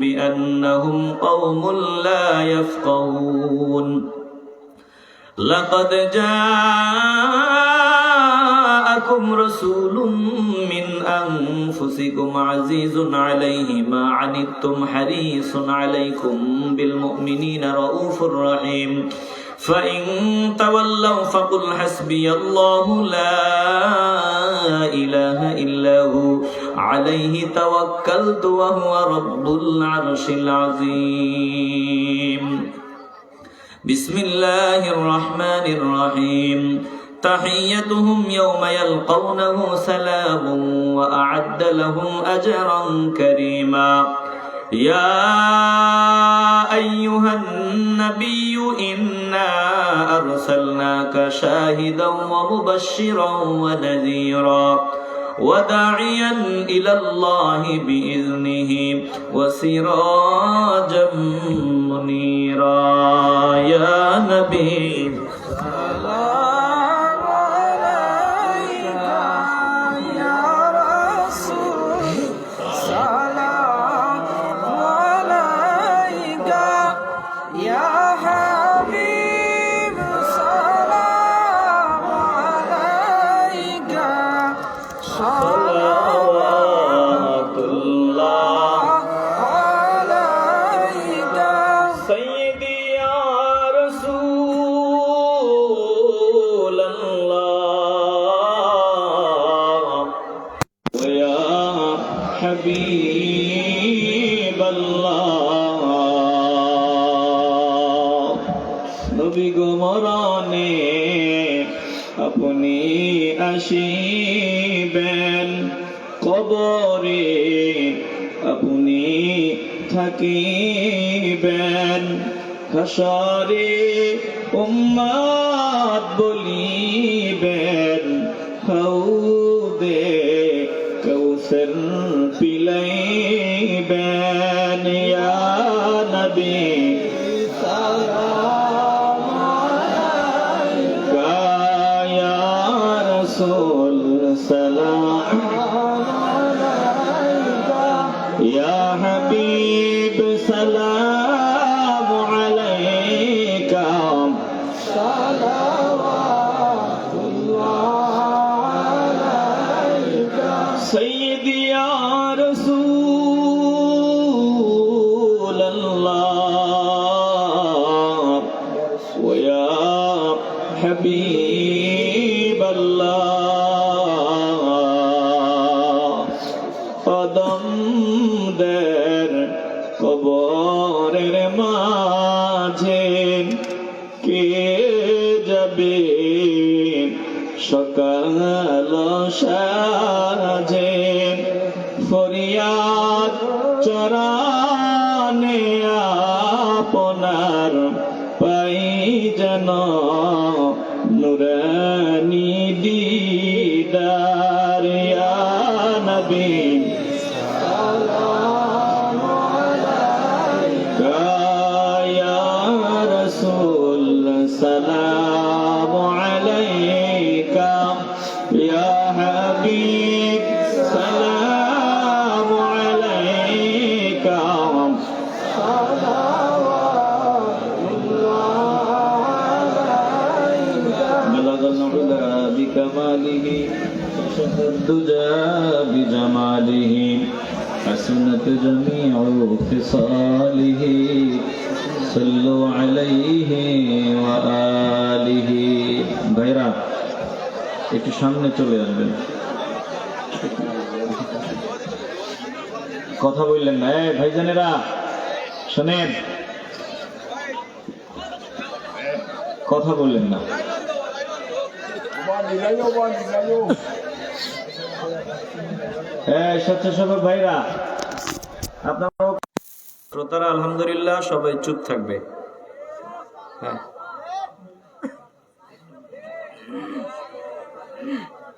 Speaker 3: بأنهم قوم لا يفقهون لقد جاءكم رسول من أنفسكم عزيز عليه ما عنتم حريص عليكم بالمؤمنين رؤوف رحيم فإن تولوا فقل حسبي الله لا إله إلا هو عليه توكلت وهو رب العرش العظيم بسم الله الرحمن الرحيم تحيتهم يوم يلقونه سلام وأعد لهم أجرا كريما يا أيها النبي إنا أرسلناك شاهدا ومبشرا ونذيرا وداعيا إلى الله بإذنه وسراجا منيرا يا نبي আপনি আসিবেন কবরে আপনি থাকিবেন হাসরে উম্মত বলিবেন হাউদে কাউসার পিলাইবেন ইয়া নবী يا حبيب سلام عليك صلوات الله عليك سيدي يا رسول الله ويا حبيب الله কদমদের কবরের মাঝে কে যাবে সকাল সাজে ফরিয়াদ চরণে আপনার পাই যেন নুরানি দিদার ইয়া নবী সালাম
Speaker 1: كماله كشف الدجى بجماله حسنت جميع خصاله صلوا عليه وآله ভাইরা একটু সামনে চলে আসবেন কথা বললেন না ভাইজানেরা শোনেন কথা বললেন না স্বেচ্ছাসেবক ভাইরা আপনার শ্রোতারা আলহামদুলিল্লাহ সবাই চুপ থাকবে হ্যাঁ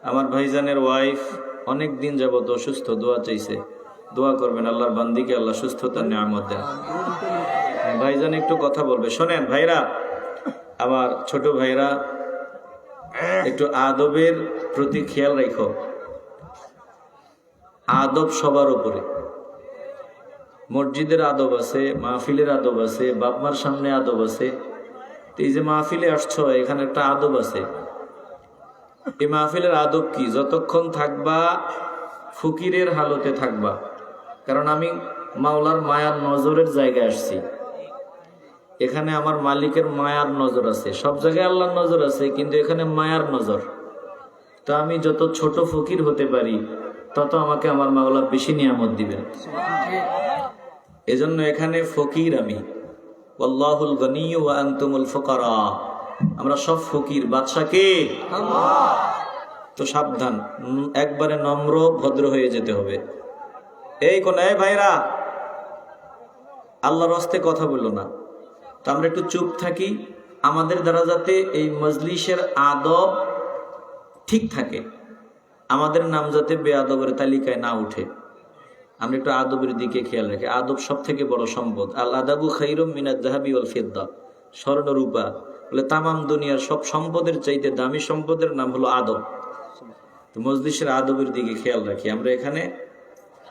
Speaker 1: আমার ভাইজানের ওয়াইফ অনেক দিন যাবত অসুস্থ দোয়া চাইছে দোয়া করবেন আল্লাহর বান্দিকে আল্লাহ সুস্থতার নিয়ামত দেন ভাইজান একটু কথা বলবে শোনেন ভাইরা আমার ছোট ভাইরা একটু আদবের প্রতি খেয়াল রাখো আদব সবার উপরে মসজিদের আদব আছে মাহফিলের আদব আছে বাপ মার সামনে আদব আছে এই যে মাহফিলে আসছো এখানে একটা আদব আছে এই মাহফিলের আদব কি যতক্ষণ থাকবা ফকিরের হালতে থাকবা কারণ আমি মাওলার মায়ার নজরের জায়গায় আসছি এখানে আমার মালিকের মায়ার নজর আছে সব জায়গায় আল্লাহর নজর আছে কিন্তু এখানে মায়ার নজর তো আমি যত ছোট ফকির হতে পারি তত আমাকে আমার মাওলা বেশি নিয়ামত দিবেন এজন্য এখানে ফকির আমি আল্লাহুল গনি ওয়া আনতুমুল ফুকারা আমরা সব ফকির বাদশা কে আল্লাহ তো সাবধান একবারে নম্র ভদ্র হয়ে যেতে হবে এই কোন এই ভাইরা আল্লাহর রাস্তে কথা বললো না তো আমরা একটু চুপ থাকি আমাদের দ্বারা যাতে এই মজলিসের আদব ঠিক থাকে আমাদের নাম যাতে বেআদবের তালিকায় না উঠে আমরা একটু আদবের দিকে খেয়াল রাখি আদব সব থেকে বড় সম্পদ আল আদাবু খাইরুম মিনাজ যাহাবি ওয়াল ফিদ্দা স্বর্ণ রূপা বলে তামাম দুনিয়ার সব সম্পদের চাইতে দামি সম্পদের নাম হলো আদব তো মজলিসের আদবের দিকে খেয়াল রাখি আমরা এখানে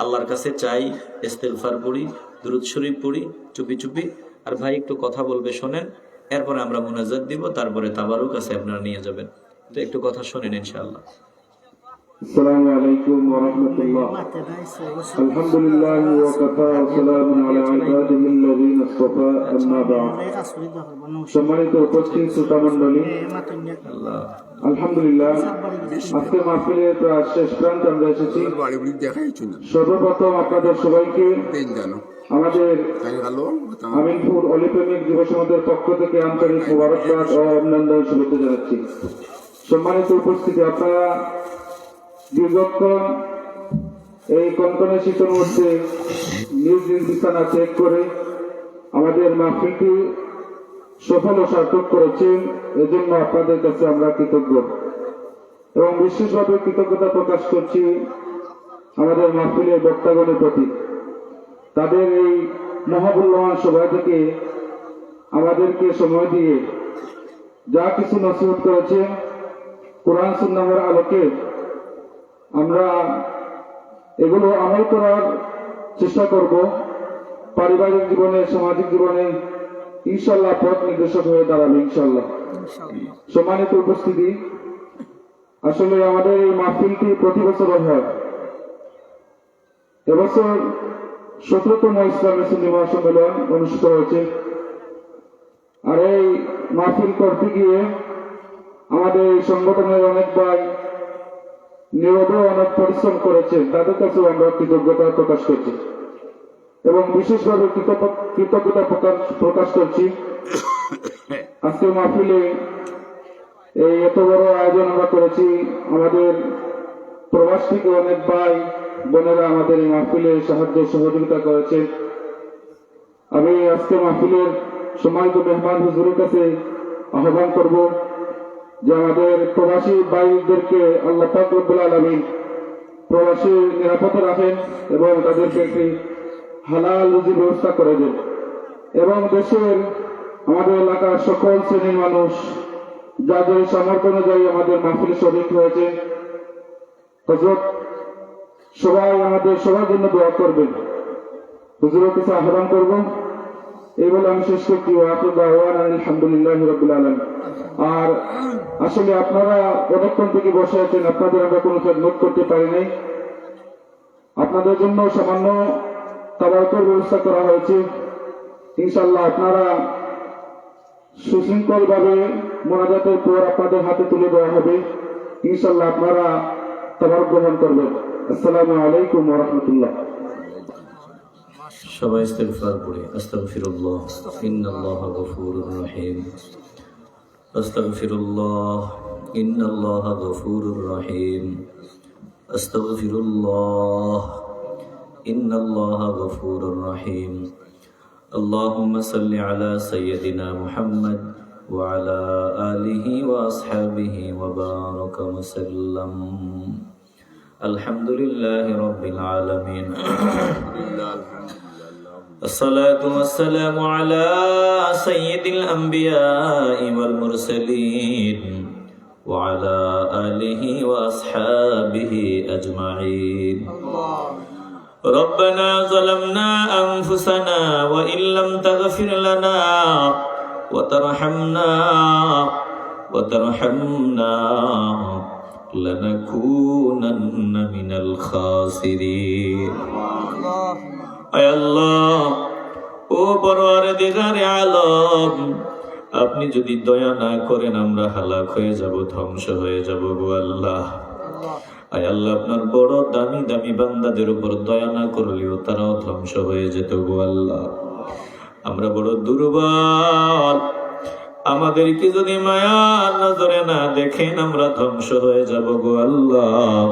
Speaker 1: আল্লাহর কাছে চাই ইস্তেগফার পড়ি দুরূদ শরীফ পড়ি চুপি চুপি আর ভাই একটু কথা বলবে শোনেন এরপরে আমরা মুনাজাত দিব তারপরে তাবারুক আছে আপনারা নিয়ে যাবেন তো একটু কথা শোনেন ইনশাআল্লাহ
Speaker 2: السلام عليكم ورحمة الله الحمد لله وكفى وسلام على عباده الذين اصطفى أما بعد সম্মানিত উপস্থিত শ্রোতামণ্ডলী আলহামদুলিল্লাহ আজকে মাহফিলের প্রায় শেষ প্রান্তে আমরা এসেছি সর্বপ্রথম আপনাদের সবাইকে আমাদের আমিনপুর অলিপ্রেমিক যুব সমাজের পক্ষ থেকে আন্তরিক মোবারকবাদ ও অভিনন্দন শুভেচ্ছা জানাচ্ছি সম্মানিত উপস্থিতি আপনারা দীর্ঘক্ষণ এই কনকনে শীতের মধ্যে নিজ নিজ বিছানা ত্যাগ করে আমাদের মাহফিলটি সফল ও সার্থক করেছেন এজন্য আপনাদের কাছে আমরা কৃতজ্ঞ এবং বিশেষভাবে কৃতজ্ঞতা প্রকাশ করছি আমাদের মাহফিলের বক্তাগণের প্রতি তাদের এই মহামূল্যবান সভা থেকে আমাদেরকে সময় দিয়ে যা কিছু নসিহত করেছে কোরআন সুন্নাহের আলোকে আমরা এগুলো আমল করার চেষ্টা করব পারিবারিক জীবনে সামাজিক জীবনে ইনশাআল্লাহ পথ নির্দেশক হয়ে দাঁড়াবে ইনশাআল্লাহ সম্মানিত উপস্থিতি আসলে আমাদের এই মাহফিলটি প্রতি বছর হয় এবছর 17তম ইসলামী সুন্নি মহাসম্মেলন অনুষ্ঠিত হয়েছে আর এই মাহফিল করতে গিয়ে আমাদের এই সংগঠনের অনেক ভাই নীরবে অনেক পরিশ্রম করেছে তাদের কাছেও আমরা কৃতজ্ঞতা প্রকাশ করছি এবং বিশেষভাবে কৃতজ্ঞতা প্রকাশ করছি আজকে মাহফিলে এই এত বড় আয়োজন আমরা করেছি আমাদের প্রবাস থেকে অনেক ভাই বোনেরা আমাদের এই মাহফিলে সাহায্য সহযোগিতা করেছে আমি আজকে মাহফিলের সম্মানিত মেহমান হুজুরের কাছে আহ্বান করব যে আমাদের প্রবাসী ভাইদেরকে আল্লাহ পাক রব্বুল আলামিন প্রবাসী নিরাপদে রাখেন এবং তাদেরকে একটি হালাল রুজির ব্যবস্থা করে দেন এবং দেশের আমাদের এলাকার সকল শ্রেণীর মানুষ যাদের সামর্থ্য অনুযায়ী আমাদের মাহফিলে শরীক হয়েছে হযরত সবাই আমাদের সবার জন্য দোয়া করবেন হুজুরের কাছে আহ্বান করব এই বলে আমি শেষ করছি ওয়া আখিরু দাওয়ানা আলহামদুলিল্লাহি রাব্বিল আলামিন আর আসলে আপনারা অনেকক্ষণ থেকে বসে আছেন, আপনাদের আমরা কোনো খেদমত করতে পারি নাই। আপনাদের জন্য সামান্য তাবারকের ব্যবস্থা করা হয়েছে। ইনশাআল্লাহ আপনারা সুশৃঙ্খল ভাবে মোনাজাতের পর আপনাদের হাতে তুলে দেওয়া হবে। ইনশাআল্লাহ আপনারা তাবারক গ্রহণ করবেন। আসসালামু আলাইকুম ওয়া রাহমাতুল্লাহ।
Speaker 1: সবাই ইস্তিগফার পড়ে আস্তাগফিরুল্লাহ ইন্নাল্লাহা গফুরুর রহিম। আস্তাগফিরুল্লাহ ইন্নাল্লাহা গফুরুর রহিম। আস্তাগফিরুল্লাহ ইন্নাল্লাহা গফুরুর রহিম। আল্লাহুম্মা সাল্লি আলা সাইয়্যিদিনা মুহাম্মদ ওয়া আলা আলিহি ওয়া আসহাবিহি ওয়া বারাকা ওয়া সাল্লাম। আলহামদুলিল্লাহি রাব্বিল আলামিন। الصلاة والسلام على سيد الأنبياء والمرسلين وعلى آله وأصحابه أجمعين. ربنا ظلمنا أنفسنا وإن لم تغفر لنا وترحمنا لنكونن من الخاسرين. আয় আল্লাহ, ও পরওয়ারদিগারে আলম, আপনি যদি দয়া না করেন আমরা হালাক হয়ে যাব, ধ্বংস হয়ে যাব গো আল্লাহ। আয় আল্লাহ, আপনার বড় দামি দামি বান্দাদের উপর দয়া না করলেও তারাও ধ্বংস হয়ে যেত গো আল্লাহ। আমরা বড় দুর্বল, আমাদেরকে যদি মায়ার নজরে না দেখেন আমরা ধ্বংস হয়ে যাব গো আল্লাহ।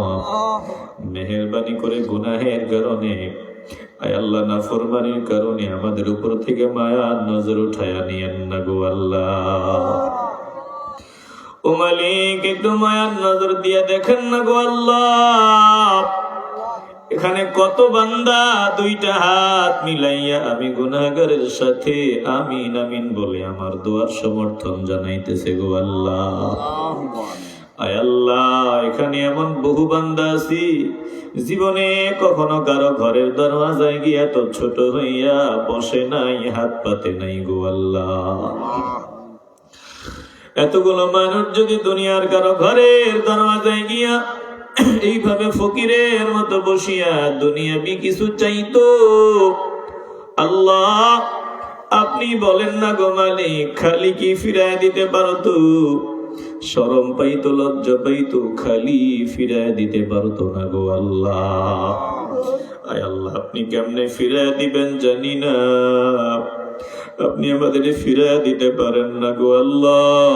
Speaker 1: মেহেরবানি করে গুনাহের কারণে, আয় আল্লাহ নাফরমানির কারণে আমাদের উপর থেকে মায়ার নজর উঠায়া নিয়েন না গো আল্লাহ। ও মালিক, একটু মায়ার নজর দিয়ে দেখেন না গো আল্লাহ। এখানে কত বান্দা দুইটা হাত মিলাইয়া আমি গুনাহগারের সাথে আমিন আমিন বলে আমার দোয়ার সমর্থন জানাইতেছে গো আল্লাহ। আয় আল্লাহ, এখানে এমন বহু বান্দা আছি জীবনে কখনো কারো ঘরের দরওয়াজায় গিয়া তো ছোট হইয়া বসে নাই, হাত পাতে নাই গো আল্লাহ। এতগুলো মানুষ যদি দুনিয়ার কারো ঘরের দরওয়াজায় গিয়া এইভাবে ফকিরের মতো বসিয়া দুনিয়াবি কিছু চাইতো, আল্লাহ আপনি বলেন না গো মালিক, খালি কি ফিরায় দিতে পারতো? শরম পাইতো, লজ্জা পাইতো, খালি ফিরায় দিতে পারতো না গো আল্লাহ। আয় আল্লাহ, আপনি কেমনে ফিরায় দিবেন জানি না, আপনি আমাদের ফিরায় দিতে পারেন না গো আল্লাহ।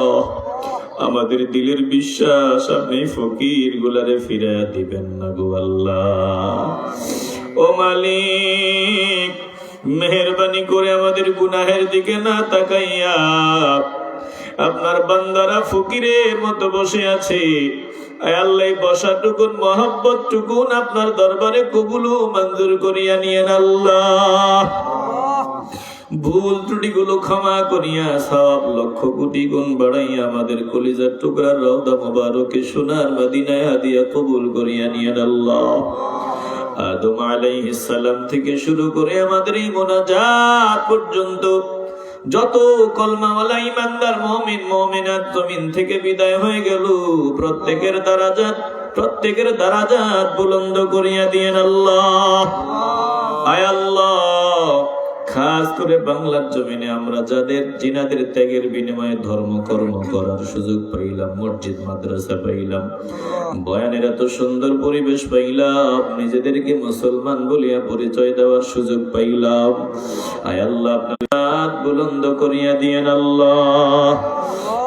Speaker 1: আমাদের দিলের বিশ্বাস আপনি ফকির গুলারে ফিরায় দিবেন না গো আল্লাহ। ও মালিক, মেহেরবানি করে আমাদের গুনাহের দিকে না তাকাইয়া আপনার বান্দারা ফকিরের মতো বসে আছে, আয় আল্লাহ বসাটুকুন মহব্বত টুকুন আপনার দরবারে কবুল ও মঞ্জুর করিয়া নিয়েন আল্লাহ। ভুল ত্রুটিগুলো ক্ষমা করিয়া সব লক্ষ কোটি গুণ বাড়াইয়া আমাদের কলিজার টুকরার রওদা মুবারকে সোনার মদিনায় হাদিয়া কবুল করিয়া নিয়েন আল্লাহ। আদম আলাইহিস সালাম থেকে শুরু করে আমাদের এই মোনাজাত পর্যন্ত যত কলমাওয়ালা ইমানদার মুমিন মুমিনাত জমিন থেকে বিদায় হয়ে গেল, প্রত্যেকের দারাজাত বুলন্দ করিয়া দিয়েন আল্লাহ। আয় আল্লাহ, খাস করে বাংলার জমিনে আমরা যাদের জিনাদের ত্যাগের বিনিময়ে ধর্ম কর্ম করার সুযোগ পাইলাম, মসজিদ মাদ্রাসা পাইলাম, বয়ানের এত সুন্দর পরিবেশ পাইলাম, নিজেদেরকে মুসলমান বলিয়া পরিচয় দেওয়ার সুযোগ পাইলাম, আয় আল্লাহ আপনার বুলন্দ করিয়া দিয়েন আল্লাহ।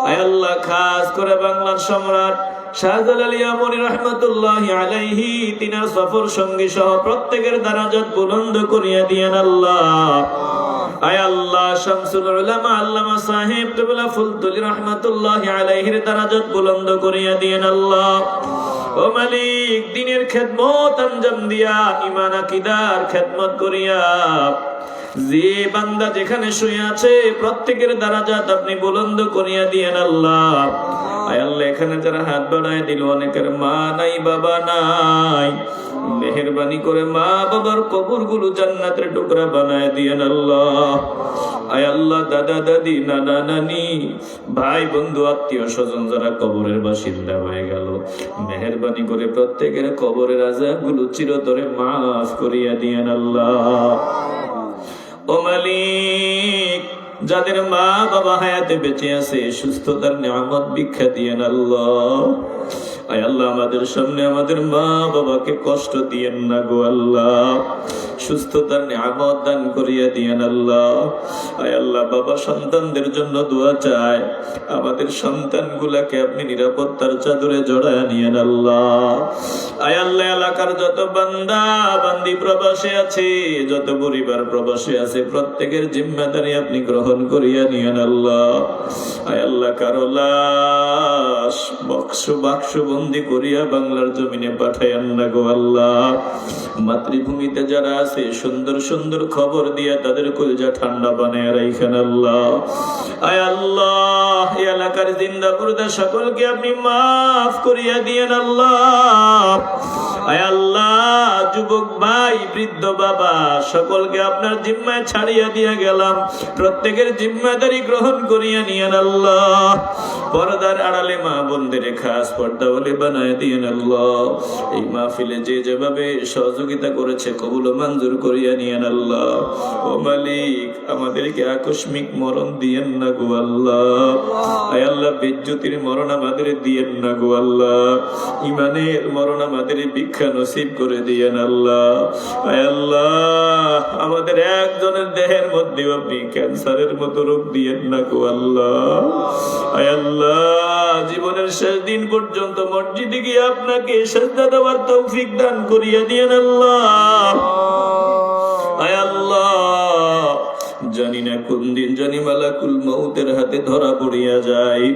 Speaker 1: আয় আল্লাহ, খাস করে বাংলার সম্রাট শাহজালাল ইয়ামনি রাহমাতুল্লাহি আলাইহি তিনার সফর সঙ্গী সহ প্রত্যেকের দারাজাত বুলন্দ করিয়া দিয়েন আল্লাহ। আয় আল্লাহ, শামসুল উলামা আল্লামা সাহেব কিবলা ফুলতুলি রাহমাতুল্লাহি আলাইহির দারাজাত বুলন্দ করিয়া দিয়েন আল্লাহ। ও মালিক, দ্বীনের খেদমত আঞ্জাম দিয়া ঈমান আকীদার খেদমত করিয়া যে বান্দা যেখানে শুয়ে আছে প্রত্যেকের দারাজাত আপনি বুলন্দ করিয়া দিয়েন আল্লাহ। আয় আল্লাহ, এখানে যারা হাত বাড়ায় দিল অনেকের মা নাই বাবা নাই, মেহেরবানি করে মা বাবার কবরগুলো জান্নাতের টুকরা বানায় দিয়েন আল্লাহ।
Speaker 3: আয় আল্লাহ দাদা দাদি নানা নানি ভাই বন্ধু আত্মীয় স্বজন যারা কবরের বাসিন্দা হয়ে গেল, মেহেরবানি করে প্রত্যেকের কবরের আযাবগুলো চিরতরে মাফ করিয়া দিয়েন আল্লাহ। ও মালিক, যাদের মা বাবা হায়াতে বেঁচে আছে সুস্থতার নিয়ামত ভিক্ষা দিয়েন আল্লাহ। আয় আল্লাহ, আমাদের সামনে আমাদের মা বাবাকে কষ্ট দিয়েন না গো আল্লাহ, সুস্থতার নিয়ামত দান করিয়া দিয়েন আল্লাহ। আয় আল্লাহ, বাবা সন্তানদের জন্য দোয়া চায়, আমাদের সন্তানগুলাকে আপনি নিরাপত্তার চাদরে জড়ায় নিয়েন আল্লাহ। আয় আল্লাহ, এলাকার যত বান্দা বান্দি প্রবাসে আছে, যত পরিবার প্রবাসে আছে, প্রত্যেকের জিম্মাদারি আপনি গ্রহণ করিয়া নিয়েন আল্লাহ। আয় আল্লাহ, কারো লাশ বাক্স বন্দি করিয়া বাংলার জমিনে পাঠাইয়েন না গো আল্লাহ। মাতৃভূমিতে যারা আছে সুন্দর সুন্দর খবর দিয়া তাদের কলিজা ঠান্ডা বানায় রাখেন আল্লাহ। আয় আল্লাহ, এই এলাকার জিন্দা মুর্দা সকলকে আপনি মাফ করিয়া দিয়েন আল্লাহ। আয় আল্লাহ, যুবক ভাই বৃদ্ধ বাবা সকলকে আপনার জিম্মায় ছাড়িয়া দিয়া গেলাম, প্রত্যেকের জিম্মাদারি গ্রহণ করিয়া নিয়েন আল্লাহ। পর্দার আড়ালে মা বোনদের খাস পর্দা বলে বানায় দিয়েন আল্লাহ। এই মাহফিলে যে যেভাবে সহযোগিতা করেছে কবুল ও মঞ্জুর করিয়া নিয়েন আল্লাহ। ও মালিক, আমাদেরকে আকস্মিক মরণ দিয়েন না গো আল্লাহ। আয় আল্লাহ, বিদ্যুতির মরণ আমাদের দিয়েন না গো আল্লাহ। ইমানের মরণ আমাদের ভিক্ষা নসিব করে দিয়েন আল্লাহ। আয় আল্লাহ, আমাদের একজনের দেহের মধ্যে আপনি ক্যান্সারের মতো রোগ দিয়েন না গো আল্লাহ। আয় আল্লাহ, জীবনের শেষ দিন পর্যন্ত মসজিদে গিয়ে আপনাকে সেজদা দেওয়ার তৌফিক দান করিয়া দিয়েন আল্লাহ। আয় আল্লাহ, জানি না কোন দিন জানি মালাকুল মউতের হাতে ধরা পড়িয়া যায়,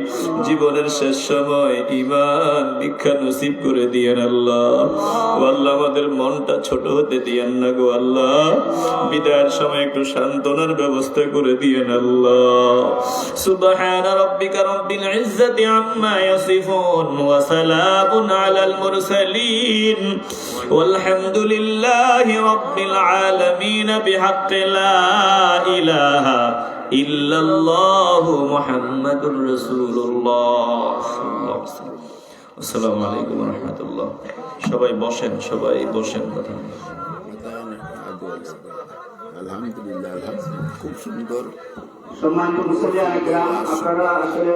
Speaker 3: জীবনের শেষ সময় ঈমান ভিক্ষা নসিব করে দিয়েন আল্লাহ। ও আল্লাহ, আমাদের মনটা ছোট হতে দিয়েন না গো আল্লাহ। বিদায়ের সময় একটু সান্ত্বনার ব্যবস্থা করে দিয়েন আল্লাহ। সুবহানা রাব্বিকা রাব্বিল ইজ্জাতি আম্মা ইয়াসিফুন ওয়া সালামুন আলাল মুরসালিন ওয়ালহামদুলিল্লাহি রাব্বিল আলামিন বিহাক্কি লা ইলাহা ইল্লাল্লাহু মুহাম্মাদুর রাসূলুল্লাহ। আসসালামু আলাইকুম ওয়া রাহমাতুল্লাহ। সবাই বসেন, সবাই বসেন। কথা
Speaker 4: আলহামদুলিল্লাহ, খুব সুন্দর।
Speaker 2: সম্মানিত মুসলিয়ান গ্রাম, আপনারা আসলে